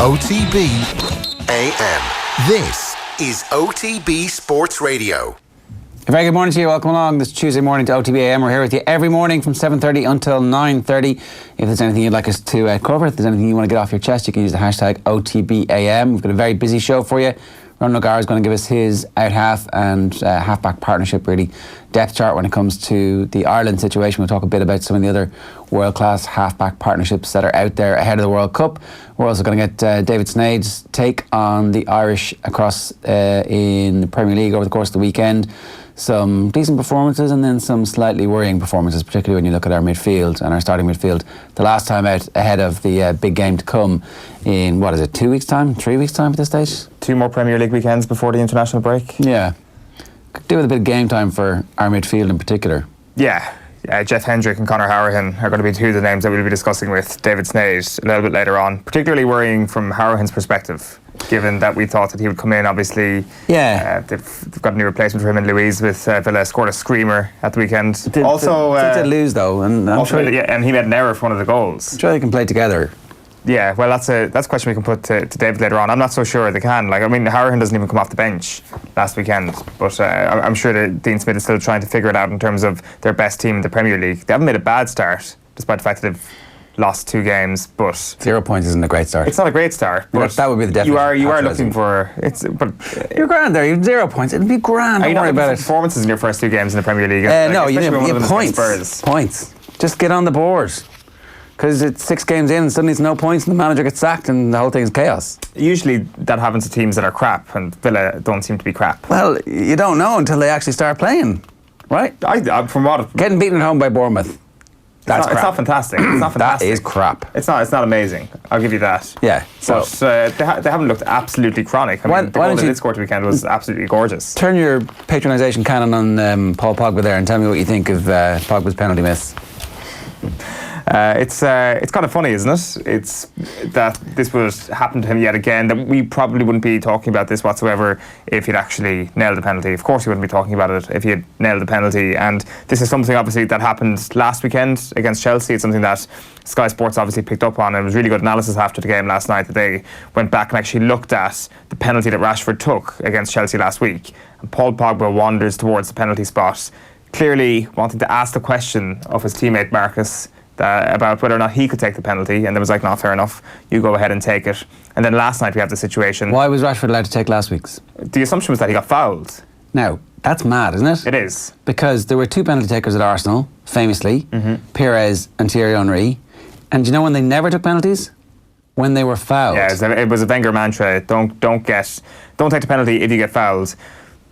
OTB AM. This is OTB Sports Radio. A very good morning to you. Welcome along this Tuesday morning to OTB AM. We're here with you every morning from 7:30 until 9:30. If there's anything you'd like us to cover, if there's anything you want to get off your chest, you can use the hashtag OTB AM. We've got a very busy show for you. Ronan O'Gara is going to give us his out half and half-back partnership, really, depth chart when it comes to the Ireland situation. We'll talk a bit about some of the other world-class half-back partnerships that are out there ahead of the World Cup. We're also going to get David Sneyd's take on the Irish across in the Premier League over the course of the weekend. Some decent performances and then some slightly worrying performances, particularly when you look at our midfield and our starting midfield. The last time out ahead of the big game to come in, 2 weeks' time, 3 weeks' time at this stage? 2 more Premier League weekends before the international break. Yeah. Could do with a bit of game time for our midfield in particular. Yeah. Jeff Hendrick and Conor Hourihane are going to be two of the names that we'll be discussing with David Sneyd a little bit later on. Particularly worrying from Hourihane's perspective, given that we thought that he would come in, obviously. Yeah. They've got a new replacement for him in Louise with Villa, scored a screamer at the weekend. Did lose though, and I'm sure and he made an error for one of the goals. I'm sure they can play together. Yeah, well, that's a question we can put to David later on. I'm not so sure they can. Hourihane doesn't even come off the bench last weekend, but I'm sure that Dean Smith is still trying to figure it out in terms of their best team in the Premier League. They haven't made a bad start, despite the fact that they've lost 2 games, but 0 points isn't a great start. It's not a great start, but that would be the definition. You are looking for it's. But you're grand there. You have 0 points. It'd be grand. Don't worry about it. Performances in your first 2 games in the Premier League. No, you need points. Points. Just get on the board. Because it's 6 games in and suddenly it's no points and the manager gets sacked and the whole thing's chaos. Usually that happens to teams that are crap, and Villa don't seem to be crap. Well, you don't know until they actually start playing, right? Getting beaten at home by Bournemouth. It's not fantastic. It's not fantastic. That is crap. It's not amazing. I'll give you that. Yeah. But they haven't looked absolutely chronic. The goal they did score to weekend was absolutely gorgeous. Turn your patronisation cannon on Paul Pogba there and tell me what you think of Pogba's penalty miss. It's kind of funny, isn't it? It's that this would happen to him yet again, that we probably wouldn't be talking about this whatsoever if he'd actually nailed the penalty. Of course we wouldn't be talking about it if he had nailed the penalty, and this is something obviously that happened last weekend against Chelsea. It's something that Sky Sports obviously picked up on, and it was really good analysis after the game last night that they went back and actually looked at the penalty that Rashford took against Chelsea last week, and Paul Pogba wanders towards the penalty spot, clearly wanting to ask the question of his teammate Marcus about whether or not he could take the penalty, and there was no, fair enough, you go ahead and take it. And then last night we have the situation. Why was Rashford allowed to take last week's? The assumption was that he got fouled. Now, that's mad, isn't it? It is. Because there were 2 penalty takers at Arsenal, famously, Pires and Thierry Henry, and do you know when they never took penalties? When they were fouled. Yeah, it was a Wenger mantra, don't take the penalty if you get fouled.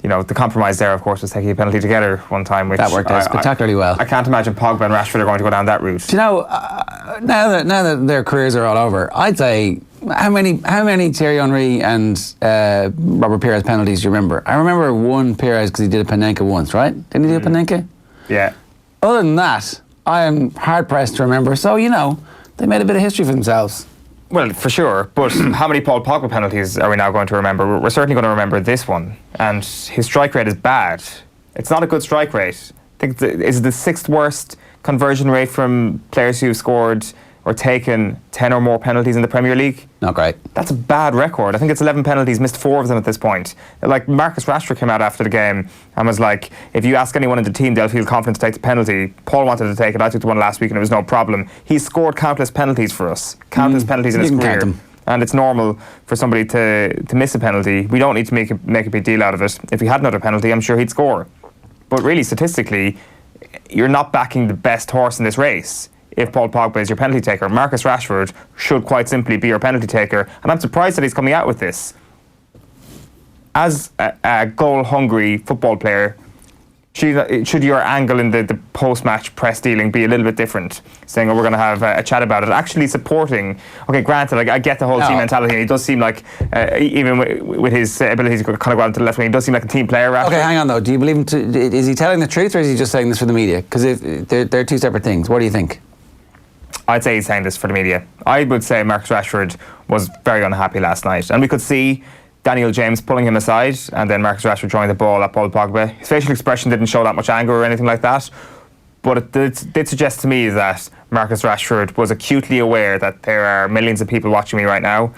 The compromise there, of course, was taking a penalty together one time, which that worked out spectacularly well. I can't imagine Pogba and Rashford are going to go down that route. Do you know, now that their careers are all over, I'd say how many Thierry Henry and Robert Pires penalties do you remember? I remember one Pires because he did a Panenka once, right? Didn't he do a Panenka? Yeah. Other than that, I am hard pressed to remember. So they made a bit of history for themselves. Well, for sure, but how many Paul Pogba penalties are we now going to remember? We're certainly going to remember this one, and his strike rate is bad. It's not a good strike rate. I think it's the 6th worst conversion rate from players who've scored or taken 10 or more penalties in the Premier League. Not great. That's a bad record. I think it's 11 penalties, missed 4 of them at this point. Marcus Rashford came out after the game and was like, if you ask anyone in the team, they'll feel confident to take the penalty. Paul wanted to take it. I took the one last week and it was no problem. He's scored countless penalties for us. Countless penalties in his career. And it's normal for somebody to miss a penalty. We don't need to make a big deal out of it. If he had another penalty, I'm sure he'd score. But really, statistically, you're not backing the best horse in this race if Paul Pogba is your penalty taker. Marcus Rashford should quite simply be your penalty taker, and I'm surprised that he's coming out with this. As a goal-hungry football player, should your angle in the post-match press dealing be a little bit different? Saying, we're going to have a chat about it. Actually supporting, okay, granted, I get the whole team mentality. He does seem like, even with his ability to kind of go out into the left wing, he does seem like a team player. Rashford. Okay, hang on though. Do you believe him is he telling the truth or is he just saying this for the media? Because they're 2 separate things. What do you think? I'd say he's saying this for the media. I would say Marcus Rashford was very unhappy last night. And we could see Daniel James pulling him aside and then Marcus Rashford throwing the ball at Paul Pogba. His facial expression didn't show that much anger or anything like that. But it did suggest to me that Marcus Rashford was acutely aware that there are millions of people watching me right now,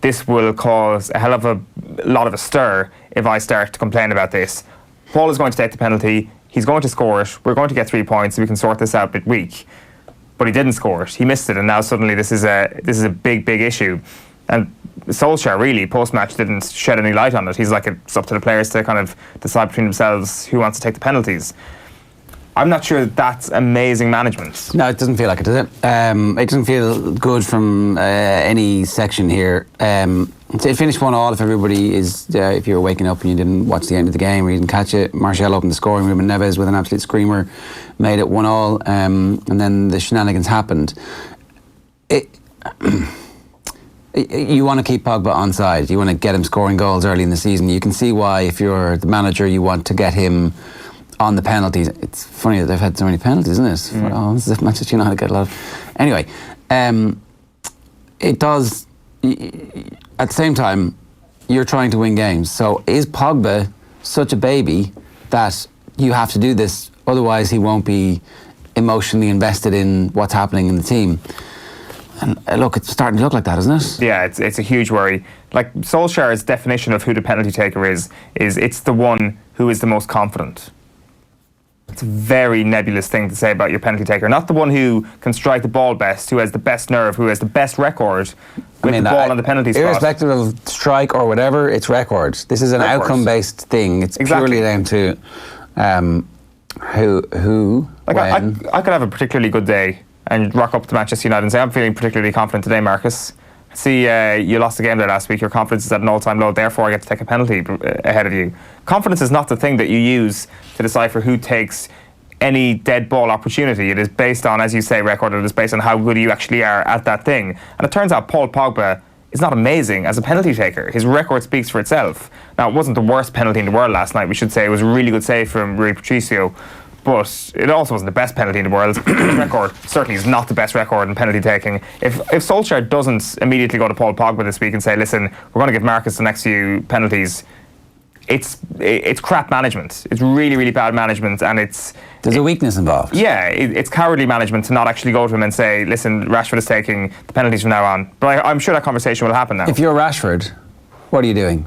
this will cause a hell of a lot of a stir if I start to complain about this. Paul is going to take the penalty. He's going to score it. We're going to get 3 points. We can sort this out midweek. But he didn't score it. He missed it, and now suddenly this is a big issue. And Solskjaer really post-match didn't shed any light on it. He's like, it's up to the players to kind of decide between themselves who wants to take the penalties. I'm not sure that's amazing management. No, it doesn't feel like it, does it? It doesn't feel good from any section here. It finished 1-1 if everybody is, if you were waking up and you didn't watch the end of the game or you didn't catch it. Martial opened the scoring room and Neves with an absolute screamer made it 1-1, and then the shenanigans happened. You want to keep Pogba on side. You want to get him scoring goals early in the season. You can see why, if you're the manager, you want to get him on the penalties. It's funny that they've had so many penalties, isn't it? Oh, this is if Manchester United get a lot of... Anyway, it does... At the same time, you're trying to win games. So is Pogba such a baby that you have to do this, otherwise he won't be emotionally invested in what's happening in the team? And look, it's starting to look like that, isn't it? Yeah, it's a huge worry. Like, Solskjaer's definition of who the penalty taker is it's the one who is the most confident. It's a very nebulous thing to say about your penalty taker. Not the one who can strike the ball best, who has the best nerve, who has the best record with the ball on the penalty spot. Irrespective of strike or whatever, it's record. This is an outcome-based thing. It's purely down to who, like, when. I could have a particularly good day and rock up to Manchester United and say, I'm feeling particularly confident today, Marcus. See, you lost the game there last week. Your confidence is at an all-time low. Therefore, I get to take a penalty ahead of you. Confidence is not the thing that you use to decipher who takes any dead ball opportunity. It is based on, as you say, record. It is based on how good you actually are at that thing. And it turns out Paul Pogba is not amazing as a penalty taker. His record speaks for itself. Now, it wasn't the worst penalty in the world last night. We should say it was a really good save from Rui Patricio. But it also wasn't the best penalty in the world. His record certainly is not the best record in penalty taking. If Solskjaer doesn't immediately go to Paul Pogba this week and say, listen, we're going to give Marcus the next few penalties, it's crap management. It's really, really bad management, and there's a weakness involved. Yeah, it's cowardly management to not actually go to him and say, listen, Rashford is taking the penalties from now on. But I'm sure that conversation will happen now. If you're Rashford, what are you doing?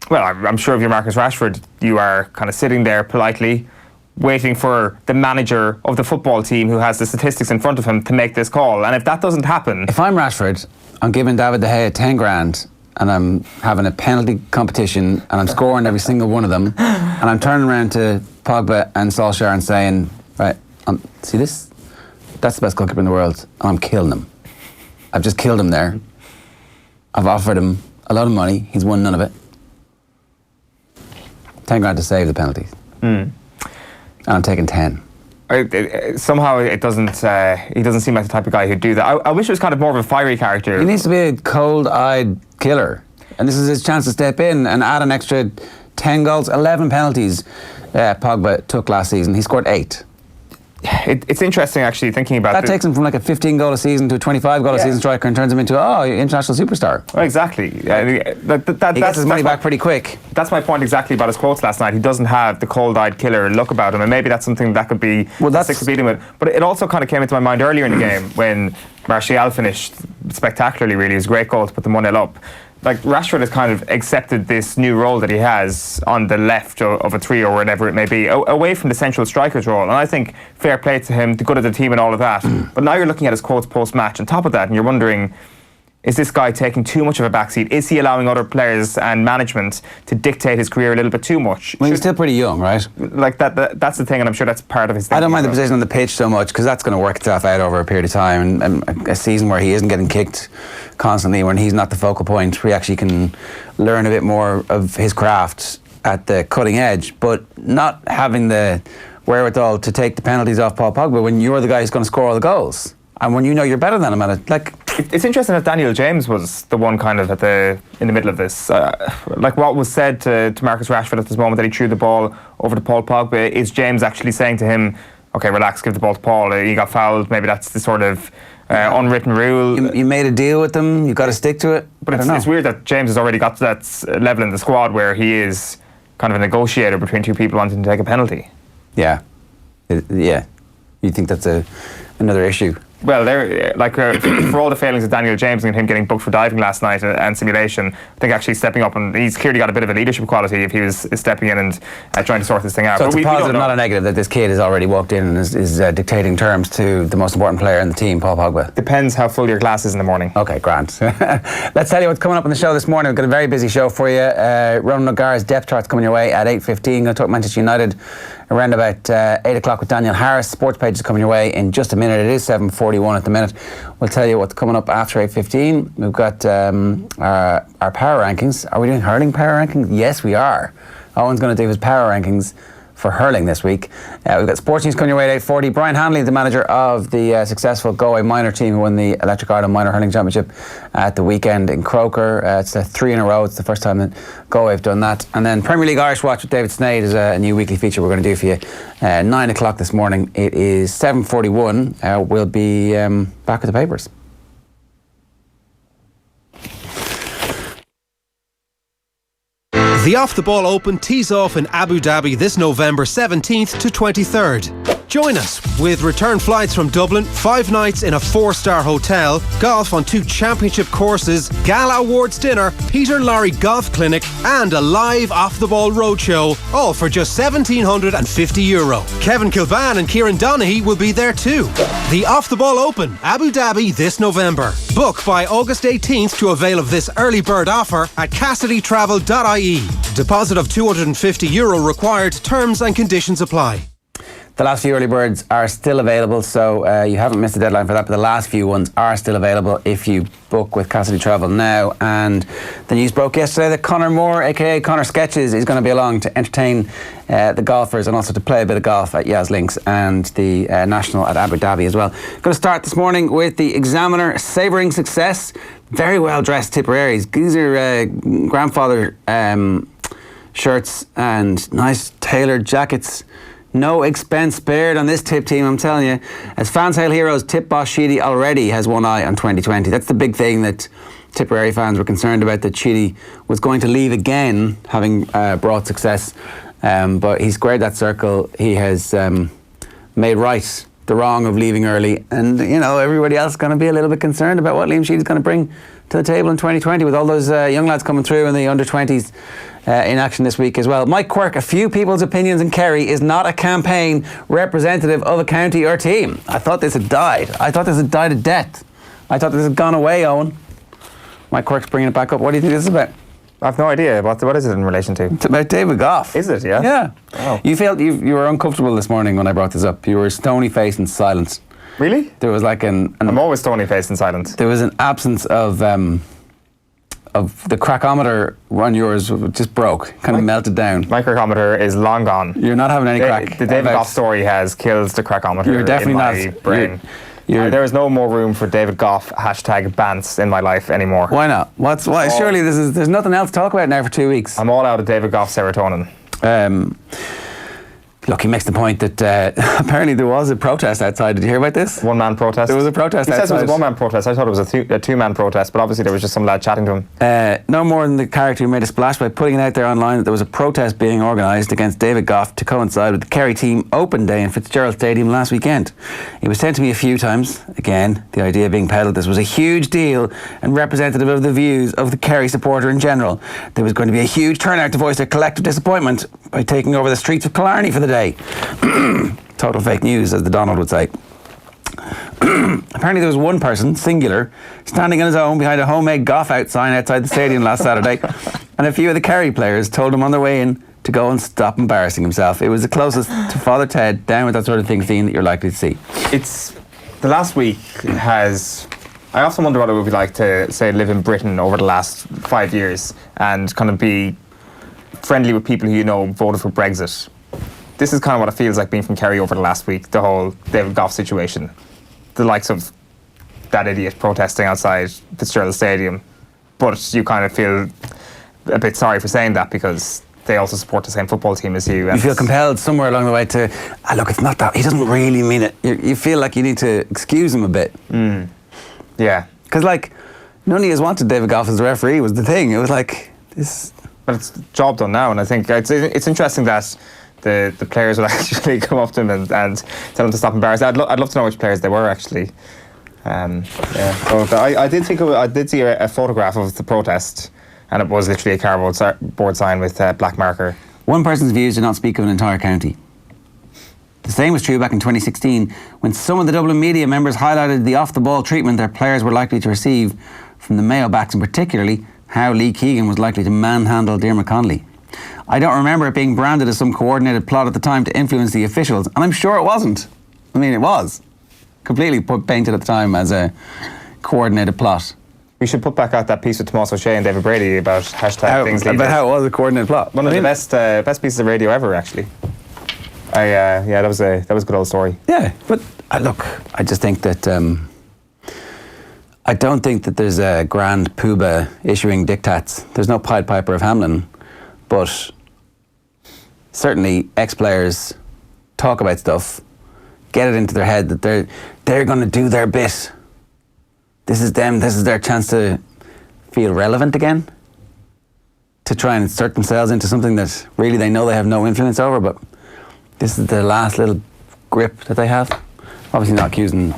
Well, I'm sure if you're Marcus Rashford, you are kind of sitting there politely, waiting for the manager of the football team who has the statistics in front of him to make this call. And if that doesn't happen... If I'm Rashford, I'm giving David De Gea 10 grand and I'm having a penalty competition and I'm scoring every single one of them, and I'm turning around to Pogba and Solskjaer and saying, right, see this? That's the best goalkeeper in the world, and I'm killing him. I've just killed him there. I've offered him a lot of money. He's won none of it. 10 grand to save the penalties. And I'm taking 10. Somehow it doesn't. He doesn't seem like the type of guy who'd do that. I wish it was kind of more of a fiery character. He needs to be a cold-eyed killer, and this is his chance to step in and add an extra 10 goals, 11 penalties. Pogba took last season. He scored 8. It's interesting actually thinking about that. Takes him from like a 15 goal a season to a 25 goal a season striker and turns him into international superstar. Well, exactly. He gets his money back pretty quick. That's my point exactly about his quotes last night. He doesn't have the cold-eyed killer look about him, and maybe that's something that could be six to beat him with. But it also kind of came into my mind earlier in the game when Martial finished spectacularly. Really, it was a great goal to put them 1-0 up. Like, Rashford has kind of accepted this new role that he has on the left of a trio or whatever it may be, away from the central striker's role. And I think fair play to him, the good of the team and all of that. But now you're looking at his quotes post-match on top of that, and you're wondering, is this guy taking too much of a backseat? Is he allowing other players and management to dictate his career a little bit too much? Well, he's still pretty young, right? Like, that's the thing, and I'm sure that's part of his thing. I don't mind the position on the pitch so much, because that's going to work itself out over a period of time. And a season where he isn't getting kicked constantly, when he's not the focal point, where he actually can learn a bit more of his craft at the cutting edge, but not having the wherewithal to take the penalties off Paul Pogba when you're the guy who's going to score all the goals. And when you know you're better than him at it, like... It's interesting that Daniel James was the one kind of in the middle of this. Like, what was said to Marcus Rashford at this moment that he threw the ball over to Paul Pogba, is James actually saying to him, okay, relax, give the ball to Paul, he got fouled, maybe that's the sort of unwritten rule. You made a deal with them, you've got to stick to it. But it's weird that James has already got to that level in the squad where he is kind of a negotiator between two people wanting to take a penalty. Yeah. Yeah. You think that's another issue? Well, they're like for all the failings of Daniel James and him getting booked for diving last night and simulation, I think actually stepping up, and he's clearly got a bit of a leadership quality if he was stepping in and trying to sort this thing out. So but it's we a positive, don't know. not a negative, that this kid has already walked in and is dictating terms to the most important player in the team, Paul Pogba. Depends how full your glass is in the morning. Okay, grand. Let's tell you what's coming up on the show this morning. We've got a very busy show for you. Ronan O'Gara's depth chart's coming your way at 8:15. Going to talk Manchester United around about 8 o'clock with Daniel Harris. Sports page is coming your way in just a minute. It is 7:41 at the minute. We'll tell you what's coming up after 8:15. We've got our power rankings. Are we doing hurling power rankings? Yes, we are. Owen's going to do his power rankings for hurling this week. We've got sports news coming your way at 8:40. Brian Hanley, the manager of the successful Galway minor team who won the Electric Ireland Minor Hurling Championship at the weekend in Croker. It's 3 in a row. It's the first time that Galway have done that. And then Premier League Irish Watch with David Sneyd is a new weekly feature we're going to do for you. 9 o'clock this morning. It is 7:41. We'll be back with the papers. The Off the Ball Open tees off in Abu Dhabi this November 17th to 23rd. Join us with return flights from Dublin, 5 nights in a 4-star hotel, golf on 2 championship courses, gala awards dinner, Peter Lorry golf clinic and a live Off the Ball roadshow, all for just €1,750. Kevin Kilban and Kieran Donaghy will be there too. The Off the Ball Open, Abu Dhabi this November. Book by August 18th to avail of this early bird offer at CassidyTravel.ie. Deposit of €250 required. Terms and conditions apply. The last few early birds are still available, so you haven't missed the deadline for that, but the last few ones are still available if you book with Cassidy Travel now. And the news broke yesterday that Conor Moore, aka Conor Sketches, is going to be along to entertain the golfers and also to play a bit of golf at Yas Links and the National at Abu Dhabi as well. Going to start this morning with the Examiner savouring success. Very well dressed Tipperaries. These are grandfather shirts and nice tailored jackets. No expense spared on this tip team, I'm telling you. As Fansale heroes, tip boss Sheedy already has one eye on 2020. That's the big thing that Tipperary fans were concerned about, that Sheedy was going to leave again, having brought success. But he squared that circle. He has made right the wrong of leaving early. And, you know, everybody else is going to be a little bit concerned about what Liam Sheedy's going to bring to the table in 2020 with all those young lads coming through in the under-20s. In action this week as well. Mike Quirk, a few people's opinions in Kerry is not a campaign representative of a county or team. I thought this had died. I thought this had died a death. I thought this had gone away, Owen. Mike Quirk's bringing it back up. What do you think this is about? I've no idea. What is it in relation to? It's about David Goff. Is it, yeah? Yeah. Oh. You felt you were uncomfortable this morning when I brought this up. You were stony-faced and silent. Really? There was like I'm always stony-faced and silent. There was an absence of the crackometer on yours just broke, kind of melted down. My crackometer is long gone. You're not having any crack. The David Goff story has killed the crackometer. You're definitely in my not. brain. There is no more room for David Goff #bants in my life anymore. Why not? Why? Surely there's nothing else to talk about now for 2 weeks. I'm all out of David Goff serotonin. Look, he makes the point that apparently there was a protest outside. Did you hear about this? One-man protest? There was a protest outside. He says it was a one-man protest. I thought it was a two-man protest, but obviously there was just some lad chatting to him. No more than the character who made a splash by putting it out there online that there was a protest being organised against David Goff to coincide with the Kerry team open day in Fitzgerald Stadium last weekend. It was sent to me a few times. Again, the idea being peddled this was a huge deal and representative of the views of the Kerry supporter in general. There was going to be a huge turnout to voice their collective disappointment by taking over the streets of Killarney for the day. Total fake news, as the Donald would say. Apparently there was one person, singular, standing on his own behind a homemade Goff out sign outside the stadium last Saturday, and a few of the Kerry players told him on their way in to go and stop embarrassing himself. It was the closest to Father Ted down with that sort of thing that you're likely to see. It's the last week has. I often wonder what it would be like to, say, live in Britain over the last 5 years and kind of be friendly with people who you know voted for Brexit. This is kind of what it feels like being from Kerry over the last week, the whole David Goff situation. The likes of that idiot protesting outside Fitzgerald Stadium. But you kind of feel a bit sorry for saying that because they also support the same football team as you. You feel compelled somewhere along the way to, look, it's not that, he doesn't really mean it. You feel like you need to excuse him a bit. Yeah. Because, like, none of us wanted David Goff as a referee was the thing. It was like, this... But it's job done now, and I think it's interesting that the players would actually come up to him and tell him to stop embarrassing. I'd love to know which players they were, actually. So I did think I did see a photograph of the protest, and it was literally a cardboard sign with black marker. One person's views do not speak of an entire county. The same was true back in 2016 when some of the Dublin media members highlighted the off-the-ball treatment their players were likely to receive from the Mayo backs, and particularly how Lee Keegan was likely to manhandle Diarmuid Connolly. I don't remember it being branded as some coordinated plot at the time to influence the officials, and I'm sure it wasn't. I mean, it was completely painted at the time as a coordinated plot. We should put back out that piece with Tomás O'Shea and David Brady about #things. About how it was a coordinated plot. One of the best pieces of radio ever, actually. That was a good old story. Yeah, but look, I just think that I don't think that there's a grand poobah issuing diktats. There's no Pied Piper of Hamelin, but certainly ex-players talk about stuff, get it into their head that they're going to do their bit. This is them. This is their chance to feel relevant again, to try and insert themselves into something that really they know they have no influence over, but this is the last little grip that they have. Obviously not accusing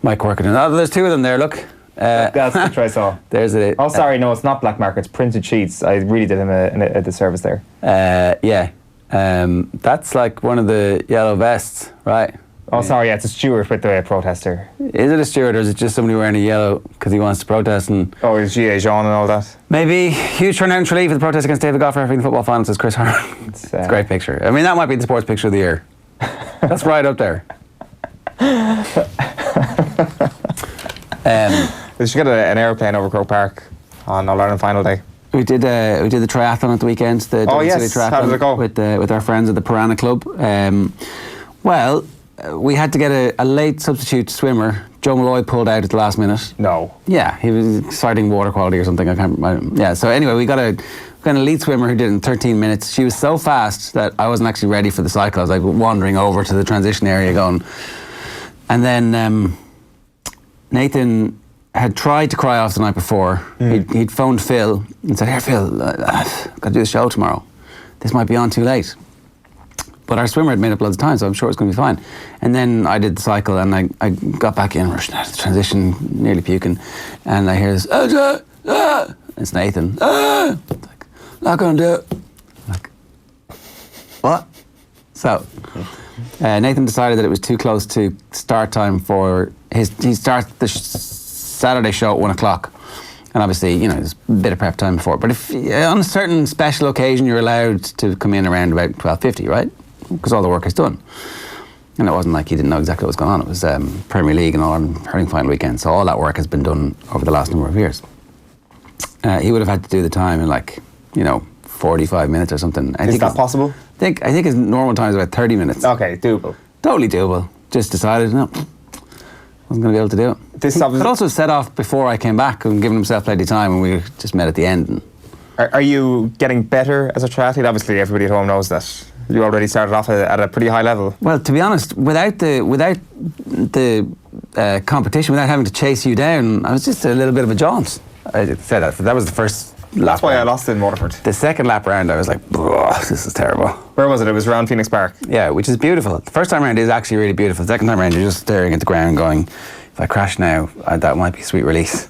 Mike Corcoran. Oh, there's two of them there, look. That's the try I saw. There's a... Oh, sorry, no, it's not black marker, it's printed sheets. I really did him a disservice there. That's like one of the yellow vests, right? Oh, sorry, yeah, it's a steward with the protester. Is it a steward or is it just somebody wearing a yellow because he wants to protest? And oh, it's Sheahan and all that. Maybe. Huge turnout in Tralee for the protest against David Goff refereeing the football final, says Chris Harman. It's a great picture. I mean, that might be the sports picture of the year. That's right up there. They should get an aeroplane over Croke Park on All-Ireland final day. We did the triathlon at the weekend. The Dublin City triathlon. How did it go? With our friends at the Piranha Club. We had to get a late substitute swimmer. Joe Malloy pulled out at the last minute. No. Yeah, he was citing water quality or something. So anyway, we got an elite swimmer who did it in 13 minutes. She was so fast that I wasn't actually ready for the cycle. I was like wandering over to the transition area going. And then Nathan had tried to cry off the night before. He'd phoned Phil and said, "Here, Phil, I've got to do the show tomorrow. This might be on too late." But our swimmer had made up loads of time, so I'm sure it's going to be fine. And then I did the cycle, and I got back in, rushing out of the transition, nearly puking. And I hear this, it's Nathan. It's like, not going to do it. I'm like, what? So Nathan decided that it was too close to start time for he starts the Saturday show at 1 o'clock. And obviously, there's a bit of prep time before. But if on a certain special occasion, you're allowed to come in around about 12:50, right? Because all the work is done. And it wasn't like he didn't know exactly what was going on. It was Premier League and All-Ireland hurling final weekend. So all that work has been done over the last number of years. He would have had to do the time in 45 minutes or something. Is that possible? I think his normal time is about 30 minutes. Okay, doable. Totally doable. Just decided, no, wasn't going to be able to do it. He could also set off before I came back and given himself plenty of time, and we just met at the end. And Are you getting better as a triathlete? Obviously, everybody at home knows that you already started off at a pretty high level. Well, to be honest, without the competition, without having to chase you down, I was just a little bit of a jaunt. I said that was the first lap. That's why I lost in Waterford. The second lap round, I was like, this is terrible. Where was it? It was around Phoenix Park. Yeah, which is beautiful. The first time around is actually really beautiful. The second time around, you're just staring at the ground going, if I crash now, that might be sweet release.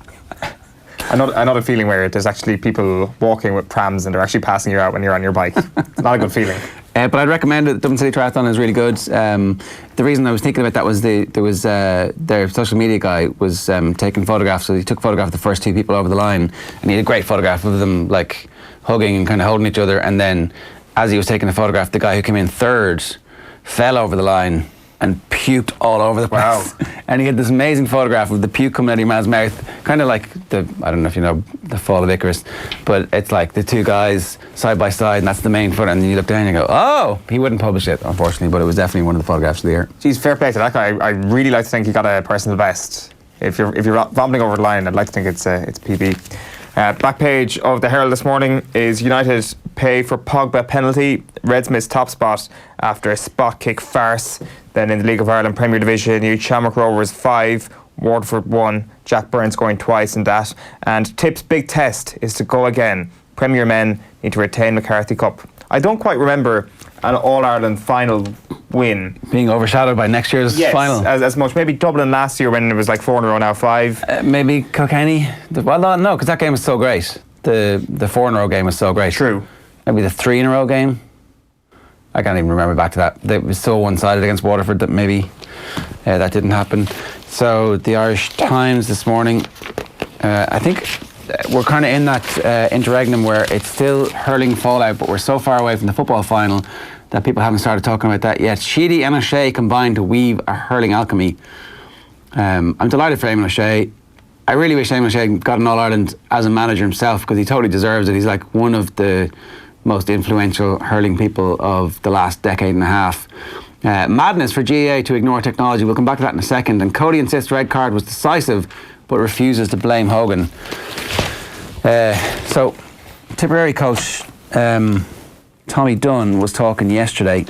I know the feeling where there's actually people walking with prams and they're actually passing you out when you're on your bike. It's not a good feeling. But I'd recommend it. The Dublin City Triathlon is really good. The reason I was thinking about that was their social media guy was taking photographs. So he took a photograph of the first two people over the line, and he had a great photograph of them like hugging and kind of holding each other. And then, as he was taking the photograph, the guy who came in third fell over the line and puked all over the place. Wow. And he had this amazing photograph of the puke coming out of your man's mouth, kind of like I don't know if you know the Fall of Icarus, but it's like the two guys side by side, and that's the main photo, and then you look down and you go, oh, he wouldn't publish it, unfortunately, but it was definitely one of the photographs of the year. Geez, fair play to that guy. I really like to think he got a personal best. If you're vomiting over the line, I'd like to think it's PB. Back page of the Herald this morning is United pay for Pogba penalty. Reds miss top spot after a spot kick farce. Then in the League of Ireland Premier Division, you Shamrock Rovers 5, Waterford 1. Jack Byrne scoring twice in that. And Tip's big test is to go again. Premier men need to retain McCarthy Cup. I don't quite remember an All-Ireland final win. Being overshadowed by next year's final. As much. Maybe Dublin last year when it was like 4 in a row, now 5. Maybe Kilkenny. Well, no, because that game was so great. The 4 in a row game was so great. True. Maybe the 3 in a row game. I can't even remember back to that. It was so one-sided against Waterford that maybe that didn't happen. So the Irish Times this morning, I think we're kind of in that interregnum where it's still hurling fallout, but we're so far away from the football final that people haven't started talking about that yet. Sheedy and O'Shea combined to weave a hurling alchemy. I'm delighted for Eamon O'Shea. I really wish Eamon O'Shea got an All-Ireland as a manager himself, because he totally deserves it. He's like one of the most influential hurling people of the last decade and a half. Madness for GAA to ignore technology. We'll come back to that in a second. And Cody insists red card was decisive, but refuses to blame Hogan. So, Tipperary coach Tommy Dunn was talking yesterday,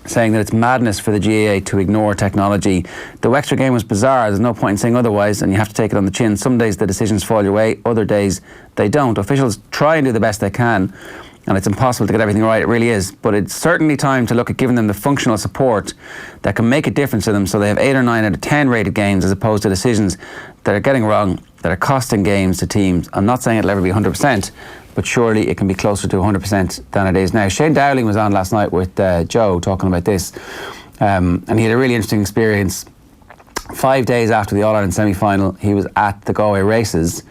saying that it's madness for the GAA to ignore technology. The Wexford game was bizarre. There's no point in saying otherwise, and you have to take it on the chin. Some days the decisions fall your way, other days they don't. Officials try and do the best they can, and it's impossible to get everything right. It really is. But it's certainly time to look at giving them the functional support that can make a difference to them, so they have 8 or 9 out of 10 rated games, as opposed to decisions that are getting wrong, that are costing games to teams. I'm not saying it'll ever be 100%, but surely it can be closer to 100% than it is now. Shane Dowling was on last night with Joe talking about this, and he had a really interesting experience. 5 days after the All-Ireland semi-final, he was at the Galway races,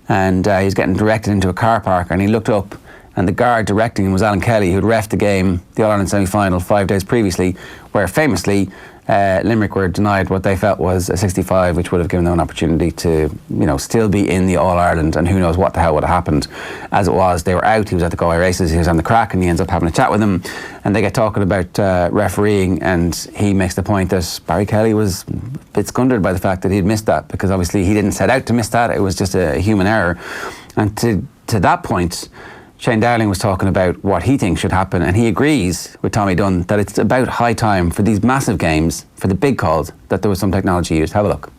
and he was getting directed into a car park, and he looked up, and the guard directing him was Alan Kelly, who'd reffed the game, the All-Ireland semi-final, 5 days previously, where famously Limerick were denied what they felt was a 65, which would have given them an opportunity to, still be in the All-Ireland, and who knows what the hell would have happened. As it was, they were out. He was at the Galway races, he was on the crack, and he ends up having a chat with them, and they get talking about refereeing, and he makes the point that Barry Kelly was a bit scundered by the fact that he'd missed that, because obviously he didn't set out to miss that. It was just a human error. And to that point, Shane Dowling was talking about what he thinks should happen, and he agrees with Tommy Dunn that it's about high time for these massive games, for the big calls, that there was some technology used. Have a look.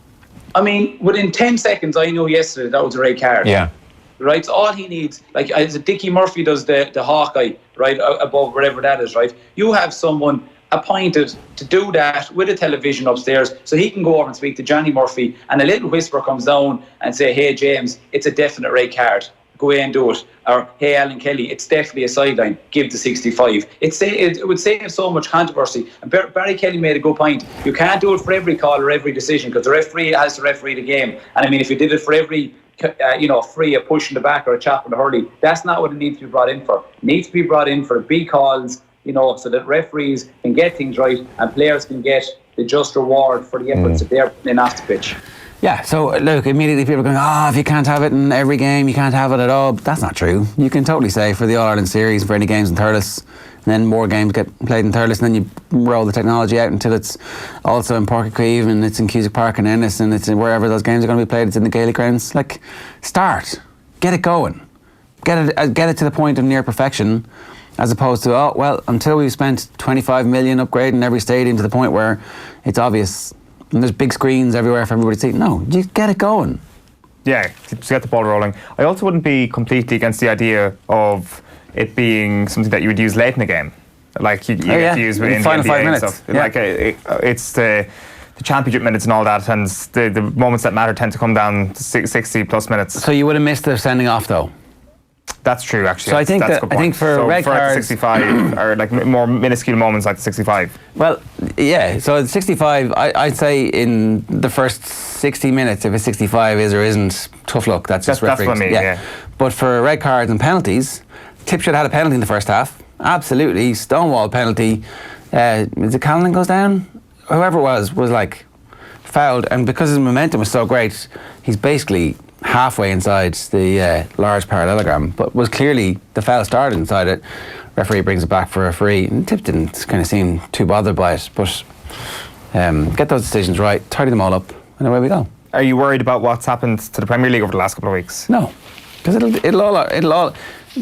I mean, within 10 seconds, I know yesterday that was a red card. Yeah. Right, so all he needs, like as Dickie Murphy does the Hawkeye, right, above wherever that is, right? You have someone appointed to do that with a television upstairs, so he can go over and speak to Johnny Murphy, and a little whisper comes down and say, "Hey James, it's a definite red card. Go away and do it." Or, "Hey Alan Kelly, it's definitely a sideline. Give the 65." It would save so much controversy. And Barry Kelly made a good point. You can't do it for every call or every decision, because the referee has to referee the game. And I mean, if you did it for every free, a push in the back or a chop in the hurley, that's not what it needs to be brought in for. It needs to be brought in for big calls, so that referees can get things right and players can get the just reward for the efforts that they're putting off the pitch. Yeah, so look, immediately people are going, if you can't have it in every game, you can't have it at all. But that's not true. You can totally say for the All-Ireland series, for any games in Thurles, and then more games get played in Thurles, and then you roll the technology out until it's also in Páirc Uí Chaoimh, and it's in Cusack Park and Ennis, and it's in wherever those games are going to be played. It's in the Gaelic grounds. Like, start. Get it going. Get it to the point of near perfection, as opposed to, until we've spent 25 million upgrading every stadium to the point where it's obvious, and there's big screens everywhere for everybody to see. No, you get it going. Yeah, just get the ball rolling. I also wouldn't be completely against the idea of it being something that you would use late in the game. Like you get to use in the final NBA 5 minutes. and stuff. Yeah. Like it's the championship minutes and all that, and the moments that matter tend to come down to 60 plus minutes. So you would have missed the sending off though. That's true, actually. So that's a good point. I think for red cards, 65 or like more minuscule moments like the 65. Well, yeah. So the 65, I'd say in the first 60 minutes, if a 65 is or isn't, tough luck. That's just refereeing. That's what I mean. Yeah. But for red cards and penalties, Tip should have had a penalty in the first half. Absolutely, stonewall penalty. Is it Callan goes down? Whoever it was like fouled, and because his momentum was so great, he's basically halfway inside the large parallelogram, but was clearly the foul started inside it. Referee brings it back for a free, and Tip didn't kind of seem too bothered by it, but get those decisions right, tidy them all up, and away we go. Are you worried about what's happened to the Premier League over the last couple of weeks? No, because it'll all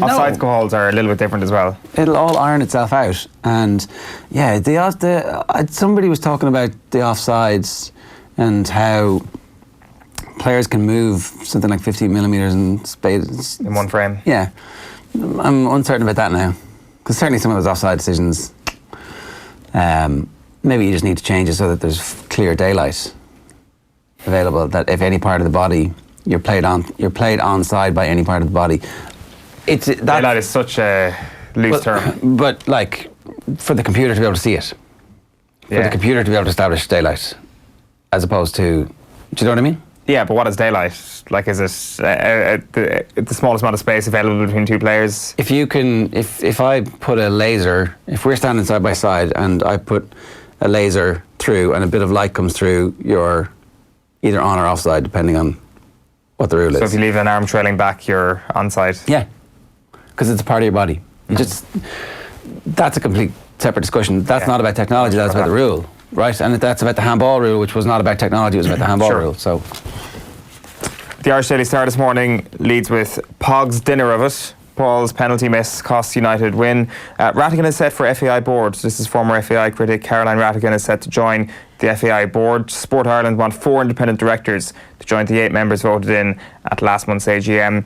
offside calls are a little bit different as well. It'll all iron itself out, and yeah, somebody was talking about the offsides and how players can move something like 15 millimetres in one frame. Yeah, I'm uncertain about that now, because certainly some of those offside decisions, Maybe you just need to change it so that there's clear daylight available. That if any part of the body you're played onside by any part of the body, daylight is such a loose term. But like for the computer to be able to see it, for the computer to be able to establish daylight, as opposed to, do you know what I mean? Yeah, but what is daylight? Like, is it the smallest amount of space available between two players? If you can, if I put a laser, if we're standing side by side and I put a laser through and a bit of light comes through, you're either on or offside depending on what the rule is. So if you leave an arm trailing back, you're onside? Yeah, because it's a part of your body. That's a complete separate discussion. That's not about technology, that's about the rule. Right, and that's about the handball rule, which was not about technology, it was about the handball rule. So, the Irish Daily Star this morning leads with Pog's dinner of it. Paul's penalty miss costs United win. Rattigan is set for FAI board. This is former FAI critic Caroline Rattigan is set to join the FAI board. Sport Ireland want 4 independent directors to join the 8 members voted in at last month's AGM.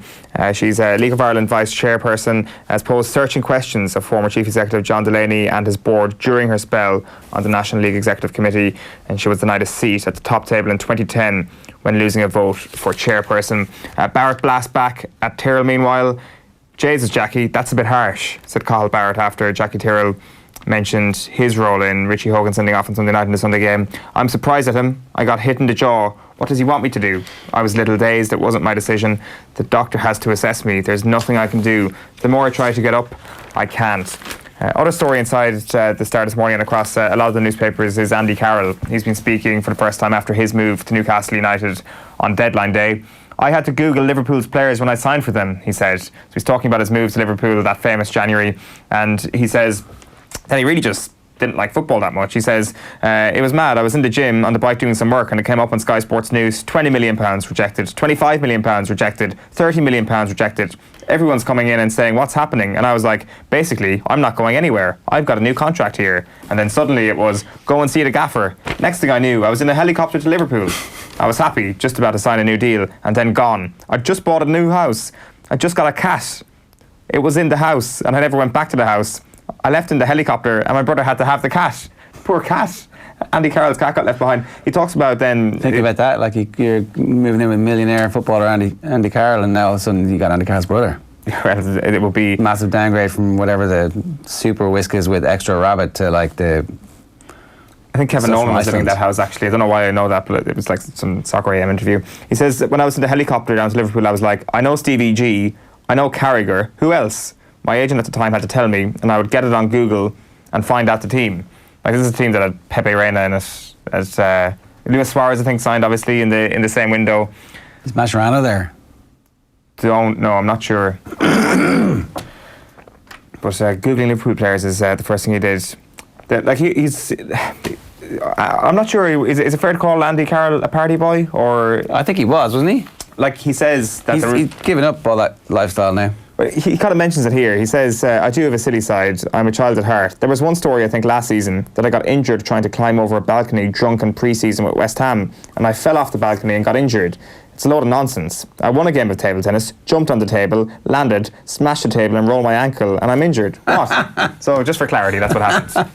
She's a League of Ireland vice chairperson, has posed searching questions of former Chief Executive John Delaney and his board during her spell on the National League Executive Committee, and she was denied a seat at the top table in 2010 when losing a vote for chairperson. Barrett Blast back at Tyrrell meanwhile. Jesus, Jackie, that's a bit harsh, said Cathal Barrett after Jackie Tyrrell mentioned his role in Richie Hogan sending off on Sunday night in the Sunday game. I'm surprised at him. I got hit in the jaw. What does he want me to do? I was a little dazed. It wasn't my decision. The doctor has to assess me. There's nothing I can do. The more I try to get up, I can't. Other story inside the Star this morning and across a lot of the newspapers is Andy Carroll. He's been speaking for the first time after his move to Newcastle United on deadline day. I had to Google Liverpool's players when I signed for them, he said. So he's talking about his move to Liverpool that famous January, and he says that he really just didn't like football that much. He says, it was mad. I was in the gym on the bike doing some work and it came up on Sky Sports News, £20 million rejected, £25 million rejected, £30 million rejected. Everyone's coming in and saying, what's happening? And I was like, basically, I'm not going anywhere. I've got a new contract here. And then suddenly it was, go and see the gaffer. Next thing I knew, I was in a helicopter to Liverpool. I was happy, just about to sign a new deal, and then gone. I just bought a new house. I just got a cat. It was in the house, and I never went back to the house. I left in the helicopter, and my brother had to have the cat. Poor cat. Andy Carroll's cat got left behind. He talks about then... Think about that, like you're moving in with millionaire footballer Andy Carroll, and now all of a sudden you got Andy Carroll's brother. Well, it will be... Massive downgrade from whatever the super whiskers with extra rabbit to like the... I think Kevin Nolan was living in that house, actually. I don't know why I know that, but it was like some Soccer AM interview. He says, when I was in the helicopter down to Liverpool, I was like, I know Stevie G, I know Carragher, who else? My agent at the time had to tell me, and I would get it on Google and find out the team. Like, this is a team that had Pepe Reina in it. As Luis Suarez, I think, signed, obviously, in the same window. Is Mascherano there? Don't know, I'm not sure. But Googling Liverpool players is the first thing he did. He's... I'm not sure. Is it fair to call Andy Carroll a party boy, or I think he wasn't he? Like he says that he's given up all that lifestyle now. He kind of mentions it here. He says, I do have a silly side. I'm a child at heart. There was one story, I think, last season that I got injured trying to climb over a balcony drunk in pre-season with West Ham, and I fell off the balcony and got injured. It's a load of nonsense. I won a game of table tennis, jumped on the table, landed, smashed the table and rolled my ankle, and I'm injured. What? So just for clarity, that's what happened.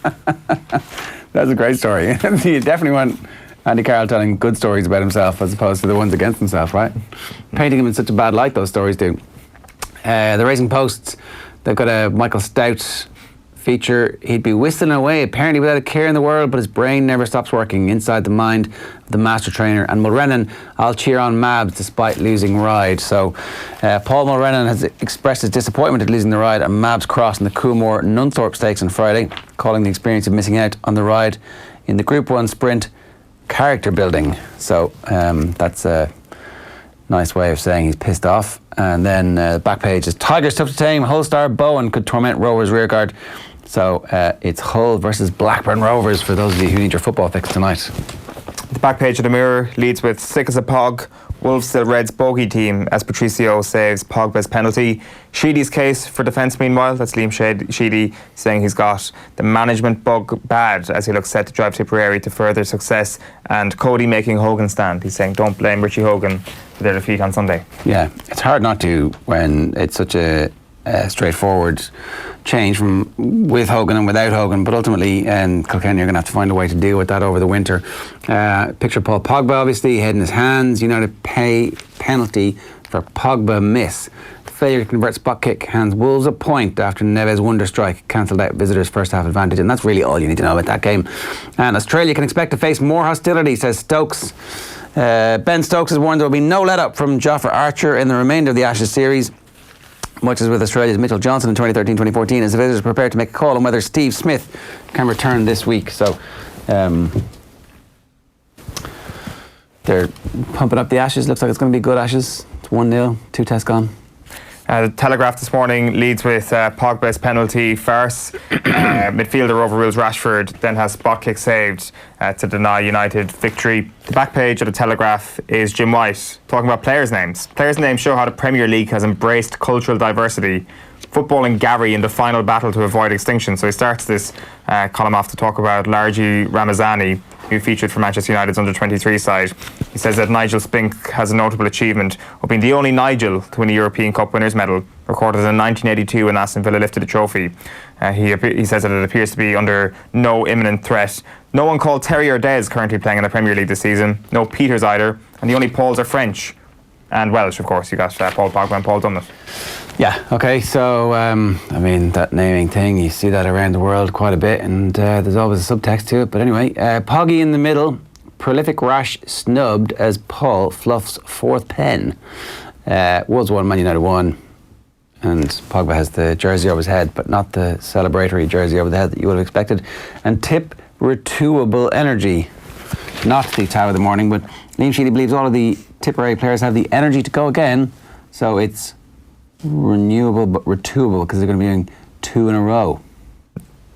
That's a great story. You definitely want Andy Carroll telling good stories about himself as opposed to the ones against himself, right? Painting him in such a bad light, those stories do. The Racing Post, they've got a Michael Stout feature. He'd be whistling away, apparently without a care in the world, but his brain never stops working inside the mind of the master trainer. And Mulrennan, I'll cheer on Mabs despite losing ride. So Paul Mulrennan has expressed his disappointment at losing the ride at Mabs Cross in the Coolmore Nunthorpe Stakes on Friday, calling the experience of missing out on the ride in the Group 1 sprint character building. So that's a nice way of saying he's pissed off. And then the back page is Tigers tough to tame. Hull star Bowen could torment Rovers rearguard. So it's Hull versus Blackburn Rovers for those of you who need your football fix tonight. The back page of the Mirror leads with sick as a pog. Wolves still Reds bogey team as Patricio saves Pogba's penalty. Sheedy's case for defence meanwhile, that's Liam Sheedy saying he's got the management bug bad as he looks set to drive Tipperary to further success, and Cody making Hogan stand. He's saying don't blame Richie Hogan for their defeat on Sunday. Yeah, it's hard not to when it's such a straightforward change from with Hogan and without Hogan, but ultimately Kilkenny are going to have to find a way to deal with that over the winter. Picture Paul Pogba, obviously, head in his hands. United pay penalty for Pogba miss. Failure to convert spot kick hands Wolves a point after Neves' wonder strike cancelled out visitors' first half advantage, and that's really all you need to know about that game. And Australia can expect to face more hostility, says Stokes. Ben Stokes has warned there will be no let-up from Jofra Archer in the remainder of the Ashes series. Much as with Australia's Mitchell Johnson in 2013-2014, as the visitors are prepared to make a call on whether Steve Smith can return this week. So they're pumping up the Ashes. Looks like it's going to be good Ashes. It's 1-0, 2 tests gone. The Telegraph this morning leads with Pogba's penalty farce. Midfielder overrules Rashford, then has spot kick saved to deny United victory. The back page of the Telegraph is Jim White talking about players' names. Players' names show how the Premier League has embraced cultural diversity, footballing Gary in the final battle to avoid extinction. So he starts this column off to talk about Largi Ramazani, who featured for Manchester United's under-23 side. He says that Nigel Spink has a notable achievement of being the only Nigel to win a European Cup winners' medal, recorded in 1982 when Aston Villa lifted the trophy. He says that it appears to be under no imminent threat. No one called Terry or Des currently playing in the Premier League this season. No Peters either. And the only Pauls are French. And Welsh, of course. You got Paul Pogba and Paul Dummett. Yeah, okay, so, I mean, that naming thing, you see that around the world quite a bit, and there's always a subtext to it. But anyway, Poggy in the middle, prolific rash snubbed as Paul fluffs fourth pen. Wolves 1, Man United 1, and Pogba has the jersey over his head, but not the celebratory jersey over the head that you would have expected. And tip renewable energy, not the Tower of the Morning, but Liam Shealy believes all of the Tipperary players have the energy to go again, so it's renewable but retooable because they're going to be doing 2 in a row.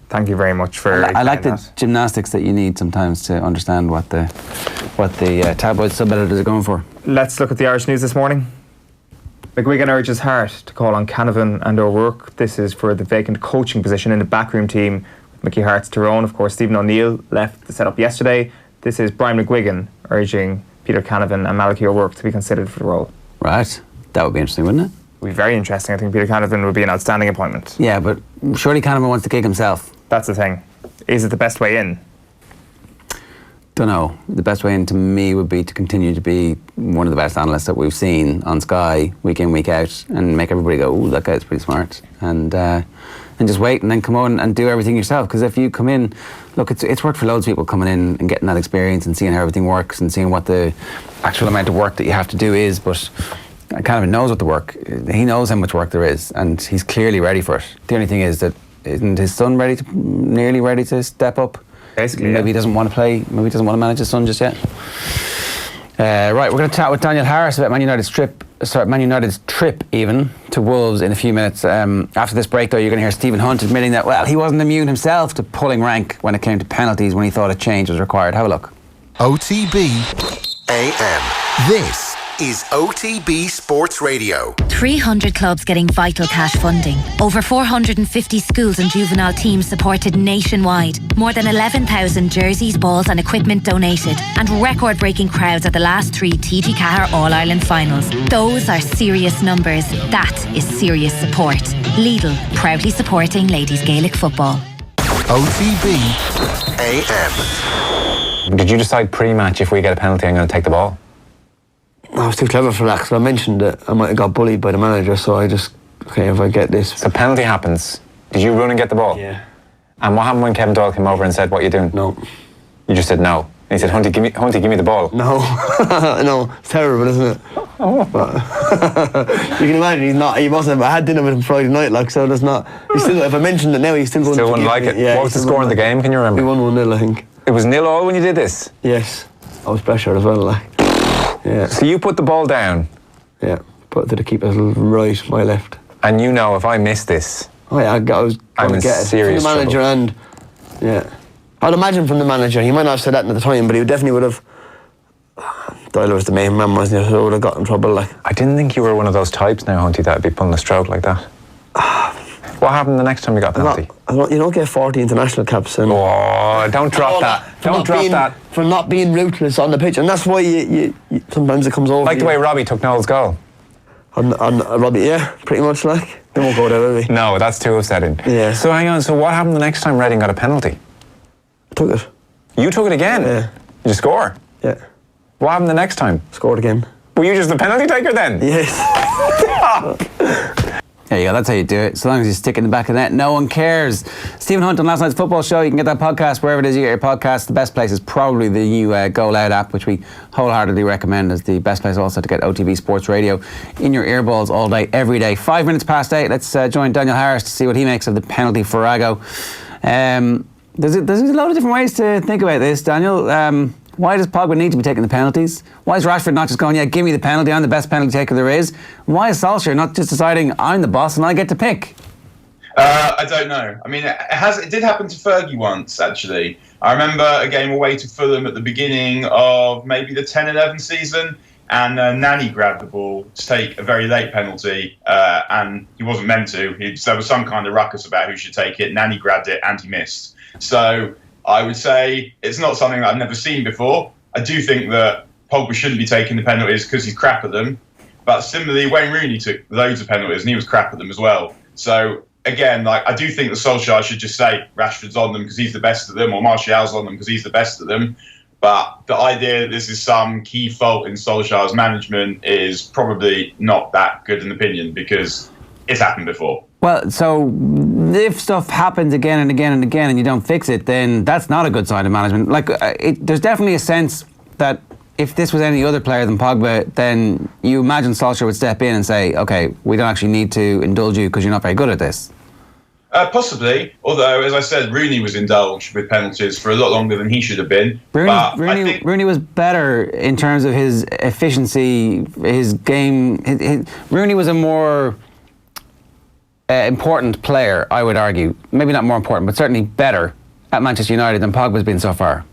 Thank you very much for I like the gymnastics that you need sometimes to understand what the tabloid sub-editors are going for. Let's look at the Irish news this morning. McGuigan urges Hart to call on Canavan and O'Rourke. This is for the vacant coaching position in the backroom team with Mickey Hart's Tyrone. Of course, Stephen O'Neill left the setup yesterday. This is Brian McGuigan urging Peter Canavan and Malachy O'Rourke to be considered for the role. Right. That would be interesting, wouldn't it? Would be very interesting. I think Peter Canavan would be an outstanding appointment. Yeah, but surely Canavan wants to kick himself. That's the thing. Is it the best way in? Don't know. The best way in to me would be to continue to be one of the best analysts that we've seen on Sky week in, week out, and make everybody go, ooh, that guy's pretty smart. And just wait and then come on and do everything yourself. Because if you come in, look, it's worked for loads of people coming in and getting that experience and seeing how everything works and seeing what the actual amount of work that you have to do is. But Canavan knows what the work, he knows how much work there is, and he's clearly ready for it. The only thing is that isn't his son nearly ready to step up? Basically, maybe he doesn't want to play, maybe he doesn't want to manage his son just yet. Right, we're going to chat with Daniel Harris about Man United's trip even to Wolves in a few minutes. After this break, though, you're going to hear Stephen Hunt admitting that, well, he wasn't immune himself to pulling rank when it came to penalties when he thought a change was required. Have a look. OTB AM. This is OTB Sports Radio. 300 clubs getting vital cash funding. Over 450 schools and juvenile teams supported nationwide. More than 11,000 jerseys, balls and equipment donated. And record-breaking crowds at the last 3 TG Cahir All-Ireland finals. Those are serious numbers. That is serious support. Lidl, proudly supporting ladies Gaelic football. OTB AM. Did you decide pre-match if we get a penalty I'm going to take the ball? I was too clever for that because I mentioned that I might have got bullied by the manager, so I just, okay, if I get this. So penalty happens. Did you run and get the ball? Yeah. And what happened when Kevin Doyle came over and said, what are you doing? No. You just said no. And he said, Hunty, give me the ball. No. No, it's terrible, isn't it? But you can imagine he mustn't have, I had dinner with him Friday night, like, so there's not, if I mentioned it now, he still wouldn't like it. Yeah, what was the score in the game, can you remember? We won 1-0, I think. It was 0-0 when you did this? Yes. I was pressured as well, like. Yeah. So you put the ball down? Yeah, put it to the keeper's right, my left. And you know if I miss this, I was going to get it from the manager trouble. and yeah, I'd imagine from the manager. He might not have said that at the time, but he definitely would have. Doyle was the main man, wasn't he? So would have got in trouble. Like, I didn't think you were one of those types now, Hunty, that'd be pulling a stroke like that. What happened the next time you got a penalty? You don't get 40 international caps. And don't drop that. Don't drop that. For not being ruthless on the pitch, and that's why you sometimes it comes over. Like the way Robbie took Noel's goal. On Robbie, yeah, pretty much like. They won't go there, will they? No, that's too upsetting. Yeah. So hang on, so what happened the next time Reading got a penalty? I took it. You took it again? Yeah. Did you score? Yeah. What happened the next time? Scored again. Were you just the penalty taker then? Yes. There you go, that's how you do it. So long as you stick it in the back of the net, no one cares. Stephen Hunt on last night's football show. You can get that podcast wherever it is you get your podcast. The best place is probably the new Go Loud app, which we wholeheartedly recommend as the best place also to get OTB Sports Radio in your earballs all day, every day. 5 minutes past 8. Let's join Daniel Harris to see what he makes of the penalty for Farrago. There's a lot of different ways to think about this, Daniel. Why does Pogba need to be taking the penalties? Why is Rashford not just going, yeah, give me the penalty, I'm the best penalty taker there is? Why is Solskjaer not just deciding, I'm the boss and I get to pick? I don't know. I mean, it did happen to Fergie once, actually. I remember a game away to Fulham at the beginning of maybe the 10-11 season, and Nani grabbed the ball to take a very late penalty, and he wasn't meant to. There was some kind of ruckus about who should take it. Nani grabbed it and he missed. So I would say it's not something that I've never seen before. I do think that Pogba shouldn't be taking the penalties because he's crap at them. But similarly, Wayne Rooney took loads of penalties and he was crap at them as well. So again, I do think that Solskjaer should just say Rashford's on them because he's the best at them, or Martial's on them because he's the best at them. But the idea that this is some key fault in Solskjaer's management is probably not that good an opinion because it's happened before. Well, so if stuff happens again and again and again and you don't fix it, then that's not a good sign of management. There's definitely a sense that if this was any other player than Pogba, then you imagine Solskjaer would step in and say, okay, we don't actually need to indulge you because you're not very good at this. Possibly, although, as I said, Rooney was indulged with penalties for a lot longer than he should have been. Rooney was better in terms of his efficiency, his game. Rooney was a more important player, I would argue. Maybe not more important, but certainly better at Manchester United than Pogba's been so far.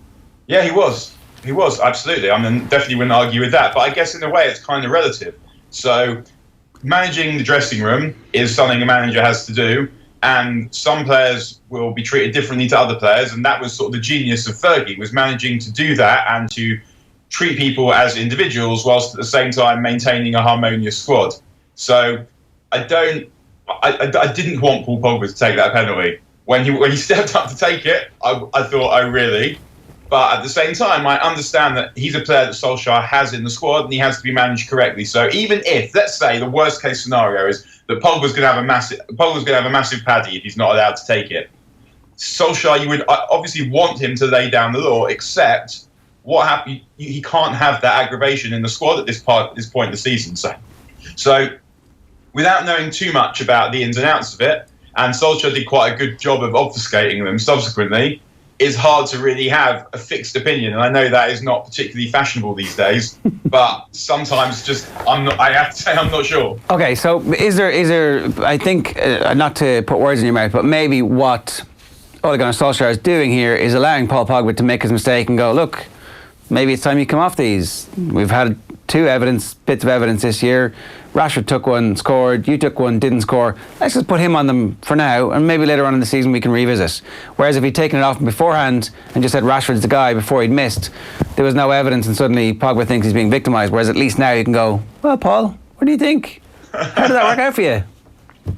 Yeah, he was. He was, absolutely. I mean, definitely wouldn't argue with that. But I guess in a way it's kind of relative. So managing the dressing room is something a manager has to do. And some players will be treated differently to other players. And that was sort of the genius of Fergie, was managing to do that and to treat people as individuals whilst at the same time maintaining a harmonious squad. So I didn't want Paul Pogba to take that penalty. When he stepped up to take it, I thought, oh, really? But at the same time, I understand that he's a player that Solskjaer has in the squad and he has to be managed correctly. So even if, let's say, the worst case scenario is that Pogba's going to have a massive paddy if he's not allowed to take it, Solskjaer, you would obviously want him to lay down the law, except what happened? He can't have that aggravation in the squad at this point in the season. So without knowing too much about the ins and outs of it, and Solskjaer did quite a good job of obfuscating them subsequently, it's hard to really have a fixed opinion. And I know that is not particularly fashionable these days, but sometimes I have to say I'm not sure. Okay, so is there I think, not to put words in your mouth, but maybe what Ole Gunnar Solskjaer is doing here is allowing Paul Pogba to make his mistake and go, look, maybe it's time you come off these. We've had two bits of evidence this year. Rashford took one, scored. You took one, didn't score. Let's just put him on them for now, and maybe later on in the season we can revisit. Whereas if he'd taken it off him beforehand and just said Rashford's the guy before he'd missed, there was no evidence, and suddenly Pogba thinks he's being victimised. Whereas at least now you can go, well, Paul, what do you think? How did that work out for you?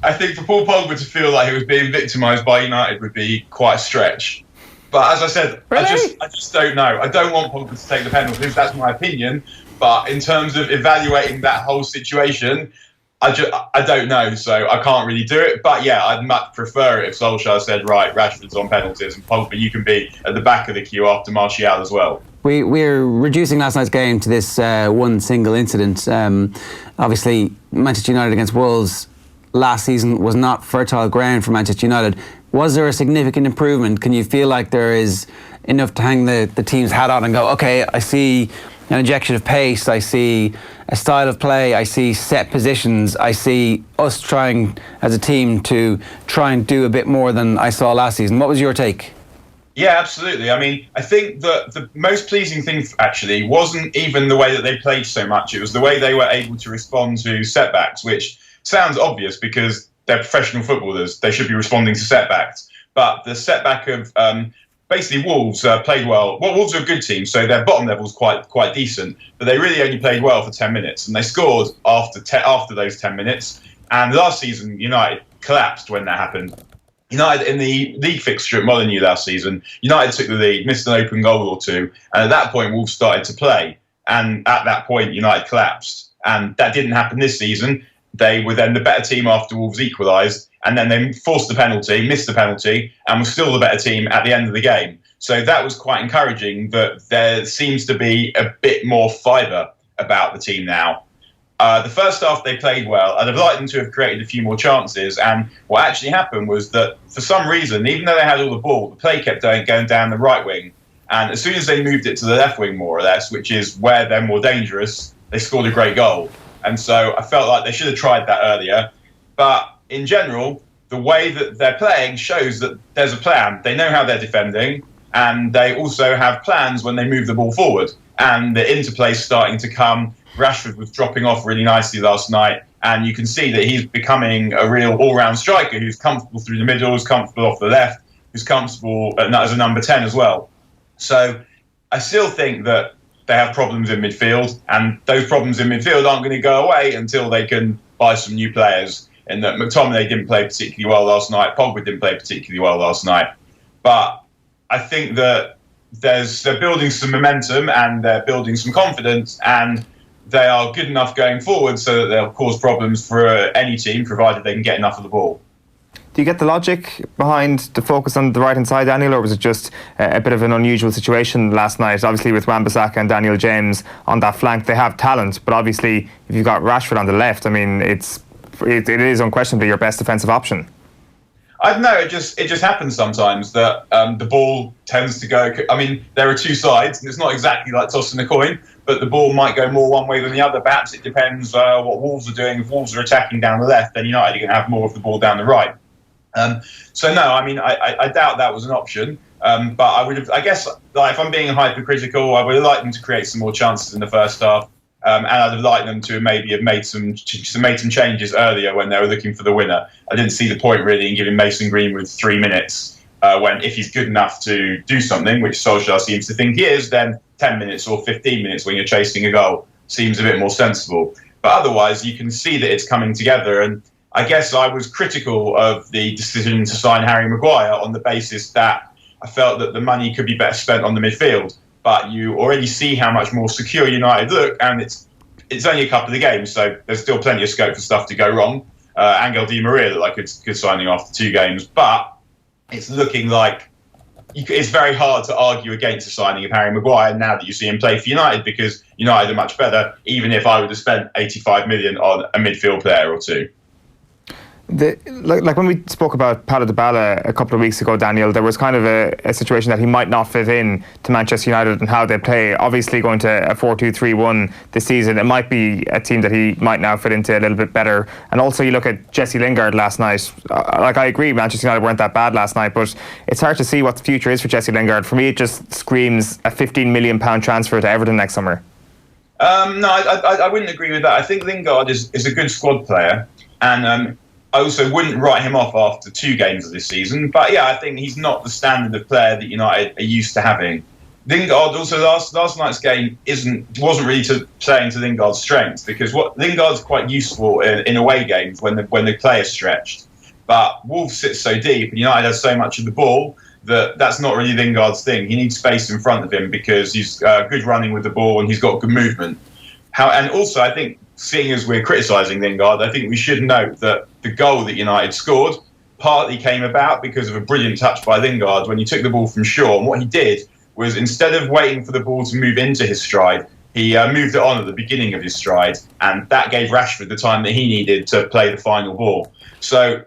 I think for Paul Pogba to feel like he was being victimised by United would be quite a stretch. But as I said, really? I just don't know. I don't want Pogba to take the penalties. That's my opinion. But in terms of evaluating that whole situation, I don't know. So I can't really do it. But yeah, I'd much prefer it if Solskjaer said, right, Rashford's on penalties and Pogba, you can be at the back of the queue after Martial as well. We're reducing last night's game to this one single incident. Obviously, Manchester United against Wolves last season was not fertile ground for Manchester United. Was there a significant improvement? Can you feel like there is enough to hang the team's hat on and go, okay, I see an injection of pace, I see a style of play, I see set positions, I see us trying as a team to try and do a bit more than I saw last season. What was your take? Yeah, absolutely. I mean, I think that the most pleasing thing actually wasn't even the way that they played so much. It was the way they were able to respond to setbacks, which sounds obvious because they're professional footballers. They should be responding to setbacks. But the setback of basically Wolves played well. Well, Wolves are a good team, so their bottom level's quite decent. But they really only played well for 10 minutes, and they scored after those 10 minutes. And last season, United collapsed when that happened. United, in the league fixture at Molineux last season, United took the lead, missed an open goal or two, and at that point, Wolves started to play. And at that point, United collapsed. And that didn't happen this season. They were then the better team after Wolves equalised, and then they forced the penalty, missed the penalty, and were still the better team at the end of the game. So that was quite encouraging that there seems to be a bit more fibre about the team now. The first half they played well. I'd have liked them to have created a few more chances, and what actually happened was that for some reason, even though they had all the ball, the play kept going down the right wing, and as soon as they moved it to the left wing more or less, which is where they're more dangerous, they scored a great goal. And so I felt like they should have tried that earlier. But in general, the way that they're playing shows that there's a plan. They know how they're defending, and they also have plans when they move the ball forward. And the interplay's starting to come. Rashford was dropping off really nicely last night, and you can see that he's becoming a real all-round striker who's comfortable through the middle, who's comfortable off the left, who's comfortable as a number 10 as well. So I still think that they have problems in midfield, and those problems in midfield aren't going to go away until they can buy some new players. And that McDonough didn't play particularly well last night, Pogba didn't play particularly well last night. But I think that they're building some momentum and they're building some confidence, and they are good enough going forward so that they'll cause problems for any team, provided they can get enough of the ball. Do you get the logic behind the focus on the right-hand side, Daniel, or was it just a bit of an unusual situation last night? Obviously, with Wan-Bissaka and Daniel James on that flank, they have talent, but obviously, if you've got Rashford on the left, I mean, it is unquestionably your best defensive option. I don't know, it just happens sometimes that the ball tends to go... I mean, there are two sides, and it's not exactly like tossing a coin, but the ball might go more one way than the other. Perhaps it depends what Wolves are doing. If Wolves are attacking down the left, then United are going to have more of the ball down the right. So no, I mean, I doubt that was an option. But I would have, I guess, like, if I'm being hypercritical, I would have liked them to create some more chances in the first half, and I'd have liked them to maybe have made some changes earlier when they were looking for the winner. I didn't see the point really in giving Mason Greenwood 3 minutes when, if he's good enough to do something, which Solskjaer seems to think he is, then 10 minutes or 15 minutes when you're chasing a goal seems a bit more sensible. But otherwise, you can see that it's coming together, and I guess I was critical of the decision to sign Harry Maguire on the basis that I felt that the money could be better spent on the midfield. But you already see how much more secure United look, and it's only a couple of games, so there's still plenty of scope for stuff to go wrong. Angel Di Maria looked like a good signing after 2 games, but it's looking like it's very hard to argue against the signing of Harry Maguire now that you see him play for United, because United are much better, even if I would have spent 85 million on a midfield player or two. Like when we spoke about Paulo Dybala a couple of weeks ago, Daniel, there was kind of a situation that he might not fit in to Manchester United and how they play. Obviously, going to a 4-2-3-1 this season, it might be a team that he might now fit into a little bit better. And also, you look at Jesse Lingard last night. Like, I agree, Manchester United weren't that bad last night, but it's hard to see what the future is for Jesse Lingard. For me, it just screams a £15 million transfer to Everton next summer. No, I wouldn't agree with that. I think Lingard is a good squad player, and I also wouldn't write him off after 2 games of this season. But yeah, I think he's not the standard of player that United are used to having. Lingard also last night's game wasn't really playing to Lingard's strengths, because Lingard's quite useful in away games when the play is stretched. But Wolves sit so deep and United has so much of the ball that's not really Lingard's thing. He needs space in front of him because he's good running with the ball and he's got good movement. And also, I think, seeing as we're criticising Lingard, I think we should note that the goal that United scored partly came about because of a brilliant touch by Lingard when he took the ball from Shaw. And what he did was, instead of waiting for the ball to move into his stride, he moved it on at the beginning of his stride, and that gave Rashford the time that he needed to play the final ball. So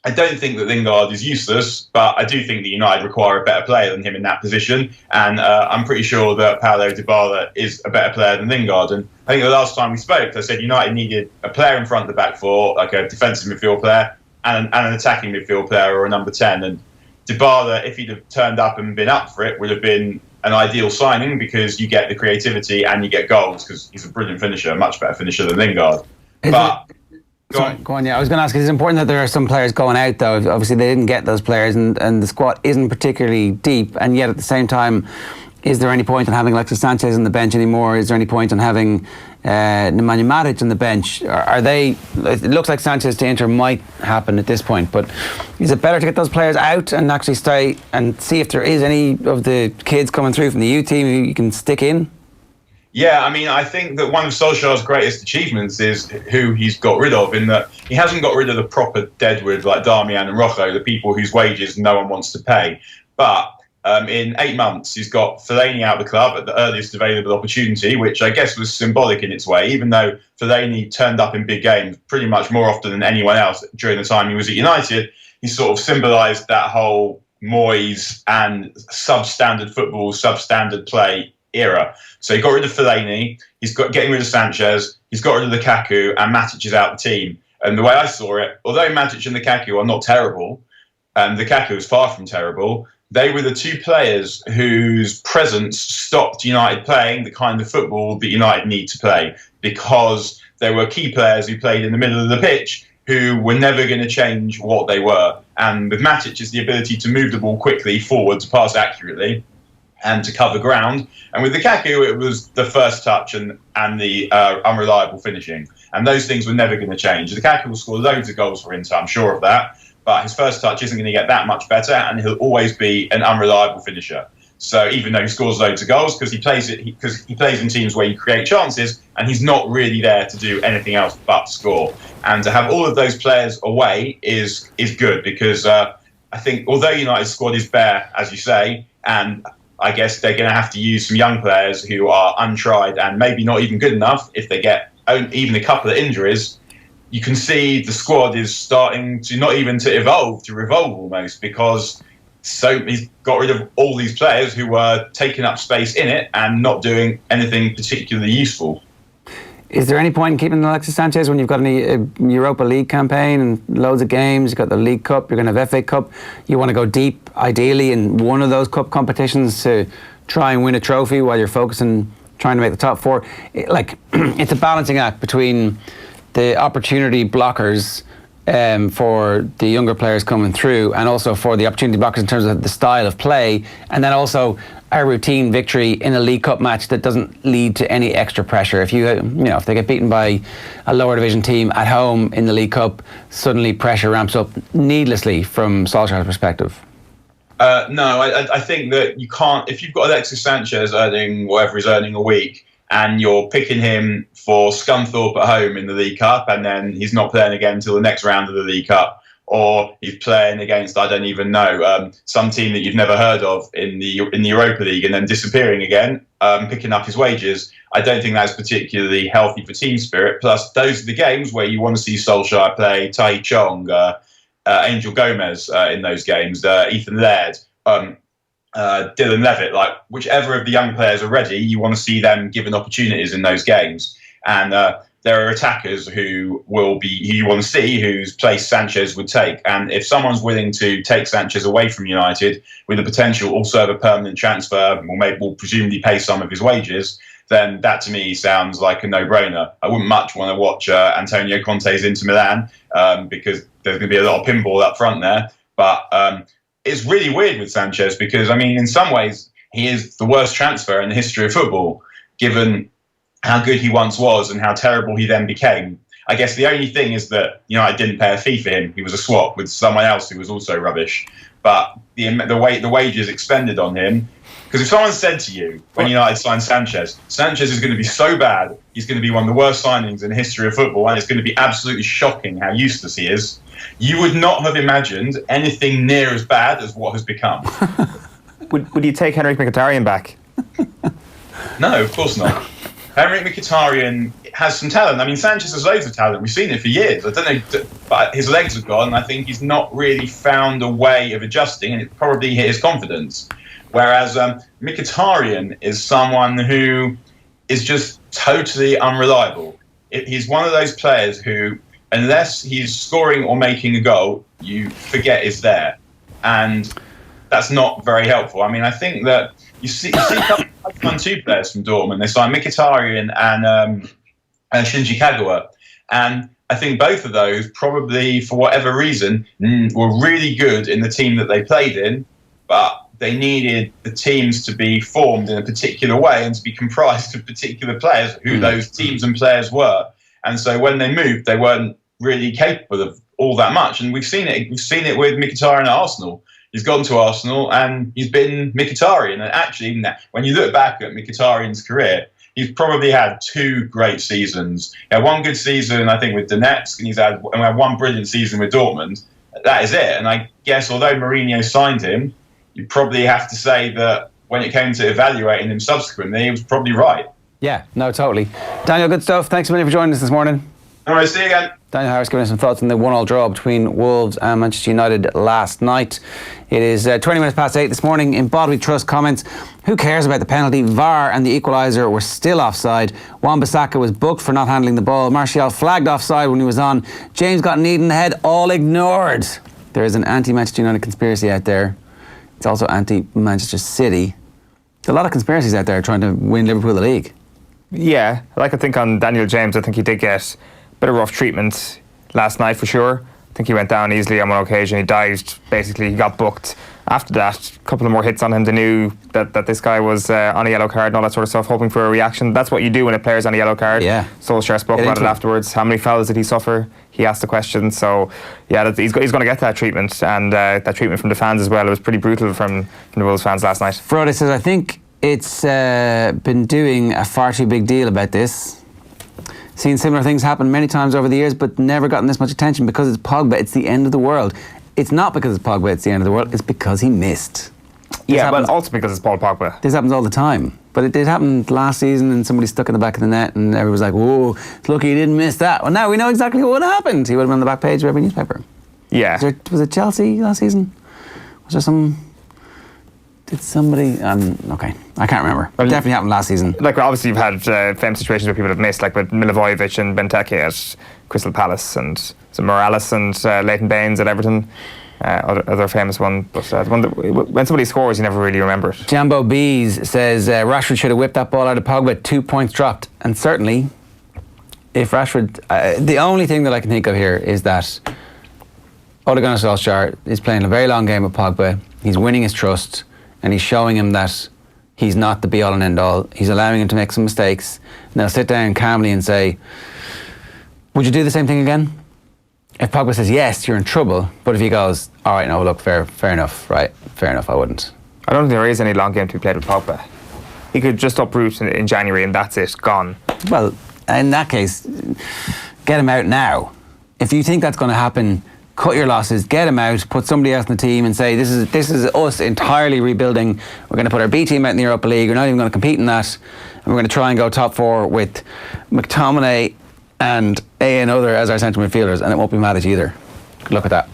I don't think that Lingard is useless, but I do think that United require a better player than him in that position. And I'm pretty sure that Paulo Dybala is a better player than Lingard. And I think the last time we spoke, I said United needed a player in front of the back four, like a defensive midfield player, and an attacking midfield player or a number 10. And Dybala, if he'd have turned up and been up for it, would have been an ideal signing, because you get the creativity and you get goals, because he's a brilliant finisher, a much better finisher than Lingard. Go on, yeah. I was going to ask, it's important that there are some players going out, though. Obviously, they didn't get those players, and the squad isn't particularly deep, and yet at the same time, is there any point in having Alexis Sanchez on the bench anymore? Is there any point in having Nemanja Matic on the bench? It looks like Sanchez to Inter might happen at this point, but is it better to get those players out and actually stay and see if there is any of the kids coming through from the U team who you can stick in? Yeah, I mean, I think that one of Solskjaer's greatest achievements is who he's got rid of, in that he hasn't got rid of the proper deadwood like Darmian and Rocco, the people whose wages no one wants to pay. But in 8 months, he's got Fellaini out of the club at the earliest available opportunity, which I guess was symbolic in its way, even though Fellaini turned up in big games pretty much more often than anyone else during the time he was at United. He sort of symbolised that whole Moyes and substandard football, substandard play era. So he got rid of Fellaini, he's got getting rid of Sanchez, he's got rid of Lukaku, and Matic is out the team. And the way I saw it, although Matic and Lukaku are not terrible, and Lukaku is far from terrible, they were the two players whose presence stopped United playing the kind of football that United need to play, because there were key players who played in the middle of the pitch who were never going to change what they were. And with Matic, it's the ability to move the ball quickly forward, to pass accurately, and to cover ground. And with Lukaku, it was the first touch and the unreliable finishing. And those things were never going to change. Lukaku will score loads of goals for Inter, I'm sure of that. But his first touch isn't going to get that much better, and he'll always be an unreliable finisher. So even though he scores loads of goals, because he plays in teams where you create chances, and he's not really there to do anything else but score. And to have all of those players away is good, because I think although United's squad is bare, as you say, and I guess they're going to have to use some young players who are untried and maybe not even good enough if they get even a couple of injuries, you can see the squad is starting to not even to evolve, to revolve almost, because he's got rid of all these players who were taking up space in it and not doing anything particularly useful. Is there any point in keeping Alexis Sanchez when you've got a Europa League campaign and loads of games? You've got the League Cup, you're going to have FA Cup. You want to go deep, ideally, in one of those cup competitions to try and win a trophy while you're focusing, trying to make the top four. It's a balancing act between the opportunity blockers for the younger players coming through, and also for the opportunity blockers in terms of the style of play, and then also a routine victory in a League Cup match that doesn't lead to any extra pressure. If if they get beaten by a lower division team at home in the League Cup, suddenly pressure ramps up needlessly from Solskjaer's perspective. No, I think that you can't. If you've got Alexis Sanchez earning whatever he's earning a week, and you're picking him for Scunthorpe at home in the League Cup, and then he's not playing again until the next round of the League Cup, or he's playing against, I don't even know, some team that you've never heard of in the Europa League, and then disappearing again, picking up his wages, I don't think that's particularly healthy for team spirit. Plus, those are the games where you want to see Solskjaer play Tai Chong, Angel Gomez in those games, Ethan Laird, Dylan Levitt, like whichever of the young players are ready, you want to see them given opportunities in those games. And there are attackers who you want to see whose place Sanchez would take. And if someone's willing to take Sanchez away from United with the potential also of a permanent transfer, will presumably pay some of his wages, then that to me sounds like a no-brainer. I wouldn't much want to watch Antonio Conte's Inter Milan because there's going to be a lot of pinball up front there. But it's really weird with Sanchez because, I mean, in some ways, he is the worst transfer in the history of football, given how good he once was and how terrible he then became. I guess the only thing is that I didn't pay a fee for him. He was a swap with someone else who was also rubbish. But the wages expended on him, because if someone said to you when United signed Sanchez is going to be so bad, he's going to be one of the worst signings in the history of football, and it's going to be absolutely shocking how useless he is, you would not have imagined anything near as bad as what has become. Would you take Henrik Mkhitaryan back? No, of course not. Henrik Mkhitaryan has some talent. I mean, Sanchez has loads of talent. We've seen it for years. I don't know, but his legs have gone. I think he's not really found a way of adjusting, and it probably hit his confidence. Whereas Mkhitaryan is someone who is just totally unreliable. He's one of those players who, unless he's scoring or making a goal, you forget is there. And that's not very helpful. I mean, I think that you see two players from Dortmund. They signed Mkhitaryan and Shinji Kagawa. And I think both of those probably, for whatever reason, were really good in the team that they played in, but they needed the teams to be formed in a particular way and to be comprised of particular players, who those teams and players were. And so when they moved, they weren't really capable of all that much. And we've seen it. We've seen it with Mkhitaryan at Arsenal. He's gone to Arsenal and he's been Mkhitaryan. And actually, when you look back at Mkhitaryan's career, he's probably had 2 great seasons. He had one good season, I think, with Donetsk, and he's had one brilliant season with Dortmund. That is it. And I guess although Mourinho signed him, you probably have to say that when it came to evaluating him subsequently, he was probably right. Yeah, no, totally. Daniel, good stuff. Thanks a million for joining us this morning. All right, see you again. Daniel Harris giving us some thoughts on the 1-1 draw between Wolves and Manchester United last night. It is 20 minutes past 8 this morning. In Bod We Trust comments, who cares about the penalty? VAR and the equaliser were still offside. Wan-Bissaka was booked for not handling the ball. Martial flagged offside when he was on. James got kneed in the head, all ignored. There is an anti-Manchester United conspiracy out there. It's also anti-Manchester City. There's a lot of conspiracies out there trying to win Liverpool the league. Yeah, I think on Daniel James, I think he did get a bit of rough treatment last night for sure. I think he went down easily on one occasion. He dived, basically, he got booked. After that, a couple of more hits on him. They knew that this guy was on a yellow card and all that sort of stuff, hoping for a reaction. That's what you do when a player's on a yellow card. Yeah. Solskjaer spoke about it afterwards. How many fouls did he suffer? He asked the question. So, yeah, he's going to get that treatment, and that treatment from the fans as well. It was pretty brutal from the Wolves fans last night. Frode says, I think it's been doing a far too big deal about this. Seen similar things happen many times over the years, but never gotten this much attention because it's Pogba. It's the end of the world. It's not because it's Pogba, it's the end of the world. It's because he missed. Yeah, but also because it's Paul Pogba. This happens all the time. But it did happen last season, and somebody stuck in the back of the net, and everybody was like, whoa, lucky he didn't miss that. Well, now we know exactly what happened. He would have been on the back page of every newspaper. Yeah. Was it Chelsea last season? Was there some... Did somebody... okay, I can't remember. It definitely happened last season. Like, obviously you've had famous situations where people have missed, like with Milivojevic and Benteke at Crystal Palace, and Morales and Leighton Baines at Everton. Other famous one, but the one that, when somebody scores, you never really remember it. Jambo Bees says Rashford should have whipped that ball out of Pogba. 2 points dropped. And certainly, if Rashford... the only thing that I can think of here is that Ole Gunnar Solskjaer is playing a very long game with Pogba. He's winning his trust, and he's showing him that he's not the be-all and end-all. He's allowing him to make some mistakes. Now sit down calmly and say, would you do the same thing again? If Pogba says yes, you're in trouble. But if he goes, all right, no, look, fair enough, right? Fair enough, I wouldn't. I don't think there is any long game to be played with Pogba. He could just uproot in January and that's it, gone. Well, in that case, get him out now. If you think that's going to happen, cut your losses, get him out, put somebody else in the team and say, this is us entirely rebuilding. We're going to put our B team out in the Europa League. We're not even going to compete in that. And we're going to try and go top 4 with McDonough and another as our central midfielders, and it won't be mad at you either. Good luck with that.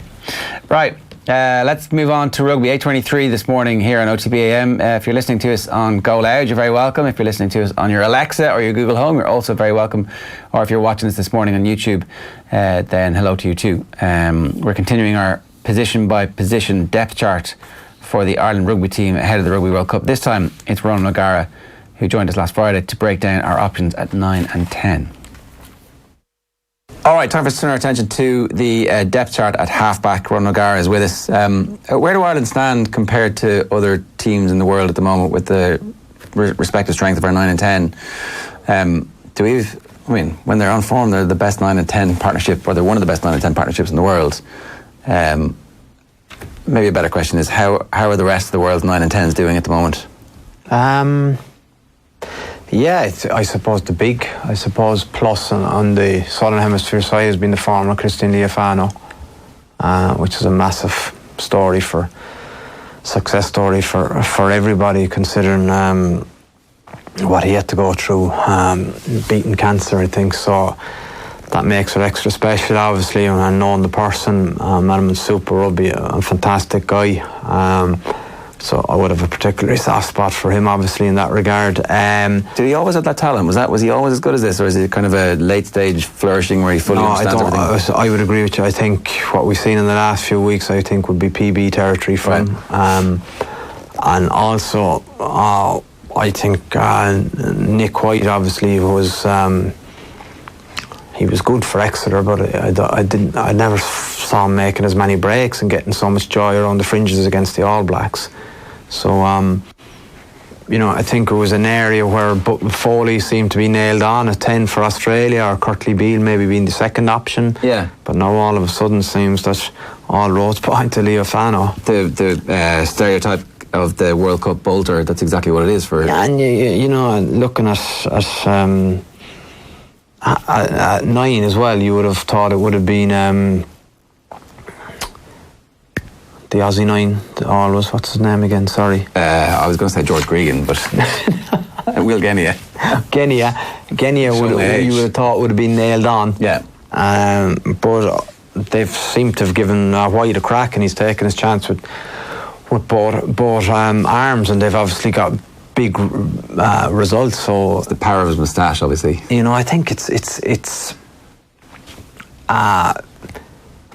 Right, let's move on to rugby. 8:23 this morning here on OTB AM. If you're listening to us on Go Loud, you're very welcome. If you're listening to us on your Alexa or your Google Home, you're also very welcome. Or if you're watching us this morning on YouTube, then hello to you too. We're continuing our position by position depth chart for the Ireland rugby team ahead of the Rugby World Cup. This time it's Ronan O'Gara who joined us last Friday to break down our options at 9 and 10. All right, time for us to turn our attention to the depth chart at halfback. Ronan O'Gara is with us. Where do Ireland stand compared to other teams in the world at the moment with the respective strength of our 9 and 10? When they're on form, they're the best 9 and 10 partnership, or they're one of the best 9 and 10 partnerships in the world. Maybe a better question is, how are the rest of the world's 9 and 10s doing at the moment? Yeah, I suppose the big plus on the Southern Hemisphere side has been the form of Christian Leofano, which is a massive success story for everybody, considering what he had to go through, beating cancer, I think. So that makes it extra special, obviously, and knowing the person, Madam Super Rugby, a fantastic guy. So I would have a particularly soft spot for him, obviously, in that regard. Did he always have that talent? Was he always as good as this, or is it kind of a late stage flourishing where he fully understands everything? I would agree with you. I think what we've seen in the last few weeks, I think, would be PB territory for him. And also, I think Nick White, obviously, he was good for Exeter, but I never saw him making as many breaks and getting so much joy around the fringes against the All Blacks. So, I think it was an area where Foley seemed to be nailed on at 10 for Australia, or Curtly Beale maybe being the second option. Yeah. But now all of a sudden seems that all roads point to Leo Fano. The stereotype of the World Cup bolter, that's exactly what it is for. Yeah, and looking at 9 as well, you would have thought it would have been the Aussie 9 always. What's his name again? Sorry. I was going to say George Gregan, but Will Genia. Genia you would have thought would have been nailed on. Yeah. But they've seemed to have given White a crack, and he's taken his chance with both arms, and they've obviously got big results. So it's the power of his moustache, obviously. I think it's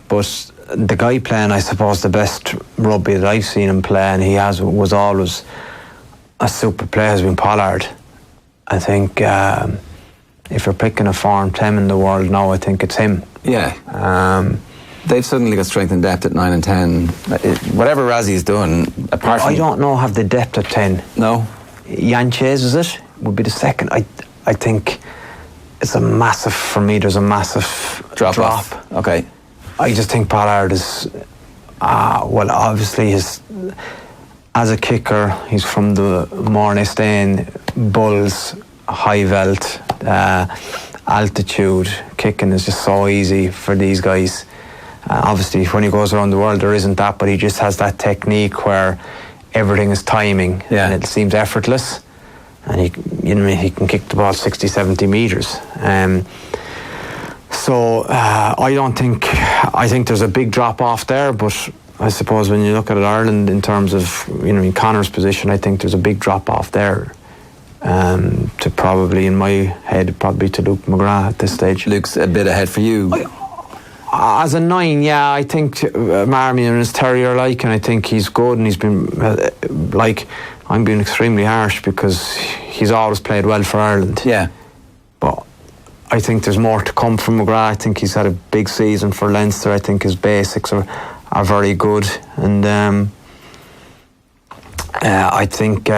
but the guy playing, I suppose, the best rugby that I've seen him play, and he was always a super player, has been Pollard. I think if you're picking a form 10 in the world now, I think it's him. Yeah. They've suddenly got strength and depth at 9 and 10. Whatever Razzie's doing, apart from... I don't know have the depth at 10. No? Yanchez, is it? Would be the second. I think it's a massive, for me, there's a massive drop. Okay. I just think Pollard is, obviously as a kicker, he's from the Mornay Bulls, high veld, altitude. Kicking is just so easy for these guys. Obviously, when he goes around the world, there isn't that, but he just has that technique where everything is timing, and it seems effortless. And he can kick the ball 60, 70 metres. So I think there's a big drop off there, but I suppose when you look at Ireland in terms of in Connor's position, I think there's a big drop off there. To probably, in my head, probably to Luke McGrath at this stage. Luke's a bit ahead for you. As a 9, yeah, I think Marmion is terrier-like, and I think he's good, and he's been I'm being extremely harsh because he's always played well for Ireland. Yeah. But I think there's more to come from McGrath. I think he's had a big season for Leinster. I think his basics are very good, and I think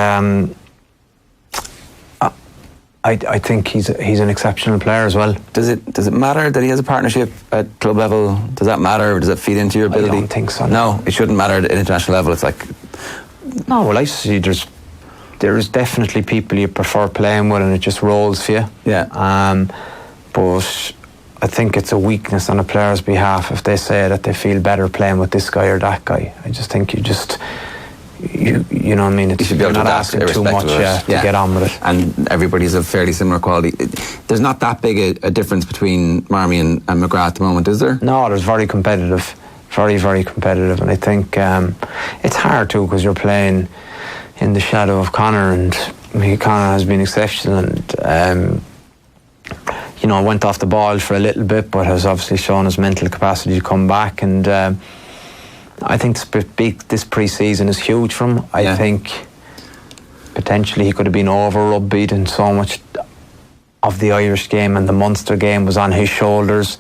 I think he's an exceptional player as well. Does it matter that he has a partnership at club level? Does that matter, or does it feed into your ability? I don't think so. No, it shouldn't matter at international level. It's like... No, well, I see there is definitely people you prefer playing with, and it just rolls for you. Yeah. But I think it's a weakness on a player's behalf if they say that they feel better playing with this guy or that guy. I just think you know what I mean? You should be able to not adapt asking too much to get on with it. And everybody's of fairly similar quality. There's not that big a difference between Marmion and McGrath at the moment, is there? No, there's very competitive. Very, very competitive. And I think it's hard too because you're playing in the shadow of Connor, and Connor has been exceptional, and went off the ball for a little bit, but has obviously shown his mental capacity to come back, and I think this pre-season is huge for him. I think potentially he could have been over-rugbied, and so much of the Irish game and the Munster game was on his shoulders,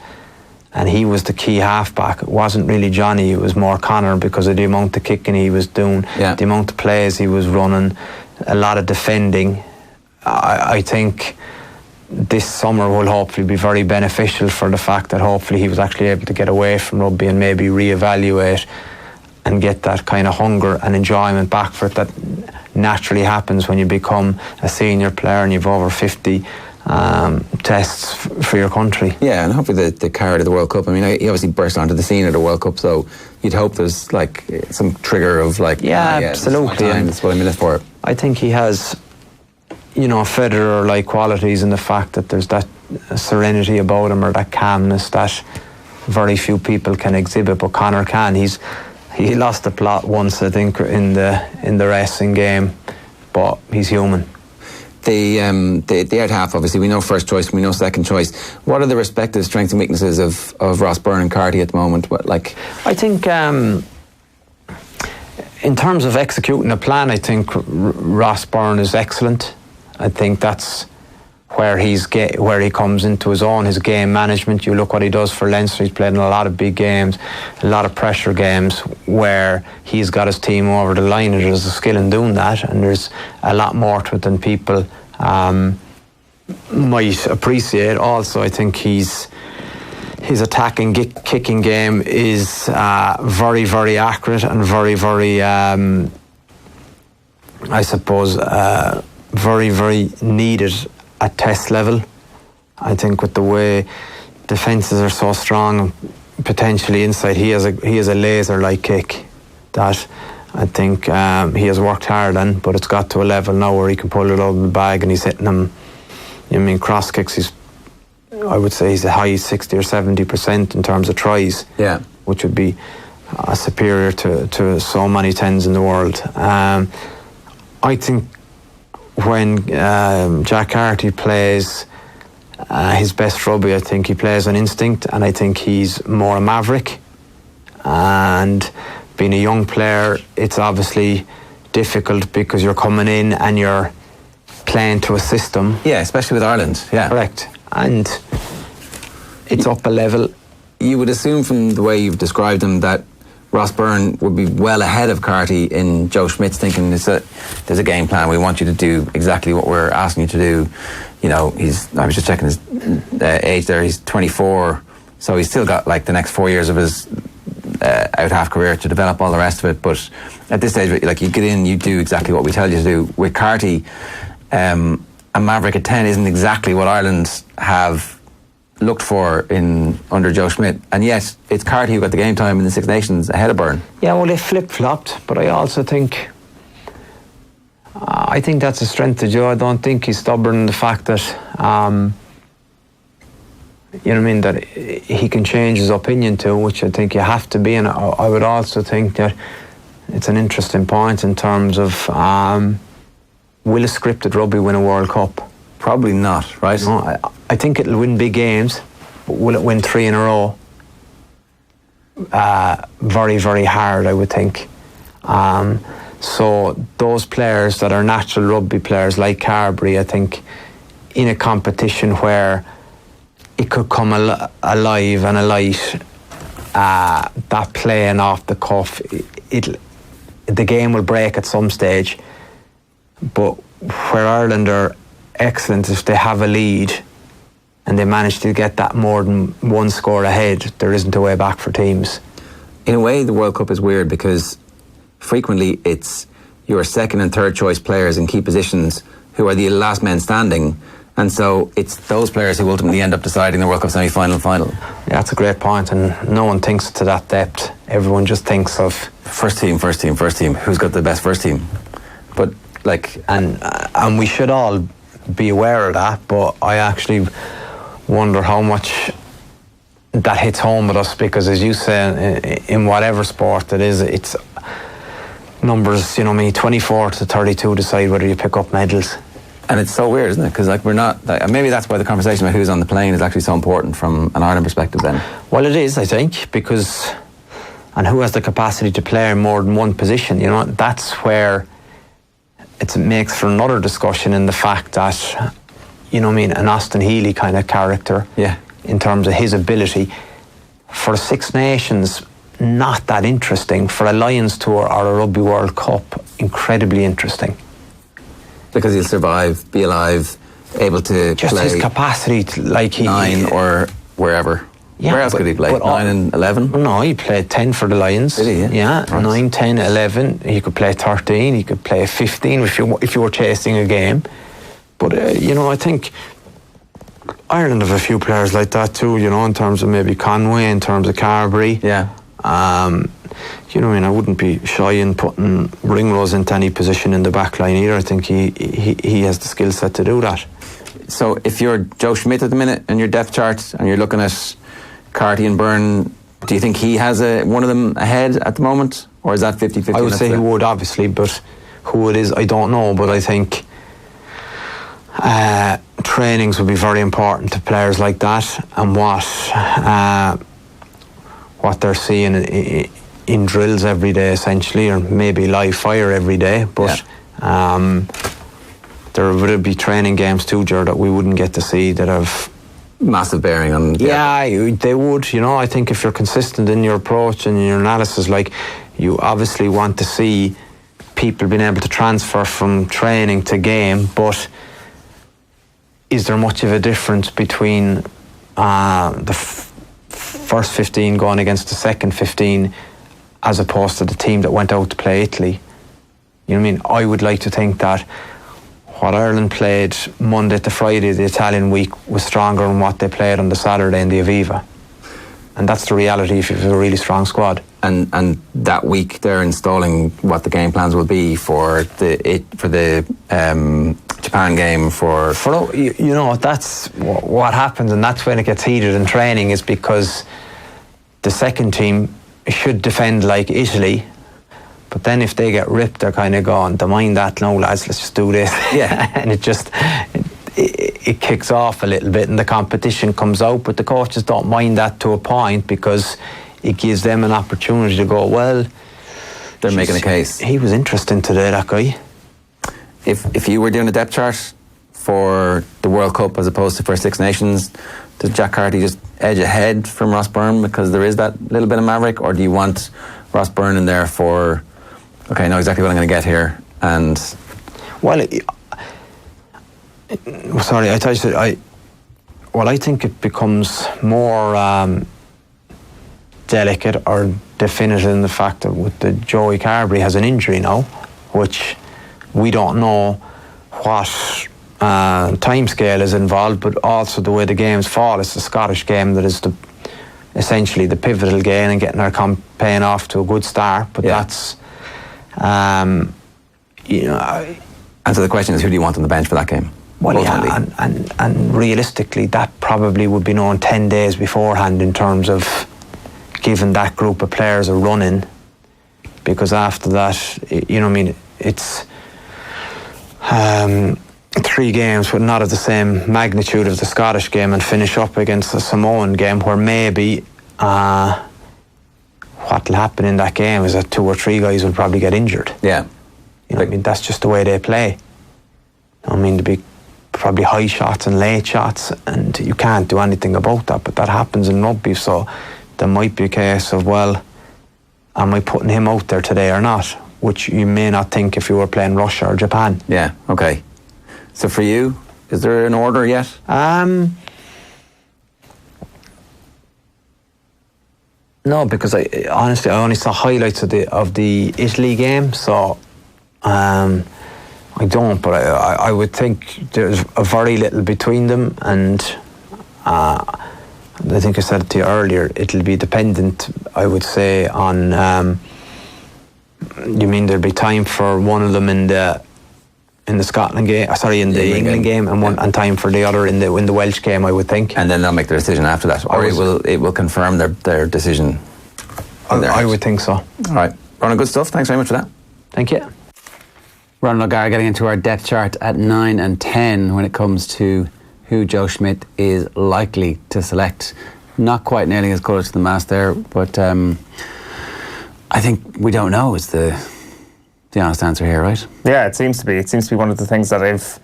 and he was the key halfback. It wasn't really Johnny, it was more Connor because of the amount of kicking he was doing, the amount of plays he was running, a lot of defending. I think this summer will hopefully be very beneficial for the fact that hopefully he was actually able to get away from rugby and maybe reevaluate and get that kind of hunger and enjoyment back for it that naturally happens when you become a senior player and you've over 50 tests for your country. Yeah, and hopefully the Carroll of the World Cup. I mean, he obviously burst onto the scene at the World Cup, so you'd hope there's like some trigger of like, absolutely. That's what I'm in it for. I think he has, Federer-like qualities in the fact that there's that serenity about him, or that calmness that very few people can exhibit, but Connor can. He lost the plot once, I think, in the wrestling game, but he's human. The out half, obviously, we know first choice, we know second choice. What are the respective strengths and weaknesses of Ross Byrne and Carty at the moment? I think in terms of executing a plan, I think Ross Byrne is excellent. I think that's where he comes into his own, his game management. You look what he does for Leinster. He's played in a lot of big games, a lot of pressure games where he's got his team over the line, and there's a skill in doing that, and there's a lot more to it than people might appreciate. Also, I think his attacking kicking game is very, very accurate and very, very I suppose very, very needed at test level. I think with the way defences are so strong, potentially inside, he has a laser-like kick that I think he has worked hard on, but it's got to a level now where he can pull it out of the bag and he's hitting them. I mean, cross kicks, I would say he's a high 60 or 70% in terms of tries, which would be superior to so many tens in the world. I think when Jack Carty plays his best rugby, I think he plays on instinct, and I think he's more a maverick. And being a young player, it's obviously difficult because you're coming in and you're playing to a system. Yeah, especially with Ireland. Yeah, correct. And it's up a level. You would assume from the way you've described him that Ross Byrne would be well ahead of Carty in Joe Schmidt's thinking. There's a game plan. We want you to do exactly what we're asking you to do. You know, I was just checking his age there. He's 24, so he's still got like the next 4 years of his out half career to develop all the rest of it. But at this stage, like, you get in, you do exactly what we tell you to do. With Carty, a maverick at 10 isn't exactly what Ireland have looked for under Joe Schmidt, and yet it's Carty who got the game time in the Six Nations ahead of Byrne. Yeah, well, they flip-flopped, but I also think that's a strength to Joe. I don't think he's stubborn in the fact that you know what I mean, that he can change his opinion too, which I think you have to be. And I would also think that it's an interesting point in terms of will a scripted rugby win a World Cup? Probably not, right? No, I think it'll win big games, but will it win 3 in a row? Very, very hard, I would think. So those players that are natural rugby players like Carberry, I think, in a competition where it could come alive and alight, that playing off the cuff, the game will break at some stage. But where Ireland are excellent, if they have a lead and they manage to get that more than one score ahead, there isn't a way back for teams. In a way, the World Cup is weird because frequently it's your second and third choice players in key positions who are the last men standing, and so it's those players who ultimately end up deciding the World Cup semi-final and final. Yeah, that's a great point, and no one thinks to that depth. Everyone just thinks of first team. Who's got the best first team? But and we should all be aware of that, but I actually wonder how much that hits home with us, because as you say, in whatever sport it is, it's numbers, 24 to 32 decide whether you pick up medals. And it's so weird, isn't it? Because we're not, maybe that's why the conversation about who's on the plane is actually so important from an Ireland perspective then. Well, it is, I think, because, and who has the capacity to play in more than one position, that's where it makes for another discussion in the fact that, an Austin Healy kind of character, in terms of his ability. For Six Nations, not that interesting. For a Lions Tour or a Rugby World Cup, incredibly interesting. Because he'll survive, be alive, able to just play. Just his capacity to, 9 or wherever. Yeah, where else could he play? 9 and 11? No, he played 10 for the Lions. Did he? Yeah, 9, 10, 11. He could play 13. He could play 15 if you were chasing a game. But, I think Ireland have a few players like that too, in terms of maybe Conway, in terms of Carberry. Yeah. I wouldn't be shy in putting Ringrose into any position in the back line either. I think he has the skill set to do that. So if you're Joe Schmidt at the minute in your depth chart and you're looking at Carty and Byrne, do you think he has one of them ahead at the moment? Or is that 50-50? I would say he would, obviously, but who it is, I don't know. But I think trainings would be very important to players like that, and what they're seeing in drills every day, essentially, or maybe live fire every day. But there would be training games too, Ger, that we wouldn't get to see that have massive bearing on. Yeah, they would. You know, I think if you're consistent in your approach and your analysis, like, you obviously want to see people being able to transfer from training to game, but is there much of a difference between the first 15 going against the second 15 as opposed to the team that went out to play Italy? You know what I mean? I would like to think that what Ireland played Monday to Friday, the Italian week, was stronger than what they played on the Saturday in the Aviva. And that's the reality if you have a really strong squad. And that week they're installing what the game plans will be for the Japan game. You know, that's what happens, and that's when it gets heated in training, is because the second team should defend like Italy, but then if they get ripped, they're kind of going, don't mind that, no lads, let's just do this. Yeah. And it kicks off a little bit and the competition comes out, but the coaches don't mind that to a point, because it gives them an opportunity to go, well, they're making a case. He was interesting today, that guy. If you were doing a depth chart for the World Cup as opposed to for Six Nations, does Jack Carty just edge ahead from Ross Byrne because there is that little bit of maverick, or do you want Ross Byrne in there for, okay, I know exactly what I'm going to get here? And well, sorry, I thought you said I think it becomes more delicate or definitive in the fact that with the Joey Carberry has an injury now, which we don't know what time scale is involved, but also the way the games fall. It's the Scottish game that is essentially the pivotal game and getting our campaign off to a good start. But that's, you know. And so the question is, who do you want on the bench for that game? Well, yeah, and realistically, that probably would be known 10 days beforehand in terms of giving that group of players a run-in, because after that, you know what I mean, it's 3 games but not of the same magnitude of the Scottish game, and finish up against the Samoan game where maybe what'll happen in that game is that 2 or 3 guys will probably get injured. Yeah. You know what I mean? That's just the way they play. I mean, there'll be probably high shots and late shots, and you can't do anything about that, but that happens in rugby. So there might be a case of, well, am I putting him out there today or not? Which you may not think if you were playing Russia or Japan. Yeah, okay. So for you, is there an order yet? No, because honestly I only saw highlights of the Italy game, so I don't, but I would think there's a very little between them, and I think I said it to you earlier, it'll be dependent, I would say, on you mean there'll be time for one of them in the Scotland game, in the England game, and time for the other in the Welsh game, I would think. And then they'll make their decision after that, or it will confirm their decision. I would think so. All right, Ronan, good stuff. Thanks very much for that. Thank you. Ronan O'Gara getting into our depth chart at 9 and 10 when it comes to who Joe Schmidt is likely to select. Not quite nailing his colours to the mast there, but I think we don't know is the honest answer here, right? Yeah, it seems to be. It seems to be one of the things that if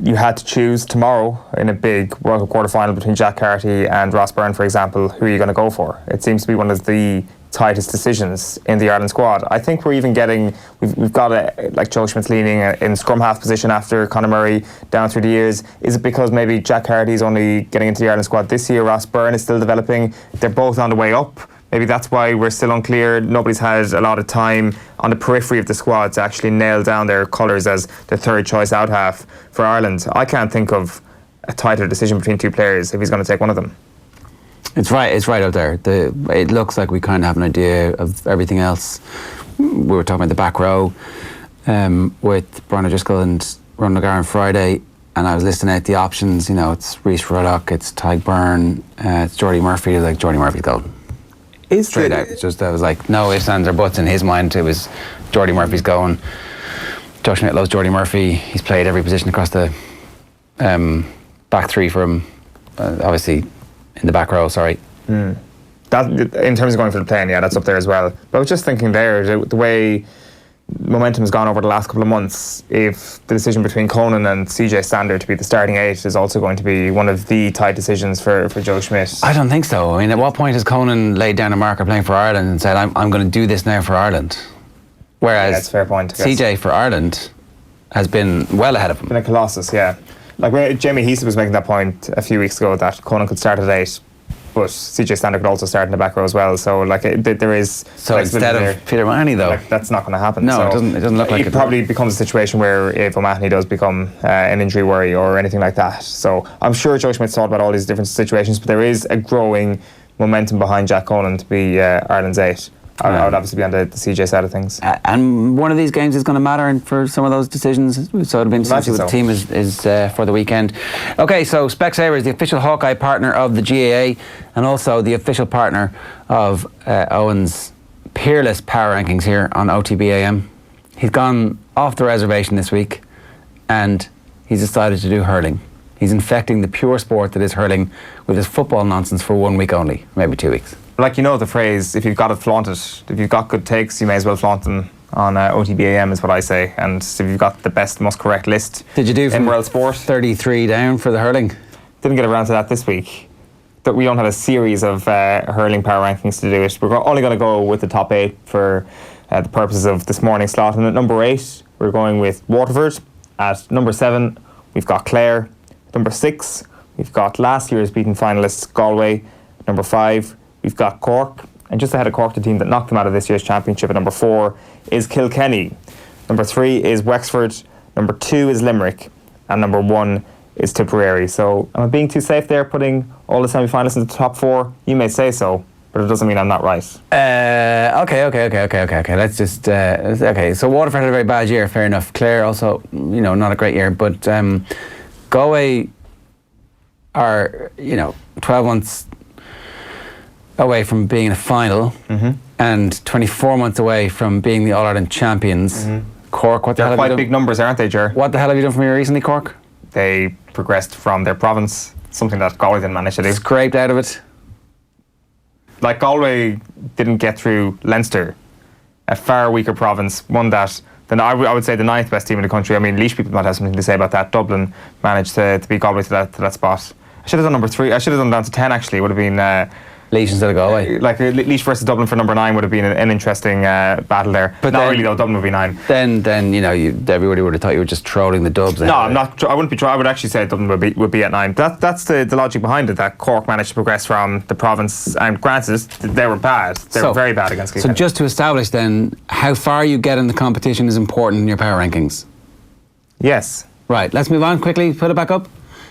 you had to choose tomorrow in a big World Cup quarter-final between Jack Carty and Ross Byrne, for example, who are you going to go for? It seems to be one of the tightest decisions in the Ireland squad. I think we're even getting, we've got like Joe Schmidt's leaning in scrum half position after Conor Murray down through the years. Is it because maybe Jack Carty's only getting into the Ireland squad this year, Ross Byrne is still developing, they're both on the way up? Maybe that's why we're still unclear. Nobody's had a lot of time on the periphery of the squad to actually nail down their colours as the third choice out half for Ireland. I can't think of a tighter decision between 2 players if he's going to take one of them. It's right out there. It looks like we kind of have an idea of everything else. We were talking about the back row with Brian O'Driscoll and Ronan O'Gara on Friday, and I was listing out the options. You know, it's Rhys Ruddock, it's Tadhg Byrne, it's Jordy Murphy. Like, Jordy Murphy's going straight out. It's just, I was like, no ifs, ands or buts. In his mind, it was Jordy Murphy's going. Joe Schmidt loves Jordy Murphy. He's played every position across the back 3 for him. Obviously, in the back row, sorry. That, in terms of going for the plane, yeah, that's up there as well. But I was just thinking there, the way momentum has gone over the last couple of months, if the decision between Conan and CJ Stander to be the starting 8 is also going to be one of the tight decisions for Joe Schmidt. I don't think so. I mean, at what point has Conan laid down a marker playing for Ireland and said, I'm going to do this now for Ireland? Whereas that's a fair point, I guess. CJ for Ireland has been well ahead of him. Been a colossus, yeah. Like Jamie Heasley was making that point a few weeks ago that Conan could start at 8, but CJ Stander could also start in the back row as well. So like there is. So instead of Peter Mahoney, though, like, that's not going to happen. No, so it doesn't look like it. Probably becomes a situation where if O'Mahony does become an injury worry or anything like that. So I'm sure Joe Schmidt's thought about all these different situations, but there is a growing momentum behind Jack Conan to be Ireland's 8. I would obviously be on the CJ side of things. And one of these games is going to matter for some of those decisions. So it'll be interesting to see what the team is for the weekend. Okay, so Specsavers is the official Hawkeye partner of the GAA and also the official partner of Eoin's peerless power rankings here on OTB AM. He's gone off the reservation this week and he's decided to do hurling. He's infecting the pure sport that is hurling with his football nonsense for 1 week only, maybe 2 weeks. Like, you know the phrase, if you've got it, flaunt it. If you've got good takes, you may as well flaunt them on OTBAM is what I say. And if you've got the best, most correct list Did you do in from world sport. 33 down for the hurling? Didn't get around to that this week. That we don't have a series of hurling power rankings to do it. We're only going to go with the top 8 for the purposes of this morning's slot. And at number 8, we're going with Waterford. At number 7, we've got Clare. Number 6, we've got last year's beaten finalists Galway. Number 5, we've got Cork, and just ahead of Cork, the team that knocked them out of this year's championship at number 4 is Kilkenny. Number 3 is Wexford. Number 2 is Limerick, and number 1 is Tipperary. So am I being too safe there, putting all the semi-finalists in the top 4? You may say so, but it doesn't mean I'm not right. Okay. Let's just okay. So Waterford had a very bad year. Fair enough. Clare also, not a great year, but Galway are 12 months away from being in a final and 24 months away from being the All-Ireland champions. Cork, what the hell have you done? They're quite big numbers, aren't they, Ger? What the hell have you done for me recently, Cork? They progressed from their province, something that Galway didn't manage to do. Scraped out of it. Like, Galway didn't get through Leinster, a far weaker province, one that I would say the 9th best team in the country. I mean, Laois people might have something to say about that. Dublin managed to beat Galway to that spot. I should have done number 3. I should have done down to 10, actually. It would have been Laois instead of Galway. Like Laois versus Dublin for number 9 would have been an interesting battle there. But not really though. Dublin would be 9. Then everybody would have thought you were just trolling the Dubs. No, I'm not. I wouldn't be. I would actually say Dublin would be at 9. That's the logic behind it. That Cork managed to progress from the province, and granted, they were bad. They were very bad against Kilkenny. So just to establish then, how far you get in the competition is important in your power rankings. Yes. Right. Let's move on quickly. Put it back up.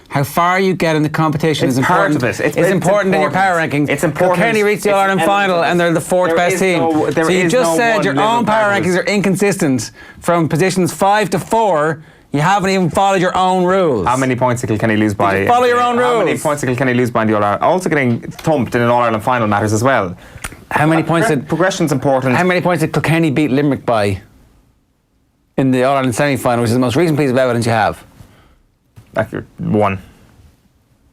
How far you get in the competition is important. Part of it. It's important in your power rankings. It's important. Kilkenny reached the All-Ireland final and they're the 4th best team. So you just said your own power rankings are inconsistent from positions 5 to 4. You haven't even followed your own rules. How many points did Kilkenny lose by? Did you follow your own rules? How many points did Kilkenny lose by in the All-Ireland? Also getting thumped in an All-Ireland final matters as well. How many points did progression's important? How many points did Kilkenny beat Limerick by in the All-Ireland semi-final, which is the most recent piece of evidence you have? Accurate. 1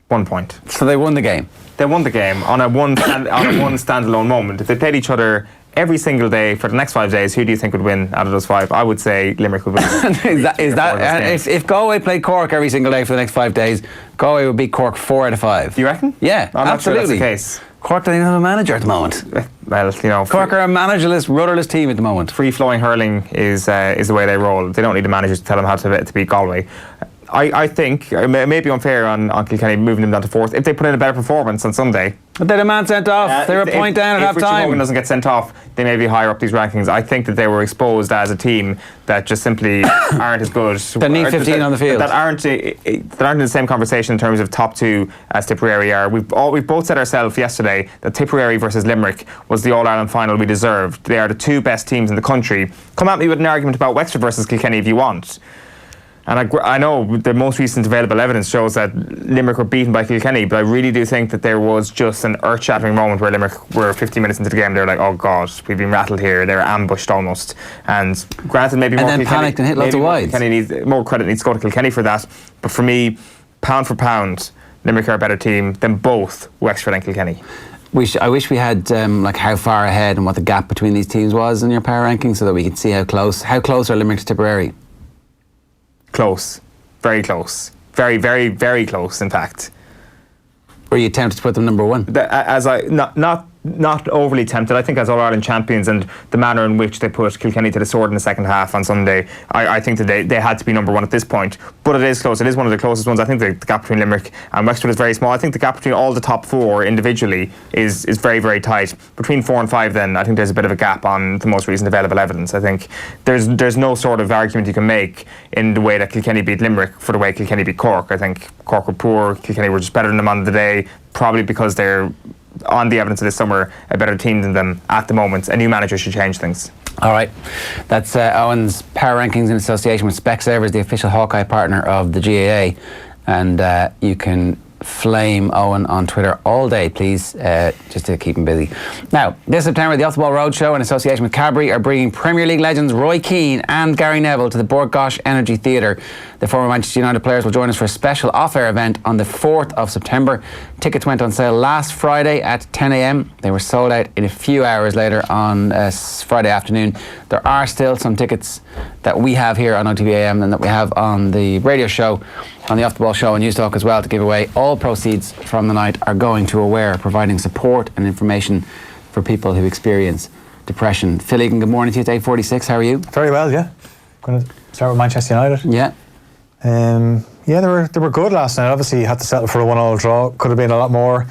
point. So they won the game. They won the game on a one standalone moment. If they played each other every single day for the next 5 days, who do you think would win out of those 5? I would say Limerick would win. If Galway played Cork every single day for the next 5 days, Galway would beat Cork 4 out of 5. Do you reckon? Yeah, I'm not sure absolutely. that's the case. Cork don't even have a manager at the moment. Well, Cork are a managerless, rudderless team at the moment. Free-flowing hurling is the way they roll. They don't need a manager to tell them how to beat Galway. I think it may be unfair on Kilkenny moving them down to 4th if they put in a better performance on Sunday. But they had a man sent off. They were a point down at half time. If Richie Hogan doesn't get sent off, they may be higher up these rankings. I think that they were exposed as a team that just simply aren't as good. That need 15 on the field. That aren't in the same conversation in terms of top 2 as Tipperary are. We've both said ourselves yesterday that Tipperary versus Limerick was the All-Ireland final we deserved. They are the 2 best teams in the country. Come at me with an argument about Wexford versus Kilkenny if you want. And I know the most recent available evidence shows that Limerick were beaten by Kilkenny, but I really do think that there was just an earth-shattering moment where Limerick were 15 minutes into the game. They were like, oh God, we've been rattled here. They were ambushed almost. And granted, maybe more then Kilkenny, panicked and hit lots of wides. More credit needs to go to Kilkenny for that. But for me, pound for pound, Limerick are a better team than both Wexford and Kilkenny. I wish we had like how far ahead and what the gap between these teams was in your power ranking, so that we could see how close are Limerick to Tipperary. Close, very close, very, very, very close. In fact, were you tempted to put them number one? Not overly tempted. I think as All-Ireland champions and the manner in which they put Kilkenny to the sword in the second half on Sunday, I think that they had to be number one at this point. But it is close. It is one of the closest ones. I think the gap between Limerick and Wexford is very small. I think the gap between all the top four individually is very, very tight. Between 4 and 5 then, I think there's a bit of a gap on the most recent available evidence. I think there's no sort of argument you can make in the way that Kilkenny beat Limerick for the way Kilkenny beat Cork. I think Cork were poor, Kilkenny were just better than them on the day, probably because they're, on the evidence of this summer, a better team than them at the moment. A new manager should change things. All right, that's Eoin's power rankings in association with Specsavers, the official Hawkeye partner of the GAA, and you can flame Eoin on Twitter all day, please, just to keep him busy. Now, this September, the Off the Ball Roadshow in association with Cadbury are bringing Premier League legends Roy Keane and Gary Neville to the Bord Gáis Energy Theatre. The former Manchester United players will join us for a special off-air event on the 4th of September. Tickets went on sale last Friday at 10 a.m. They were sold out in a few hours later on Friday afternoon. There are still some tickets that we have here on OTB AM and that we have on the radio show, on the Off the Ball show and News Talk as well, to give away. All proceeds from the night are going to Aware, providing support and information for people who experience depression. Phil Egan, good morning to you. It's 8:46. How are you? Very well, yeah. Going to start with Manchester United. Yeah. They were good last night. Obviously, you had to settle for a 1-1 draw. Could have been a lot more.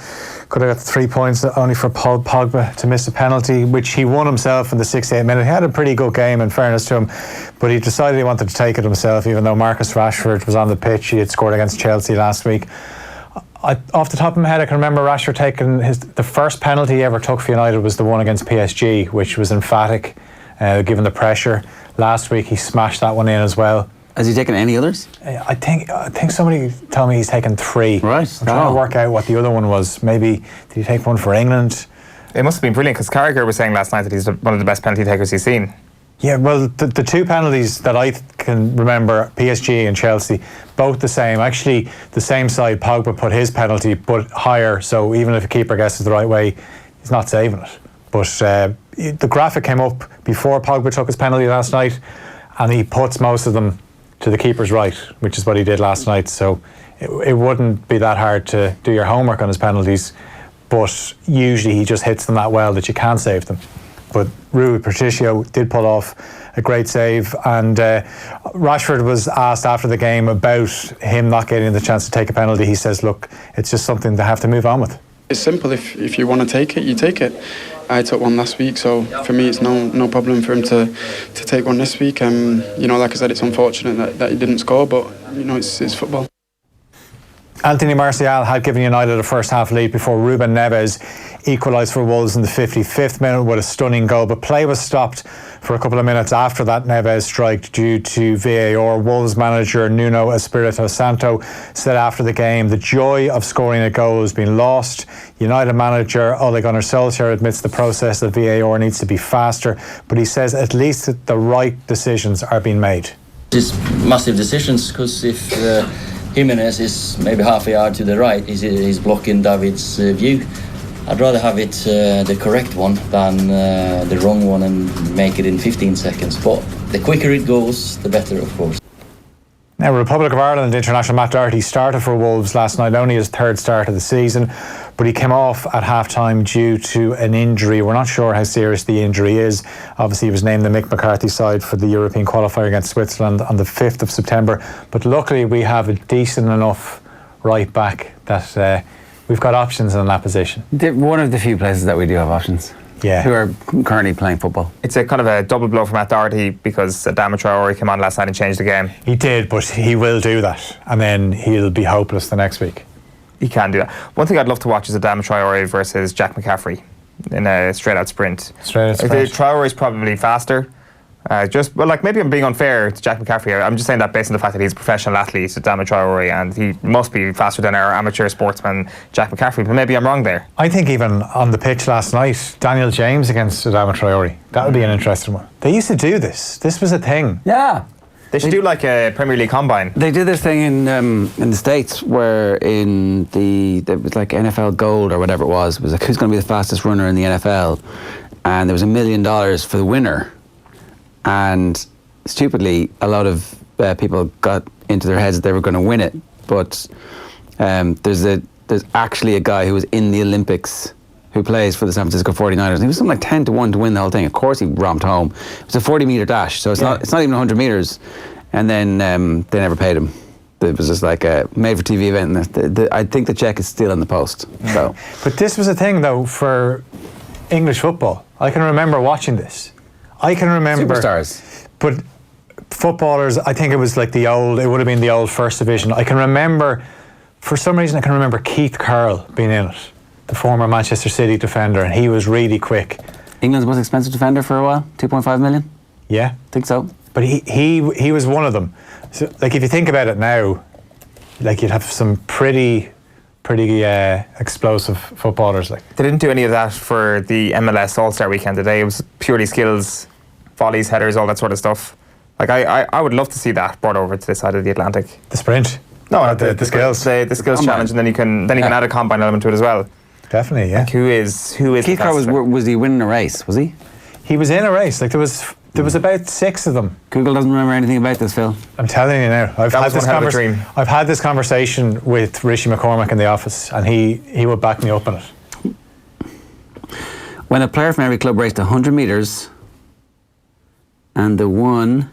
Could have got 3 points, only for Paul Pogba to miss a penalty, which he won himself in the 68th minute. He had a pretty good game, in fairness to him, but he decided he wanted to take it himself, even though Marcus Rashford was on the pitch. He had scored against Chelsea last week. Off the top of my head, I can remember Rashford taking the first penalty he ever took for United was the one against PSG, which was emphatic, given the pressure. Last week, he smashed that one in as well. Has he taken any others? I think somebody told me he's taken 3. Right. I'm trying to work out what the other one was. Maybe did he take one for England? It must have been brilliant, because Carragher was saying last night that he's one of the best penalty takers he's seen. Yeah, well, the 2 penalties that I can remember, PSG and Chelsea, both the same. Actually, the same side, Pogba put his penalty, but higher. So even if a keeper guesses the right way, he's not saving it. But the graphic came up before Pogba took his penalty last night, and he puts most of them to the keeper's right, which is what he did last night. So it wouldn't be that hard to do your homework on his penalties, but usually he just hits them that well that you can't save them. But Rui Patricio did pull off a great save, and Rashford was asked after the game about him not getting the chance to take a penalty. He says, look, it's just something they have to move on with. It's simple. If you want to take it, you take it. I took one last week, so for me it's no problem for him to take one this week. Like I said, it's unfortunate that he didn't score, but it's football. Anthony Martial had given United a first half lead before Ruben Neves equalised for Wolves in the 55th minute with a stunning goal, but play was stopped for a couple of minutes after that Neves strike due to VAR. Wolves manager Nuno Espirito Santo said after the game, the joy of scoring a goal has been lost. United manager Ole Gunnar Solskjaer admits the process of VAR needs to be faster, but he says at least that the right decisions are being made. It's massive decisions, because if Jimenez is maybe half a yard to the right, he's blocking David's view. I'd rather have it the correct one than the wrong one and make it in 15 seconds. But the quicker it goes, the better, of course. Now, Republic of Ireland international Matt Doherty started for Wolves last night, only his 3rd start of the season, but he came off at half-time due to an injury. We're not sure how serious the injury is. Obviously, he was named the Mick McCarthy side for the European qualifier against Switzerland on the 5th of September. But luckily, we have a decent enough right back that we've got options in that position. One of the few places that we do have options. Yeah. Who are currently playing football. It's a kind of a double blow for Matt Doherty, because Adama Traore came on last night and changed the game. He did, but he will do that, and then he'll be hopeless the next week. He can do that. One thing I'd love to watch is Adama Traore versus Jack McCaffrey in a straight-out sprint. Traore is probably faster. Maybe I'm being unfair to Jack McCaffrey. I'm just saying that based on the fact that he's a professional athlete, Adama Traore, and he must be faster than our amateur sportsman Jack McCaffrey, but maybe I'm wrong there. I think even on the pitch last night, Daniel James against Adama Traore, that would be an interesting one. They used to do this. This was a thing. Yeah. They should do like a Premier League combine. They did this thing in the States where there was like NFL Gold or whatever it was like who's going to be the fastest runner in the NFL, and there was $1 million for the winner, and stupidly a lot of people got into their heads that they were going to win it, but there's actually a guy who was in the Olympics who plays for the San Francisco 49ers. And he was something like 10-1 to win the whole thing. Of course he romped home. It was a 40-metre dash, so it's not even 100 metres. And then they never paid him. It was just like a made-for-TV event. And I think the cheque is still in the post. So. But this was a thing, though, for English football. I can remember watching this. I can remember... Superstars. But footballers, I think it was like it would have been the old First Division. I can remember, for some reason, Keith Carroll being in it. The former Manchester City defender, and he was really quick. England's most expensive defender for a while, 2.5 million. Yeah, think so. But he was one of them. So, like, if you think about it now, like, you'd have some pretty explosive footballers. Like, they didn't do any of that for the MLS All-Star weekend today. It was purely skills, volleys, headers, all that sort of stuff. Like, I would love to see that brought over to this side of the Atlantic. The sprint. No, the skills. The skills challenge, and then you can add a combine element to it as well. Definitely, yeah. Like who is Keith Carroll was he winning a race? Was he? He was in a race. Like there was about 6 of them. Google doesn't remember anything about this, Phil. I'm telling you now. I've had this conversation with Rishi McCormack in the office, and he would back me up on it. When a player from every club raced 100 metres, and the one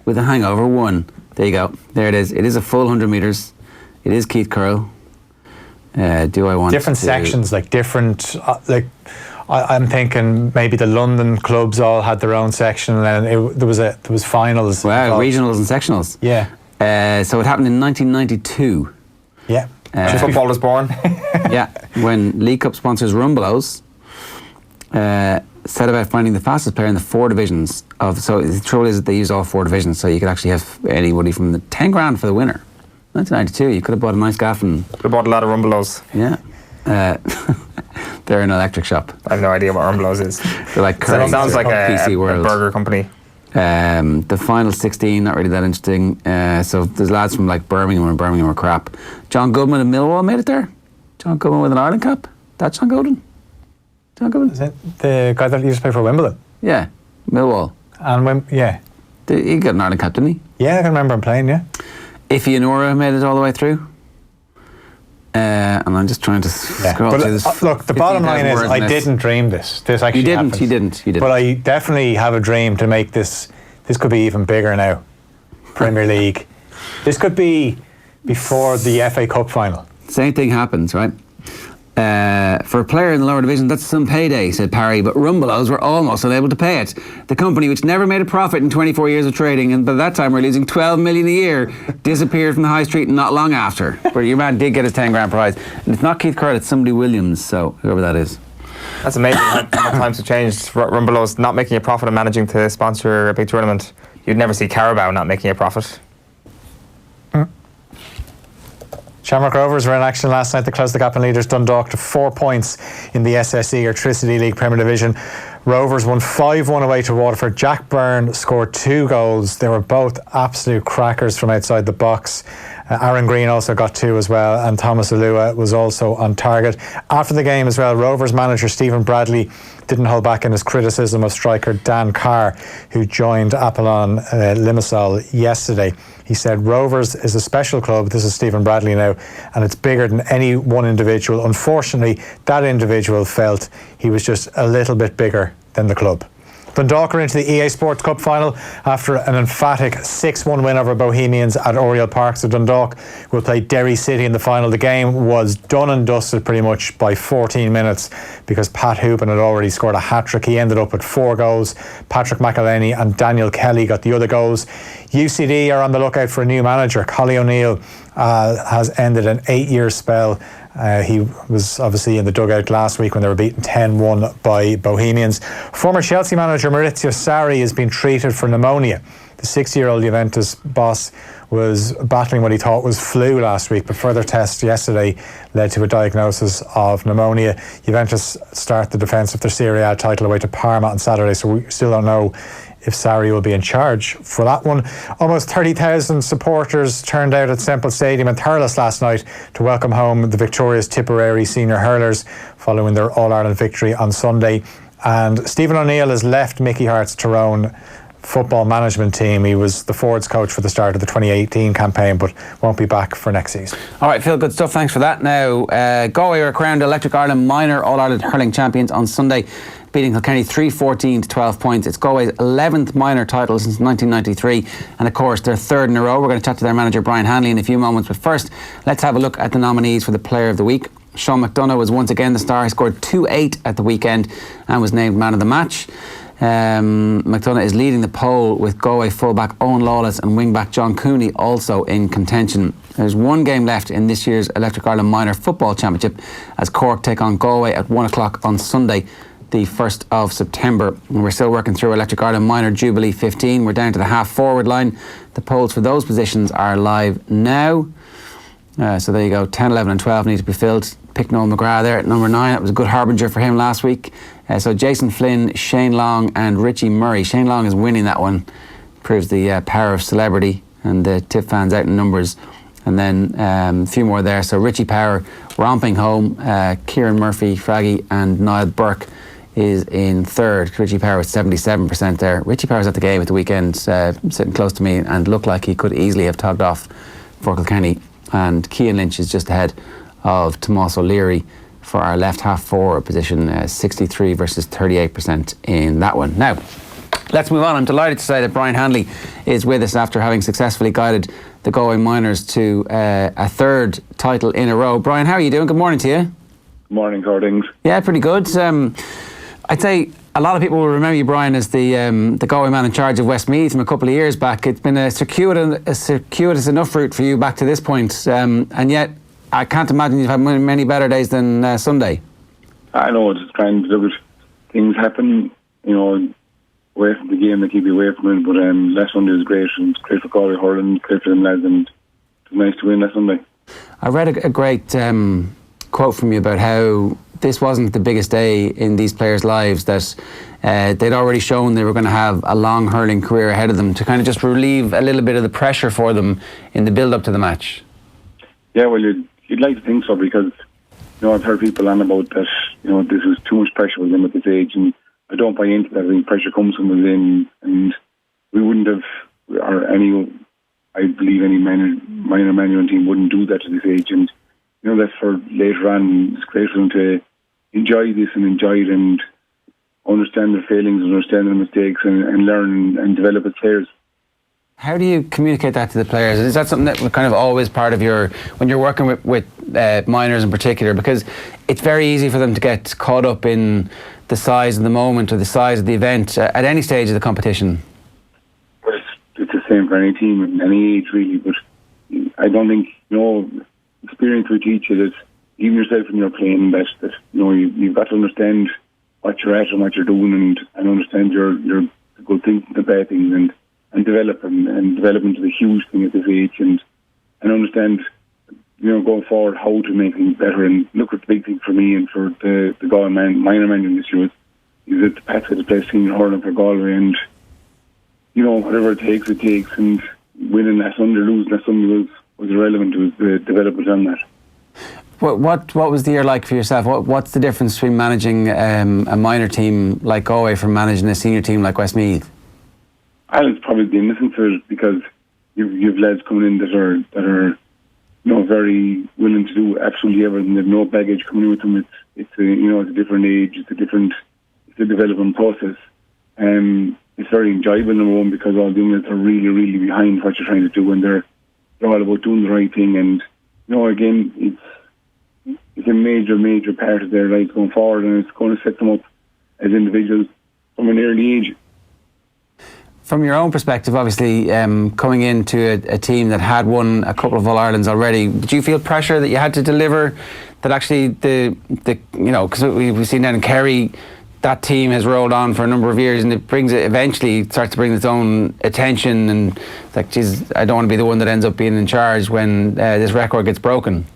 with a hangover won. There you go. There it is. It is a full 100 metres. It is Keith Carroll. Do I want different sections, like different, I'm thinking maybe the London clubs all had their own section, and then there was finals. Wow, regionals and sectionals. Yeah. So it happened in 1992. Yeah. Football was born. Yeah, when League Cup sponsors Rumbelows set about finding the fastest player in the 4 divisions So the trouble is that they use all 4 divisions, so you could actually have anybody from the 10 grand for the winner. 1992, you could have bought a nice gaff and... Could have bought a lot of Rumbelows. Yeah. They're an electric shop. I have no idea what Rumbelows is. They're like It sounds like a burger company. The final 16, not really that interesting. So there's lads from like Birmingham, and Birmingham are crap. John Goodman of Millwall made it there. John Goodman with an Ireland Cup. That's John Goodman. John Goodman. Is it the guy that used to play for Wimbledon? Yeah, Millwall. And yeah. He got an Ireland Cup, didn't he? Yeah, I can remember him playing, yeah. Ify Anora made it all the way through. And I'm just trying to scroll through this. Look, the bottom line is I didn't dream this. This actually happened. You didn't. But I definitely have a dream to make this could be even bigger now. Premier League. This could be before the FA Cup final. Same thing happens, right? For a player in the lower division, that's some payday, said Parry, but Rumbelows were almost unable to pay it. The company, which never made a profit in 24 years of trading, and by that time were losing 12 million a year, disappeared from the high street not long after. But your man did get his 10 grand prize. And it's not Keith Carroll, it's somebody Williams, so whoever that is. That's amazing how times have changed. Rumbelows not making a profit and managing to sponsor a big tournament. You'd never see Carabao not making a profit. Shamrock Rovers were in action last night to close the gap in leaders Dundalk to 4 points in the SSE Electricity League Premier Division. Rovers won 5-1 away to Waterford. Jack Byrne scored 2 goals. They were both absolute crackers from outside the box. Aaron Green also got 2 as well, and Thomas Alua was also on target. After the game as well, Rovers manager Stephen Bradley didn't hold back in his criticism of striker Dan Carr, who joined Apollon Limassol yesterday. He said, Rovers is a special club, this is Stephen Bradley now, and it's bigger than any one individual. Unfortunately, that individual felt he was just a little bit bigger than the club. Dundalk are into the EA Sports Cup final after an emphatic 6-1 win over Bohemians at Oriel Park. So Dundalk will play Derry City in the final. The game was done and dusted pretty much by 14 minutes because Pat Hoopin had already scored a hat-trick. He ended up with 4 goals. Patrick McElhenney and Daniel Kelly got the other goals. UCD are on the lookout for a new manager. Collie O'Neill has ended an 8-year spell. He was obviously in the dugout last week when they were beaten 10-1 by Bohemians. Former Chelsea manager Maurizio Sarri has been treated for pneumonia. The 60-year-old Juventus boss was battling what he thought was flu last week, but further tests yesterday led to a diagnosis of pneumonia. Juventus start the defence of their Serie A title away to Parma on Saturday, so we still don't know if Sarri will be in charge for that one. Almost 30,000 supporters turned out at Semple Stadium in Thurles last night to welcome home the victorious Tipperary senior hurlers following their All-Ireland victory on Sunday. And Stephen O'Neill has left Mickey Hart's Tyrone football management team. He was the forwards coach for the start of the 2018 campaign, but won't be back for next season. All right, Phil, good stuff. Thanks for that. Now, Galway were crowned Electric Ireland minor All-Ireland hurling champions on Sunday, beating Kilkenny 3-14 to 12 points. It's Galway's 11th minor title since 1993, and of course their third in a row. We're going to chat to their manager Brian Hanley in a few moments, but first let's have a look at the nominees for the Player of the Week. Sean Mcdonough was once again the star. He scored 2-8 at the weekend and was named man of the match. Mcdonough is leading the poll with Galway fullback Eoin Lawless and wingback John Cooney also in contention. There's one game left in this year's Electric Ireland Minor Football Championship as Cork take on Galway at 1 o'clock on Sunday, the 1st of September. And we're still working through Electric Ireland Minor Jubilee 15. We're down to the half forward line. The polls for those positions are live now. So there you go, 10, 11 and 12 need to be filled. Pick Noel McGrath there at number 9. That was a good harbinger for him last week. So Jason Flynn, Shane Long and Richie Murray. Shane Long is winning that one. Proves the power of celebrity and the tip fans out in numbers. And then a few more there. So Richie Power romping home. Kieran Murphy, Fraggy and Niall Burke is in third. Richie Power with 77% there. Richie Power's at the game at the weekend, sitting close to me and looked like he could easily have togged off for Kilkenny. And Cian Lynch is just ahead of Tomás O'Leary for our left half forward position, 63 versus 38% in that one. Now, let's move on. I'm delighted to say that Brian Hanley is with us after having successfully guided the Galway Miners to a third title in a row. Brian, how are you doing? Good morning to you. Good morning, Cordings. Yeah, pretty good. I'd say a lot of people will remember you, Brian, as the Galway man in charge of Westmeath from a couple of years back. It's been a circuitous enough route for you back to this point, and yet I can't imagine you've had many better days than Sunday. I know, just trying to look at things happen, away from the game, they keep you away from it, but last Sunday was great, and it's great for Galway hurling, great for them lads, and it was nice to win last Sunday. I read a great quote from you about how this wasn't the biggest day in these players' lives, that they'd already shown they were going to have a long hurling career ahead of them, to kind of just relieve a little bit of the pressure for them in the build-up to the match. Yeah, well, you'd like to think so, because I've heard people on about that, this was too much pressure for them at this age, and I don't buy into that. I think pressure comes from within, and we wouldn't have, I believe any minor manual team wouldn't do that at this age, and that's for later on. It's great for them to enjoy this and enjoy it and understand their failings and understand their mistakes and learn and develop as players. How do you communicate that to the players? Is that something that was kind of always part of when you're working with minors in particular? Because it's very easy for them to get caught up in the size of the moment or the size of the event at any stage of the competition. Well, it's the same for any team at any age, really. But I don't think, experience will teach you that even yourself when you're playing that you've got to understand what you're at and what you're doing and understand your good things and the bad things and develop and develop into the huge thing at this age and understand going forward how to make things better. And look at the big thing for me and for the Galway minor man this year is that the Pats had to play senior hurling for Galway, and whatever it takes and winning that Sunday, losing that Sunday was irrelevant. It was the development on that. What was the year like for yourself? What's the difference between managing a minor team like Galway from managing a senior team like Westmeath? It's probably the innocence of it, because you've lads coming in that are very willing to do absolutely everything. They've no baggage coming in with them. It's a different age. It's a development process. It's very enjoyable, number one, because all the young lads are really, really behind what you're trying to do, and they're all about doing the right thing. And again, it's a major, major part of their lives going forward, and it's going to set them up as individuals from an early age. From your own perspective, obviously, coming into a team that had won a couple of All-Irelands already, did you feel pressure that you had to deliver? That actually because we've seen down in Kerry, that team has rolled on for a number of years, and eventually starts to bring its own attention, and it's like, geez, I don't want to be the one that ends up being in charge when this record gets broken.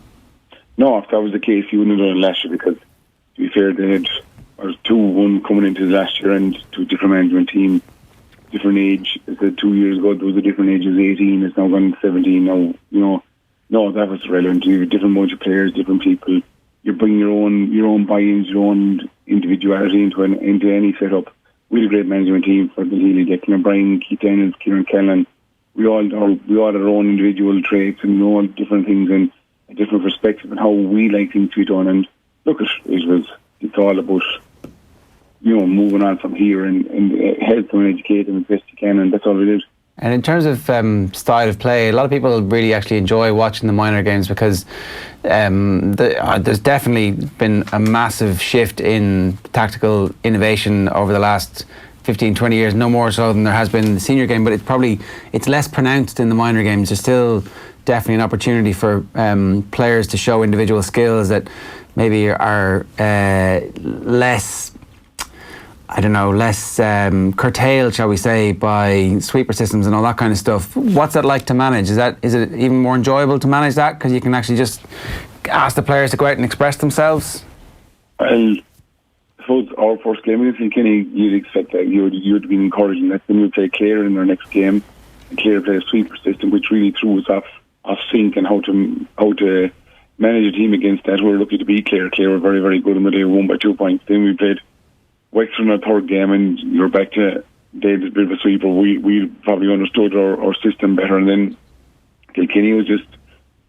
No, if that was the case, you wouldn't have done it last year, because to be fair, they had 2-1 coming into last year and to a different management team. different age. I said 2 years ago there was a different age. It was 18. It's now gone to 17. Now, no, that was relevant. You have a different bunch of players, different people. You bring your own buy-ins, your own individuality into any setup. We had a great management team for the Healy, Declan O'Brien, Keith Daniels, Kieran Kellan. We all had our own individual traits and all different things and a different perspective on how we like things to be done. And look, it's all about moving on from here and help them and educate them as best you can, and that's all it is. And in terms of style of play, a lot of people really actually enjoy watching the minor games because there's definitely been a massive shift in tactical innovation over the last 15, 20 years, no more so than there has been in the senior game, but it's less pronounced in the minor games. There's still definitely an opportunity for players to show individual skills that maybe are less curtailed, shall we say, by sweeper systems and all that kind of stuff. What's that like to manage? Is it even more enjoyable to manage that because you can actually just ask the players to go out and express themselves? Well, I suppose our first game in Kilkenny, you'd expect that you'd be encouraging that. Then we play Clare in our next game, and Clare play a sweeper system, which really threw us off sync and how to manage a team against that. We were lucky to beat Clare. Clare were very, very good, and they won by 2 points. Then we played Wexford in our third game, and you're back to David's bit of a sweeper. We probably understood our system better, and then Kilkenny was just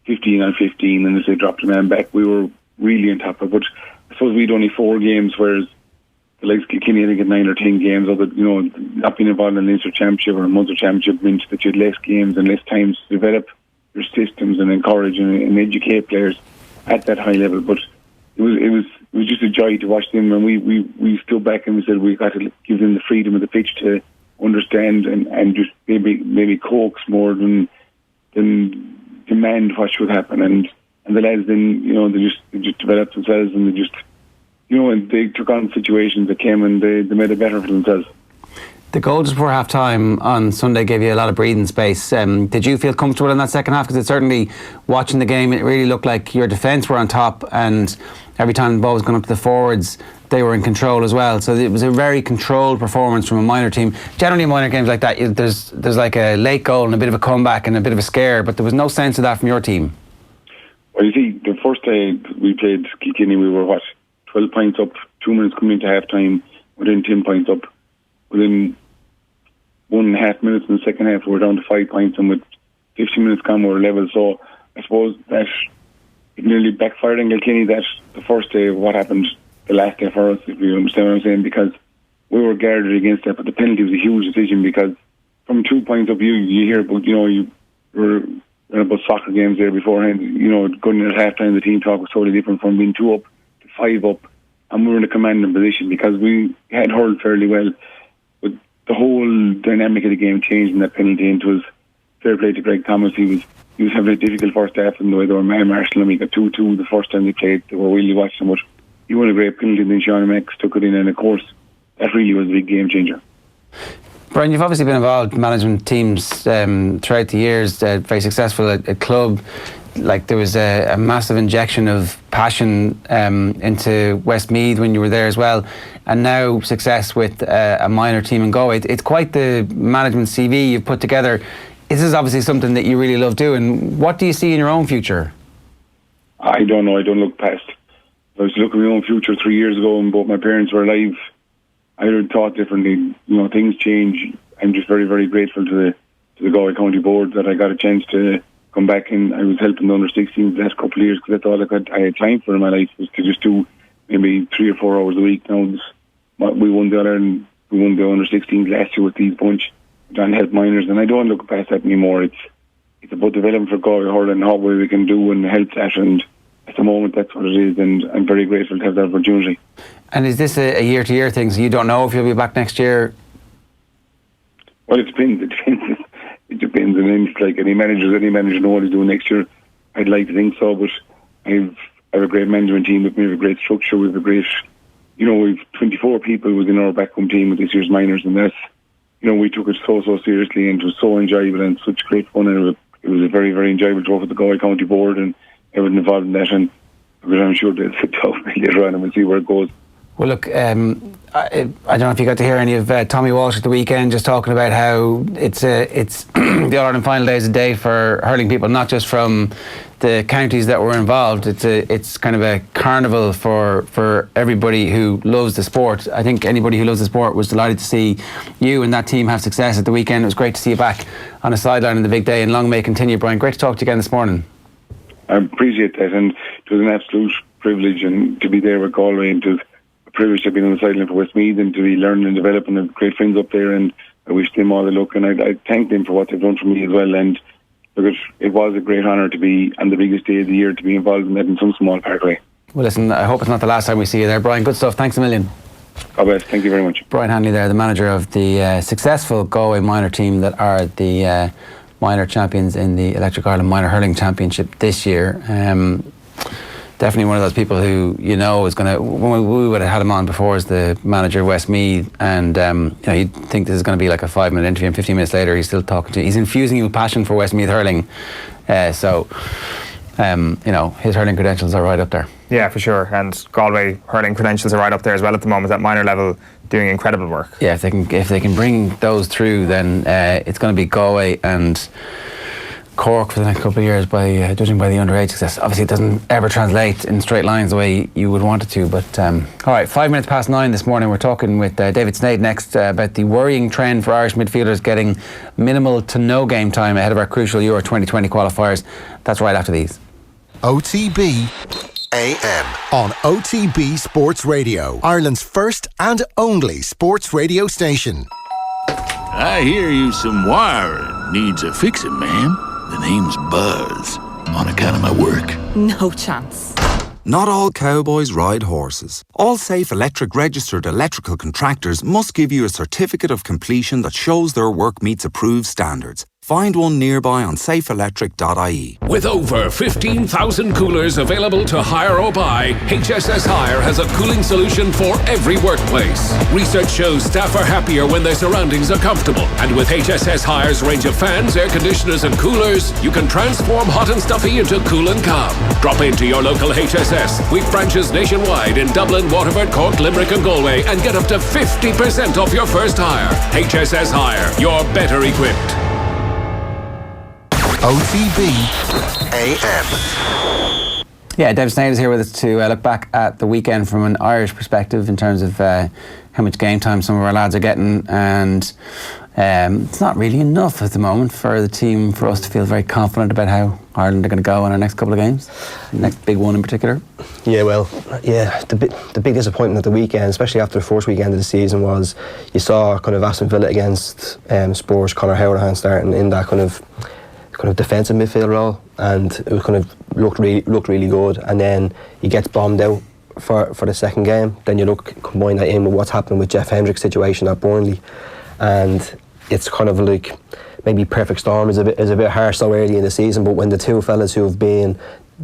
15 on 15, and as they dropped a man back, we were really on top of it. But I suppose we'd only 4 games, whereas the likes of Kilkenny, I think, had 9 or 10 games. Other, not being involved in the Leinster Championship or a Munster Championship meant that you had less games and less time to develop your systems and encourage and educate players at that high level. But it was just a joy to watch them, and we stood back and we said we got to give them the freedom of the pitch to understand and just maybe coax more than demand what should happen. And the lads then, they just developed themselves, and they just, and they took on situations that came and they made it better for themselves. The goal just before half-time on Sunday gave you a lot of breathing space. Did you feel comfortable in that second half? Because it certainly, watching the game, it really looked like your defence were on top, and every time the ball was going up to the forwards, they were in control as well. So it was a very controlled performance from a minor team. Generally, in minor games like that, there's like a late goal and a bit of a comeback and a bit of a scare, but there was no sense of that from your team. Well, you see, the first day we played Kilkenny, we were 12 points up, 2 minutes coming into half-time, within 10 points up. Within 1.5 minutes in the second half, we were down to 5 points, and with 15 minutes gone, we were level. So I suppose that it nearly backfired in Kilkenny, that the first day, what happened the last day for us, if you understand what I'm saying, because we were guarded against that. But the penalty was a huge decision, because from 2 points up, you hear about, you were about soccer games there beforehand, going at half time, the team talk was totally different from being 2 up to 5 up, and we were in a commanding position because we had hurled fairly well. But the whole dynamic of the game changed in that penalty, and it was fair play to Greg Thomas. He was having a difficult first half, and the way they were Marshall, and we got 2-2 the first time they played. They were really watching, but he won a great penalty, and then Sean Max took it in, and of course that really was a big game changer. Brian, you've obviously been involved in management teams throughout the years, very successful at club. Like, there was a massive injection of passion into Westmeath when you were there as well, and now success with a minor team in Galway. It's quite the management CV you've put together. This is obviously something that you really love doing. What do you see in your own future? I don't know. I don't look past. I was looking at my own future 3 years ago, and both my parents were alive. I would have thought differently. Things change. I'm just very, very grateful to the Galway County Board that I got a chance to come back, and I was helping the under-16s the last couple of years, because that's all I had time for in my life, was to just do maybe 3 or 4 hours a week. Now we won the under-16s last year with these bunch, trying to help minors, and I don't look past that anymore. It's about development for Galway hurling and how we can do and help that, and at the moment that's what it is, and I'm very grateful to have that opportunity. And is this a year-to-year thing, so you don't know if you'll be back next year? Well, it depends. It depends, and then it's like any manager know what he's doing next year. I'd like to think so, but I have a great management team with me. We have a great structure. We have a great, we've 24 people within our backroom team with this year's minors, and that's, we took it so seriously, and it was so enjoyable and such great fun, and it was a very, very enjoyable to work with the Galway County Board and everyone involved in that, and I'm sure they'll sit down later on and we'll see where it goes. Well, look, I don't know if you got to hear any of Tommy Walsh at the weekend, just talking about how it's the All-Ireland final day is a day for hurling people, not just from the counties that were involved. It's kind of a carnival for everybody who loves the sport. I think anybody who loves the sport was delighted to see you and that team have success at the weekend. It was great to see you back on a sideline in the big day, and long may it continue. Brian, great to talk to you again this morning. I appreciate that, and it was an absolute privilege and to be there with Galway, and it was a privilege to have been on the sideline for Westmeath and to be learning and developing and great friends up there, and I wish them all the luck, and I thank them for what they've done for me as well, and because it was a great honour to be on the biggest day of the year, to be involved in that in some small part way. Well, listen, I hope it's not the last time we see you there, Brian. Good stuff. Thanks a million. God bless. Thank you very much. Brian Hanley there, the manager of the successful Galway minor team that are the minor champions in the Electric Ireland Minor Hurling Championship this year. Definitely one of those people who is going to. We would have had him on before as the manager of Westmeath, and you'd think this is going to be like a 5-minute interview, and 15 minutes later he's still talking to you. He's infusing you with passion for Westmeath hurling, so his hurling credentials are right up there. Yeah, for sure, and Galway hurling credentials are right up there as well at the moment at minor level, doing incredible work. Yeah, if they can bring those through, then it's going to be Galway and Cork for the next couple of years, by judging by the underage success. Obviously it doesn't ever translate in straight lines the way you would want it to, but all right, 9:05 this morning, we're talking with David Sneyd next about the worrying trend for Irish midfielders getting minimal to no game time ahead of our crucial Euro 2020 qualifiers. That's right after these. OTB AM on OTB Sports Radio, Ireland's first and only sports radio station. I hear you some wiring needs a fixing, ma'am. The name's Buzz, on account of my work. No chance. Not all cowboys ride horses. All safe electric registered electrical contractors must give you a certificate of completion that shows their work meets approved standards. Find one nearby on safeelectric.ie. With over 15,000 coolers available to hire or buy, HSS Hire has a cooling solution for every workplace. Research shows staff are happier when their surroundings are comfortable. And with HSS Hire's range of fans, air conditioners and coolers, you can transform hot and stuffy into cool and calm. Drop into your local HSS. We've branches nationwide in Dublin, Waterford, Cork, Limerick and Galway, and get up to 50% off your first hire. HSS Hire, you're better equipped. OTB AM. Yeah, David Sneyd is here with us to look back at the weekend from an Irish perspective in terms of how much game time some of our lads are getting, and it's not really enough at the moment for the team for us to feel very confident about how Ireland are going to go in our next couple of games, next big one in particular. Yeah, well, the big disappointment at the weekend, especially after the first weekend of the season, was you saw kind of Aston Villa against Spurs, Conor Howard starting in that kind of defensive midfield role, and it was kind of looked really good, and then he gets bombed out for the second game. Then you combine that in with what's happening with Jeff Hendrick's situation at Burnley, and it's kind of like maybe perfect storm is a bit harsh so early in the season, but when the two fellas who have been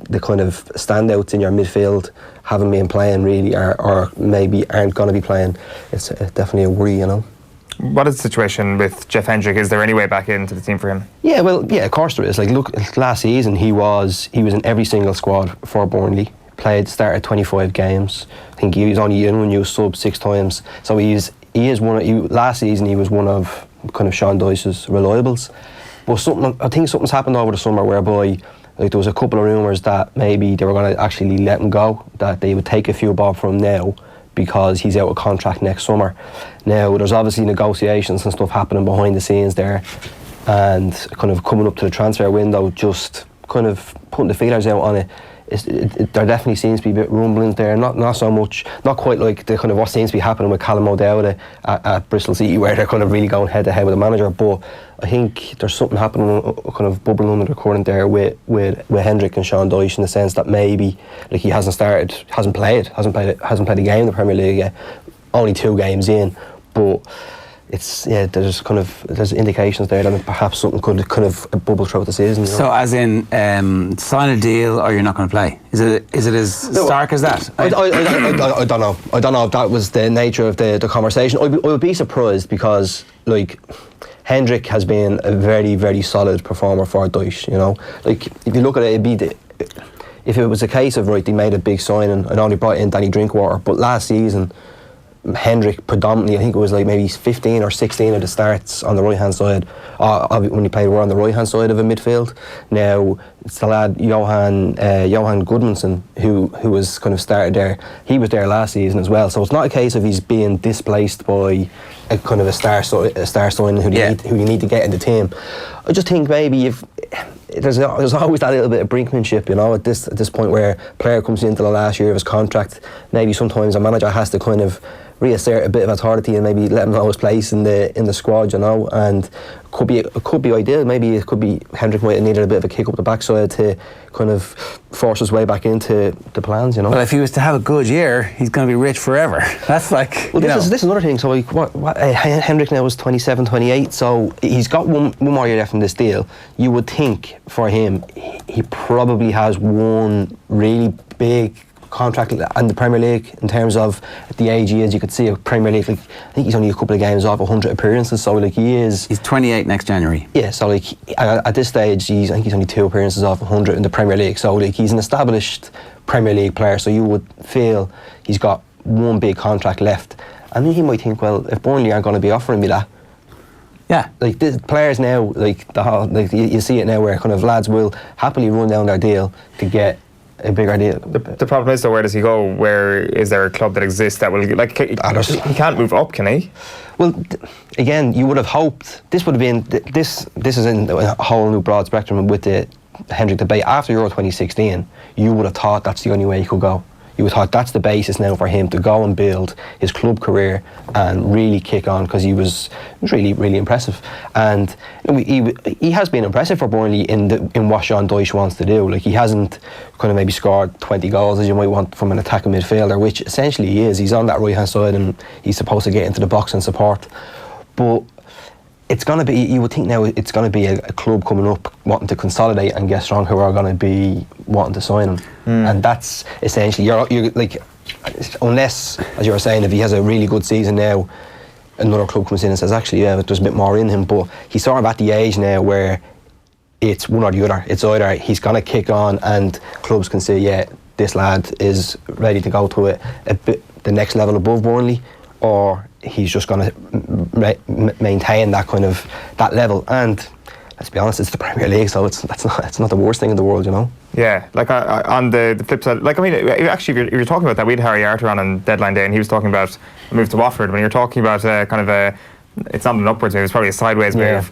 the kind of standouts in your midfield haven't been playing really, or maybe aren't going to be playing, it's definitely a worry, What is the situation with Jeff Hendrick? Is there any way back into the team for him? Yeah, well, yeah, of course there is. Like, look, last season he was in every single squad for Burnley. Started 25 games. I think he was only in when you sub 6 times. So last season he was one of kind of Sean Dyche's reliables. But I think something's happened over the summer whereby there was a couple of rumours that maybe they were going to actually let him go, that they would take a few bob from him now, because he's out of contract next summer. Now, there's obviously negotiations and stuff happening behind the scenes there, and kind of coming up to the transfer window, just kind of putting the feelers out on it. There definitely seems to be a bit rumblings there, not so much, not quite like the kind of what seems to be happening with Callum O'Dowd at Bristol City, where they're kind of really going head to head with the manager, but I think there's something happening, kind of bubbling under the current there with Hendrick and Sean Dyche, in the sense that maybe like he hasn't played a game in the Premier League yet, only 2 games in, but there's indications there that perhaps something could kind of bubble throughout the season. So, as in, sign a deal or you're not going to play? Is it as stark as that? I don't know. I don't know if that was the nature of the conversation. I would be surprised, because like Hendrick has been a very, very solid performer for Dyche. Like if you look at it, if it was a case of, right, they made a big signing, I know they brought in Danny Drinkwater, but last season, Hendrick predominantly, I think it was like maybe 15 or 16 of the starts on the right hand side when he played, were on the right hand side of a midfield. Now it's the lad Johan Gudmundsson who was kind of started there. He was there last season as well, so it's not a case of he's being displaced by a kind of a star signing who you need to get in the team. I just think maybe if there's always that little bit of brinkmanship, you know, at this point where a player comes into the last year of his contract, maybe sometimes a manager has to kind of reassert a bit of authority and maybe let him know his place in the squad, you know, and it could be ideal. Maybe it could be Hendrick might have needed a bit of a kick up the backside to kind of force his way back into the plans, you know. Well, if he was to have a good year, he's going to be rich forever. That's like, well, this is another thing. So like, Hendrick now is 27, 28, so he's got one more year left in this deal. You would think for him, he probably has one really big contract in the Premier League in terms of the age he is. You could see a Premier League, like, I think he's only a couple of games off 100 appearances, so like he's 28 next January. Yeah, so like at this stage I think he's only 2 appearances off 100 in the Premier League, so like he's an established Premier League player, so you would feel he's got one big contract left, and then he might think, well, if Burnley aren't going to be offering me that, yeah, like the players now, like you see it now where kind of lads will happily run down their deal to get a bigger deal. The problem is, though, where does he go? Where is there a club that exists that will, like, he can't move up, can he? Well, again, you would have hoped this would have been this is in a whole new broad spectrum with the Hendrick debate after Euro 2016. You would have thought that's the only way he could go. You would have thought that's the basis now for him to go and build his club career and really kick on, because he was really, really impressive. And he has been impressive for Burnley in what Sean Dyche wants to do. Like, he hasn't kind of maybe scored 20 goals as you might want from an attacking midfielder, which essentially he is. He's on that right hand side and he's supposed to get into the box and support. But it's going to be, you would think now, it's going to be a club coming up wanting to consolidate and get strong who are going to be wanting to sign him. And that's essentially, you're like, unless, as you were saying, if he has a really good season now, another club comes in and says, actually, yeah, there's a bit more in him. But he's sort of at the age now where it's one or the other. It's either he's going to kick on and clubs can say, yeah, this lad is ready to go to the next level above Burnley, or he's just going to maintain that kind of that level. And let's be honest, it's the Premier League, so it's not the worst thing in the world, you know. Yeah, like on the flip side, like, I mean, actually, if you're talking about that, we had Harry Arter on deadline day, and he was talking about a move to Watford. When you're talking about it's not an upwards move, it's probably a sideways move.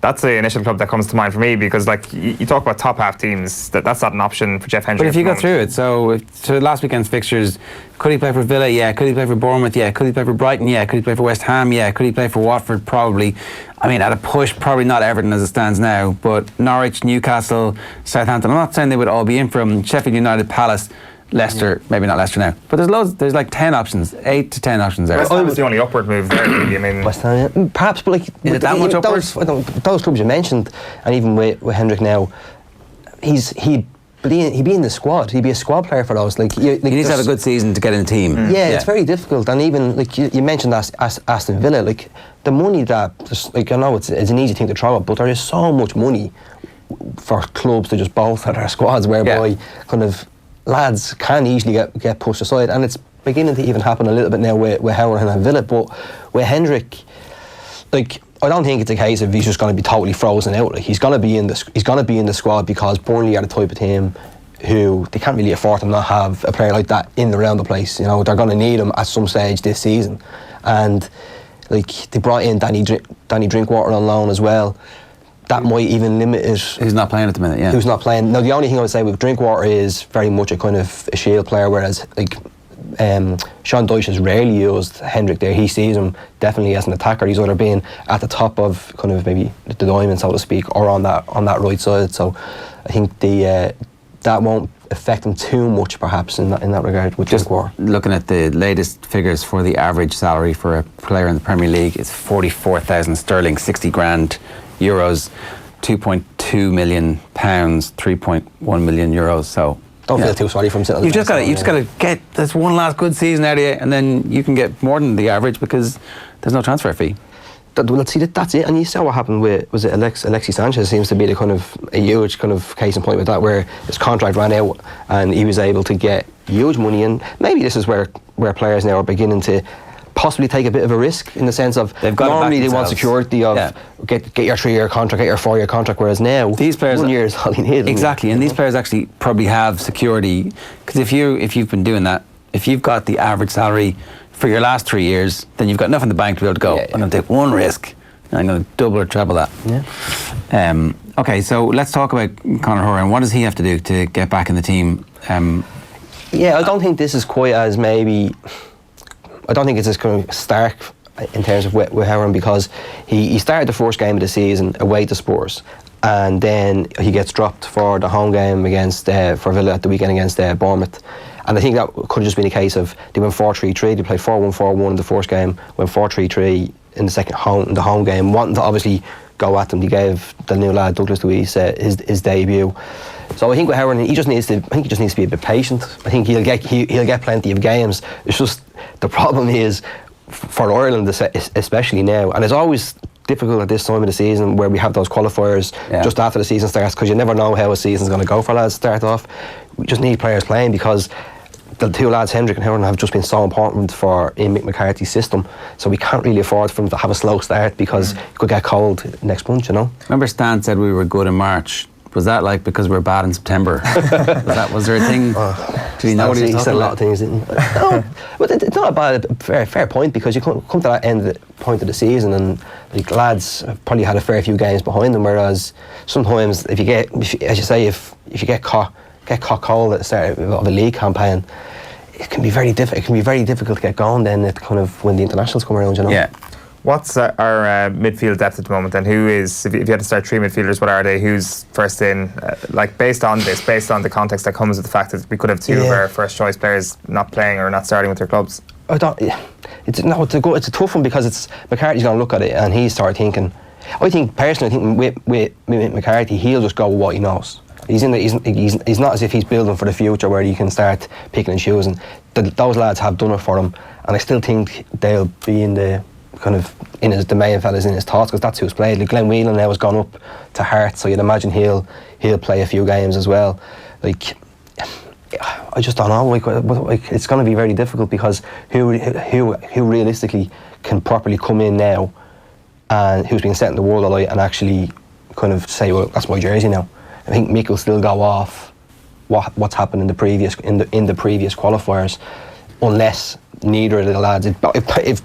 That's the initial club that comes to mind for me, because like you talk about top half teams, that's not an option for Jeff Hendrick. But if you go through it, so last weekend's fixtures, could he play for Villa? Yeah. Could he play for Bournemouth? Yeah. Could he play for Brighton? Yeah. Could he play for West Ham? Yeah. Could he play for Watford? Probably. I mean, at a push, probably not Everton as it stands now, but Norwich, Newcastle, Southampton. I'm not saying they would all be in from Sheffield United, Palace, Leicester, maybe not Leicester now, but there's loads. There's like 10 options, 8 to 10 options there. West Ham was the only upward move there. I mean, West Ham, yeah. Perhaps, but like, is it that much upwards? Those clubs you mentioned, and even with Hendrick now, he'd be in the squad. He'd be a squad player for those. Like, he needs to have a good season to get in the team. Yeah, it's very difficult. And even like you mentioned Aston Villa, like the money that, like, I know it's an easy thing to throw at, but there is so much money for clubs to just bolster their squads, whereby kind of lads can easily get pushed aside, and it's beginning to even happen a little bit now with Howard and Villa. But with Hendrick, like, I don't think it's a case of he's just going to be totally frozen out. Like, he's going to be in the squad because Burnley are the type of team who they can't really afford to not have a player like that in around the place. You know, they're going to need him at some stage this season, and like they brought in Danny Drinkwater on loan as well. That might even limit it. Who's not playing at the minute, yeah. Who's not playing. Now, the only thing I would say with Drinkwater is very much a kind of a shield player, whereas like Sean Dyche has rarely used Hendrick there. He sees him definitely as an attacker. He's either been at the top of kind of maybe the diamond, so to speak, or on that right side. So I think that won't affect him too much, perhaps, in that regard with Drinkwater. Looking at the latest figures for the average salary for a player in the Premier League, it's 44,000 sterling, 60 grand euros, 2.2 million pounds, 3.1 million euros. So don't feel too sorry for him. You've just got to get this one last good season out of you, and then you can get more than the average because there's no transfer fee. That's it. And you saw what happened with, was it Alexis Sanchez seems to be the kind of a huge kind of case in point with that, where his contract ran out and he was able to get huge money. And maybe this is where players now are beginning to possibly take a bit of a risk, in the sense of normally they want security of get your 3-year contract, get your 4-year contract, whereas now these players 1 year is all you need. Exactly, and these players actually probably have security, because if you've been doing that, if you've got the average salary for your last 3 years, then you've got nothing in the bank to be able to go. I'm going to take one risk, and I'm going to double or treble that. Yeah. Okay, so let's talk about Conor Horan. What does he have to do to get back in the team? I don't think this is quite as maybe. I don't think it's as kind of stark in terms of with Horan, because he started the first game of the season away to Spurs, and then he gets dropped for the home game against for Villa at the weekend against Bournemouth. And I think that could have just been a case of they went 4-3-3. They played 4-1-4-1 in the first game, went 4-3-3 in the home game, wanting to obviously go at them. They gave the new lad Douglas Luiz his debut. So I think with Horan, he just needs to be a bit patient. I think he'll get plenty of games. It's just the problem is for Ireland, especially now, and it's always difficult at this time of the season where we have those qualifiers just after the season starts, because you never know how a season's going to go for lads to start off. We just need players playing, because the two lads, Hendrick and Horan, have just been so important for Ian McCarthy's system. So we can't really afford for them to have a slow start, because it could get cold next month, you know. Remember Stan said we were good in March. Was that like because we were bad in September? was there a thing? Did he know what he was talking about? He said a lot of things, didn't he? No, but it's not a bad, fair point, because you come to that end of the point of the season, and like lads have probably had a fair few games behind them, whereas sometimes if you get caught cold at the start of a league campaign, it can be very difficult to get going then when the internationals come around, you know. Yeah. What's our midfield depth at the moment, and who is, if you had to start 3 midfielders, what are they? Who's first in? Based on the context that comes with the fact that we could have 2 of our first choice players not playing or not starting with their clubs. It's a tough one, because it's McCarthy's going to look at it and he's started thinking. I think with McCarthy, he'll just go with what he knows. He's not as if he's building for the future where you can start picking and choosing. Those lads have done it for him, and I still think they'll be in the main fellas in his thoughts, because that's who's played. Like Glenn Whelan now has gone up to Hearts, so you'd imagine he'll play a few games as well. Like, I just don't know. Like it's going to be very difficult, because who realistically can properly come in now, and who's been set in the world alight and actually kind of say, well, that's my jersey now. I think Mick will still go off what's happened in the previous qualifiers, unless neither of the lads, if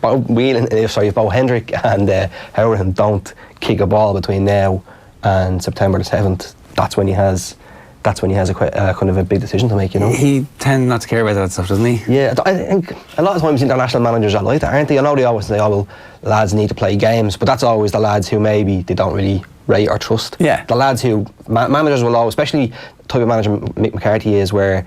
both Hendrick and Horan don't kick a ball between now and September the 7th, that's when he has a kind of a big decision to make, you know. He tends not to care about that stuff, doesn't he? Yeah, I think a lot of times international managers are like that, aren't they? I know they always say, oh well, lads need to play games, but that's always the lads who maybe they don't really rate or trust. Yeah. The lads who managers will always, especially the type of manager Mick McCarthy is, where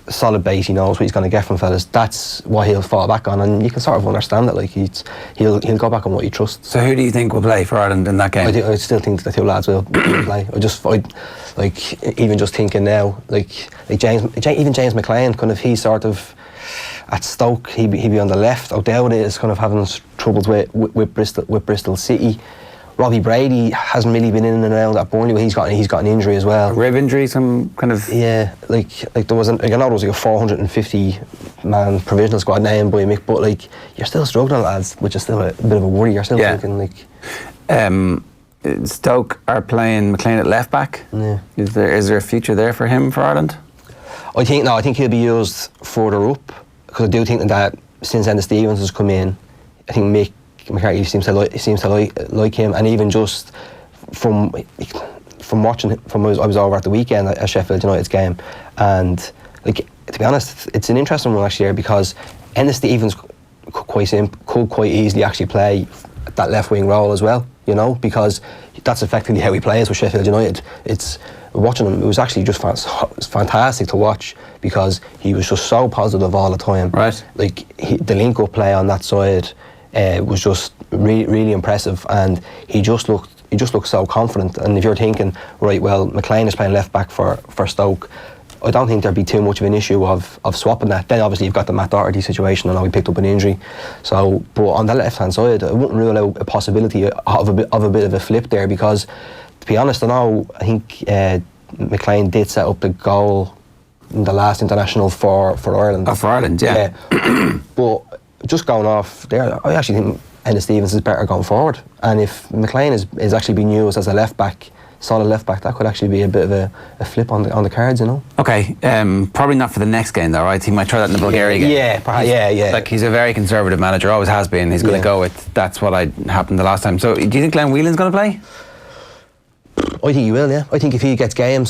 solid base, he knows what he's going to get from fellas. That's what he'll fall back on, and you can sort of understand it. Like he'll go back on what he trusts. So who do you think will play for Ireland in that game? I still think the 2 lads will play. Even just thinking now, James McLean, kind of, he's sort of at Stoke. He'd be on the left. O'Dowd is kind of having troubles with Bristol City. Robbie Brady hasn't really been in and around at Burnley, but he's got an injury as well. A rib injury, some kind of. Yeah, like there was a 450-man provisional squad named by Mick, but like you're still struggling, lads, which is still a bit of a worry. You're still thinking like. Stoke are playing McLean at left back. Yeah. Is there a future there for him for Ireland? I think he'll be used further up, because I do think that since Enda Stevens has come in, I think Mick McCarthy seems to like him, and even just from watching, I was over at the weekend at Sheffield United's game, and like, to be honest, it's an interesting one last year, because Enda Stevens could quite easily actually play that left wing role as well, you know, because that's effectively how he plays with Sheffield United. It's watching him, it was actually just fantastic to watch, because he was just so positive all the time. Right. Like the link up play on that side was just really impressive, and he just looked so confident. And if you're thinking, right, well, McLean is playing left back for Stoke, I don't think there'd be too much of an issue of swapping that. Then obviously you've got the Matt Doherty situation. I know he picked up an injury, so but on the left hand side, I wouldn't rule out a possibility of a bit of a flip there, because to be honest, I think McLean did set up the goal in the last international for Ireland. Oh, for Ireland, yeah. But just going off there, I actually think Ennis Stevens is better going forward. And if McLean is actually being used as a left back, solid left back, that could actually be a bit of a flip on the cards, you know. Okay, probably not for the next game though, right? He might try that in the Bulgaria game. Yeah, perhaps, yeah. Like, he's a very conservative manager, always has been. He's going to go with that's what happened the last time. So do you think Glenn Whelan's going to play? I think he will, yeah. I think if he gets games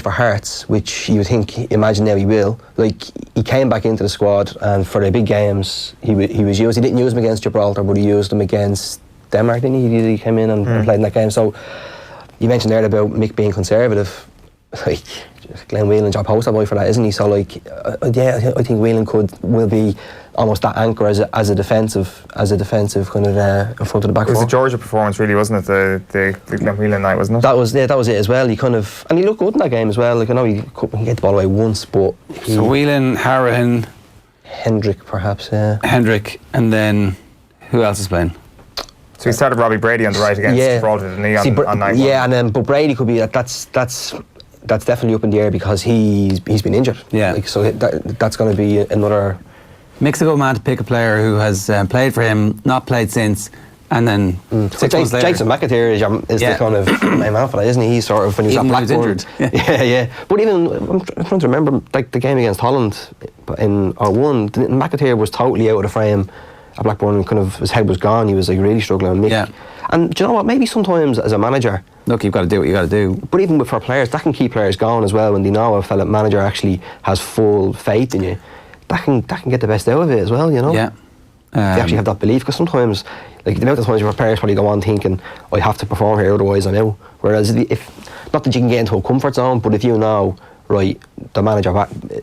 for Hearts, which you would imagine now he will. Like, he came back into the squad, and for the big games he was used. He didn't use him against Gibraltar, but he used him against Denmark, didn't he? He came in and played in that game. So you mentioned there about Mick being conservative. Like, Glenn Whelan, job poster boy for that, isn't he? So like, I think Whelan will be almost that anchor as a defensive kind of in front of the back. It was four. the Georgia performance, really, wasn't it? The Glenn Whelan night, wasn't it? That was it as well. He kind of, and he looked good in that game as well. Like, I know he get the ball away once, but so Whelan, Harahan, Hendrick, perhaps, yeah. Hendrick, and then who else is playing? So he started Robbie Brady on the right against Gibraltar, didn't he? On night one. Yeah, and then but Brady could be that's definitely up in the air because he's been injured. Yeah. Like, so that's going to be another. Mick's a good man to pick a player who has played for him, not played since, and then 6 months later. Jason McAteer is the kind of main man for that, isn't he? He's sort of when he's at Blackburn. Yeah. But even I'm trying to remember, like the game against Holland in R1, McAteer was totally out of the frame at Blackburn. Kind of his head was gone. He was like really struggling. Mick. Yeah. And do you know what? Maybe sometimes as a manager, look, you've got to do what you got to do. But even for players, that can keep players going as well when they know a fellow manager actually has full faith in you. That can get the best out of it as well, you know. Yeah. They actually have that belief, because sometimes, like the amount of times your players probably go on thinking, I have to perform here, otherwise I'm out. Whereas if not that you can get into a comfort zone, but if you know, right, the manager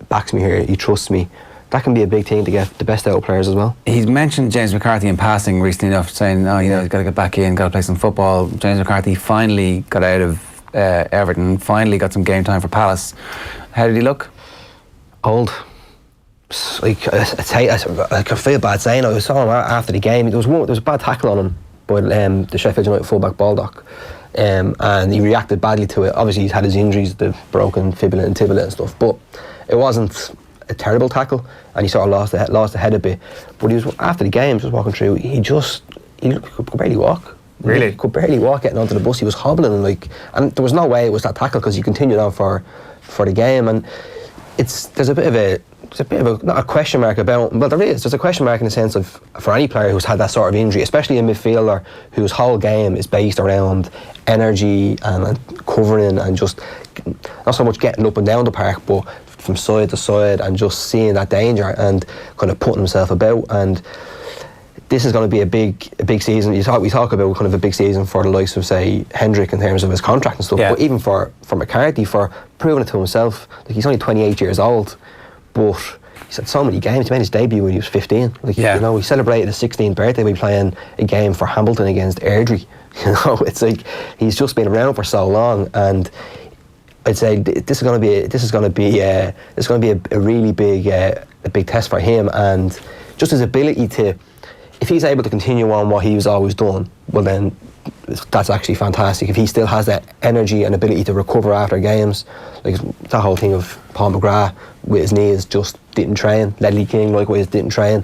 backs me here, he trusts me, that can be a big thing to get the best out of players as well. He's mentioned James McCarthy in passing recently enough, saying, he's got to get back in, got to play some football. James McCarthy finally got out of Everton, finally got some game time for Palace. How did he look? Old. Like, I can feel bad saying it. I saw him after the game. There was a bad tackle on him by the Sheffield United fullback Baldock, and he reacted badly to it. Obviously he's had his injuries, the broken fibula and tibia and stuff, but it wasn't a terrible tackle, and he sort of lost the head a bit. But he was, after the game, just walking through, he could barely walk. Really? He could barely walk getting onto the bus. He was hobbling, and there was no way it was that tackle, because he continued on for the game. And there's a bit of a not a question mark about, well, there's a question mark in the sense of, for any player who's had that sort of injury, especially a midfielder whose whole game is based around energy and covering and just not so much getting up and down the park, but from side to side and just seeing that danger and kind of putting himself about. And this is going to be a big season. We talk about kind of a big season for the likes of, say, Hendrick in terms of his contract and stuff, but even for McCarthy, for proving it to himself. Like, he's only 28 years old, but he's had so many games. He made his debut when he was 15. Like, you know, he celebrated his 16th birthday by playing a game for Hamilton against Airdrie. You know, it's like he's just been around for so long, and I'd say this is going to be a really big test for him, and just his ability to, if he's able to continue on what he's always done, well then that's actually fantastic. If he still has that energy and ability to recover after games, like that whole thing of Paul McGrath with his knees just didn't train, Ledley King likewise didn't train.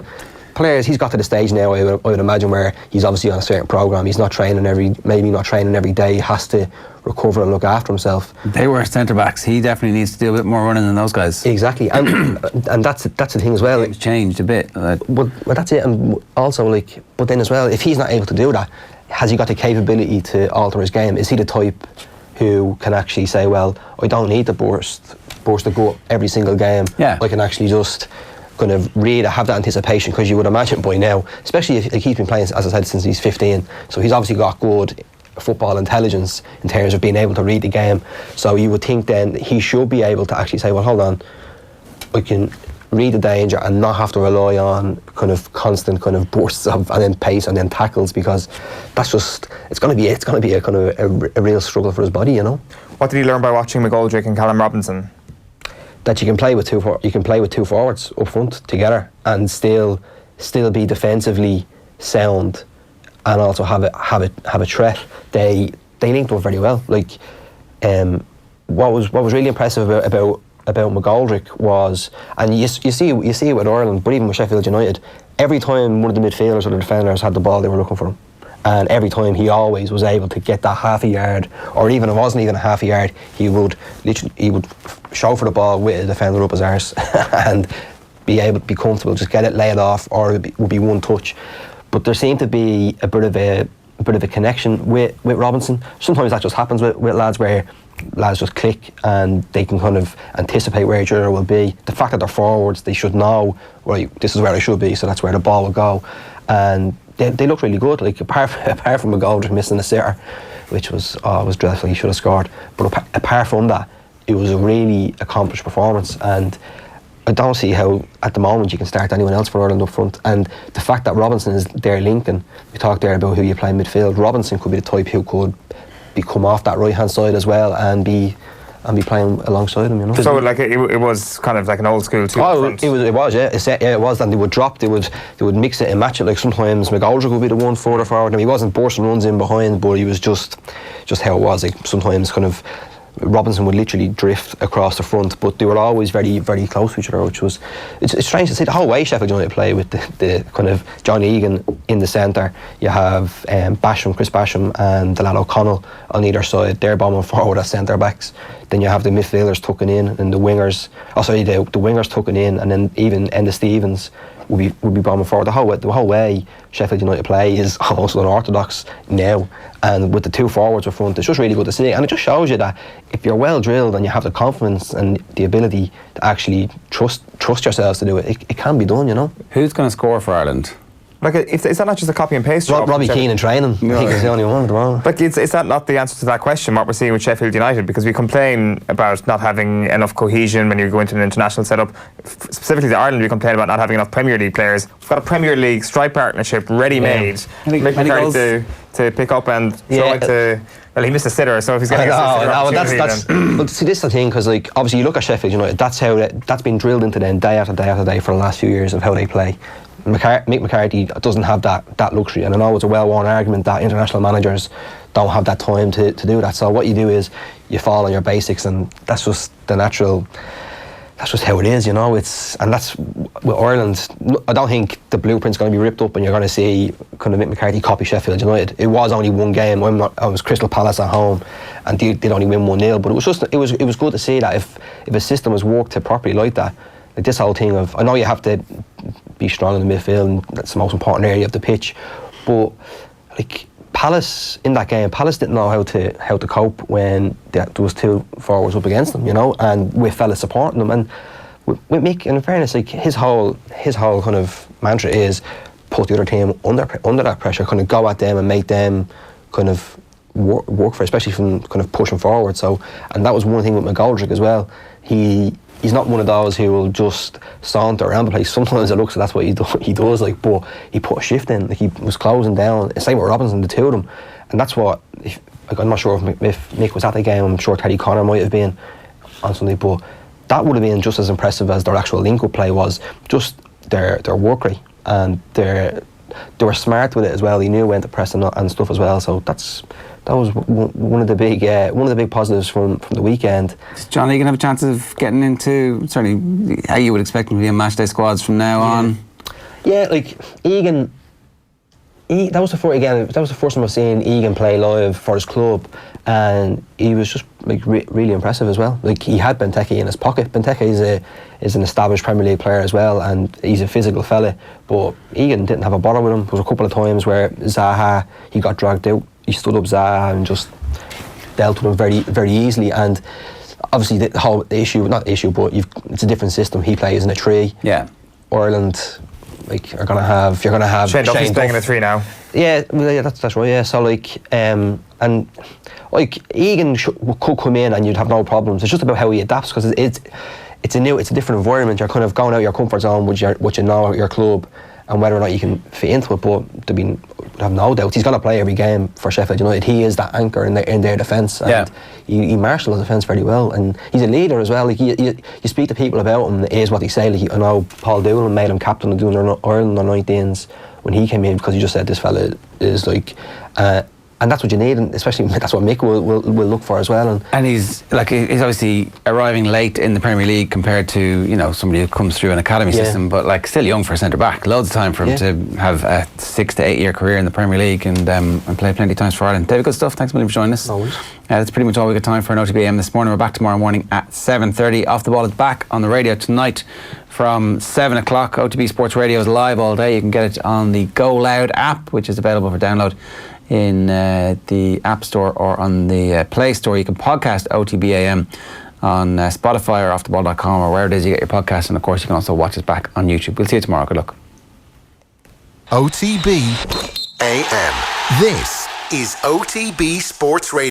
Players, he's got to the stage now, I would imagine, where he's obviously on a certain programme. He's not training maybe not training every day. He has to recover and look after himself. They were centre backs. He definitely needs to do a bit more running than those guys. Exactly, and that's the thing as well. It's changed a bit. Well, that's it, and also but then as well, if he's not able to do that, has he got the capability to alter his game? Is he the type who can actually say, well, I don't need to burst the gut every single game. I can actually just kind of have that anticipation, because you would imagine by now, especially if he's been playing, as I said, since he's 15, so he's obviously got good football intelligence in terms of being able to read the game. So you would think then he should be able to actually say, well, hold on, I can read the danger and not have to rely on kind of constant kind of bursts of and then pace and then tackles, because that's just it's going to be a kind of a real struggle for his body, you know. What did he learn by watching McGoldrick and Callum Robinson? that you can play with two forwards up front together and still be defensively sound and also have a threat. They linked up very well. Like what was really impressive about McGoldrick was, and you see it with Ireland, but even with Sheffield United, every time one of the midfielders or the defenders had the ball, they were looking for him. And every time he always was able to get that half a yard, or even if it wasn't even a half a yard, he would show for the ball with a defender up his arse and be able to be comfortable, just get it, lay it off, or it would be one touch. But there seemed to be a bit of a connection with Robinson. Sometimes that just happens with lads, where lads just click and they can kind of anticipate where each other will be. The fact that they're forwards, they should know, right, this is where I should be, so that's where the ball will go. And they look really good. Like apart from McGoldrick missing a sitter, which was dreadful, he should have scored. But apart from that, it was a really accomplished performance, and I don't see how at the moment you can start anyone else for Ireland up front. And the fact that Robinson is there linking, we talked there about who you play in midfield. Robinson could be the type who could come off that right hand side as well and be playing alongside him, you know. So like it was kind of like an old school too. Oh, it was, it was. And they would drop, they would mix it and match it. Like sometimes McGoldrick would be the one further forward. Now, he wasn't bursting runs in behind, but he was just how it was. Like sometimes kind of Robinson would literally drift across the front, but they were always very, very close to each other, which was it's strange to see the whole way Sheffield United play with the kind of John Egan in the centre. You have Chris Basham and the lad O'Connell on either side. They're bombing forward as centre backs. Then you have the midfielders tucking in and the wingers. The wingers tucking in, and then even Enda Stevens will be bombing forward. The whole way Sheffield United play is almost unorthodox now, and with the two forwards up front, it's just really good to see. And it just shows you that if you're well drilled and you have the confidence and the ability to actually trust yourselves to do it, it can be done, you know. Who's going to score for Ireland? Like, is that not just a copy and paste job? Robbie Keane in training. I think he's the only one at the moment. Like, is that not the answer to that question, what we're seeing with Sheffield United? Because we complain about not having enough cohesion when you go into an international setup. Specifically to Ireland, we complain about not having enough Premier League players. We've got a Premier League strike partnership ready-made. To pick up and throw it to... Well, he missed a sitter, so if he's getting a sitter... But see, this is the thing, because like, obviously you look at Sheffield United, that's been drilled into them day after day after day for the last few years of how they play. Mick McCarthy doesn't have that luxury, and I know it's a well-worn argument that international managers don't have that time to do that. So what you do is you fall on your basics, and that's just the natural. That's just how it is, you know. And that's with Ireland. I don't think the blueprint's going to be ripped up, and you're going to see kind of Mick McCarthy copy Sheffield United. It was only one game. I was Crystal Palace at home, and did only win 1-0. But it was good to see that if a system was worked properly like that. Like this whole thing of, I know you have to be strong in the midfield, and that's the most important area of the pitch, but like Palace in that game, Palace didn't know how to cope when there was two forwards up against them, you know, and with fellas supporting them. And with Mick, in fairness, like his whole kind of mantra is put the other team under that pressure, kind of go at them and make them kind of work for it, especially from kind of pushing forward. So, and that was one thing with McGoldrick as well. He's not one of those who will just saunter around the place. Sometimes it looks like that's what he does, like, but he put a shift in. Like, he was closing down. Same with Robinson, the two of them, and that's what. I'm not sure if Mick was at the game. I'm sure Teddy Connor might have been on Sunday, but that would have been just as impressive as their actual link-up play was. Just their work rate, and they were smart with it as well. He knew when to press and stuff as well. So that was one of the big positives from the weekend. Is John Egan have a chance of getting into certainly how you would expect him to be in matchday squads from now on? Yeah, like Egan. That was the first time I've seen Egan play live for his club, and he was just like really impressive as well. Like, he had Benteke in his pocket. Benteke is an established Premier League player as well, and he's a physical fella. But Egan didn't have a bother with him. There was a couple of times where Zaha, he got dragged out. He stood up Zaha and just dealt with him very, very easily. And obviously it's a different system. He plays in a 3. Yeah. Come like you're gonna have Shane Duffy's playing in a 3 now. Yeah, that's right. Yeah, so like and like Egan could come in and you'd have no problems. It's just about how he adapts, because it's a different environment. You're kind of going out your comfort zone with your know your club, and whether or not you can fit into it. But I have no doubt he's going to play every game for Sheffield United. He is that anchor in their defence, and he marshalled the defence very well, and he's a leader as well. Like you speak to people about him, it is what they say. Like, I know Paul Doolan made him captain of Ireland under 19s when he came in, because he just said this fella is like. And that's what you need, and especially that's what Mick will look for as well. And he's obviously arriving late in the Premier League compared to somebody who comes through an academy system, but like still young for a centre back. Loads of time for him to have a 6 to 8 year career in the Premier League and play plenty of times for Ireland. David, good stuff. Thanks a million for joining us. No worries. That's pretty much all we got time for an OTB AM this morning. We're back tomorrow morning at 7:30. Off the Ball is back on the radio tonight from 7 o'clock. OTB Sports Radio is live all day. You can get it on the Go Loud app, which is available for download in the App Store or on the Play Store. You can podcast OTB AM on Spotify or offtheball.com or wherever it is you get your podcast, and of course you can also watch us back on YouTube. We'll see you tomorrow. Good luck. OTB AM. This is OTB Sports Radio.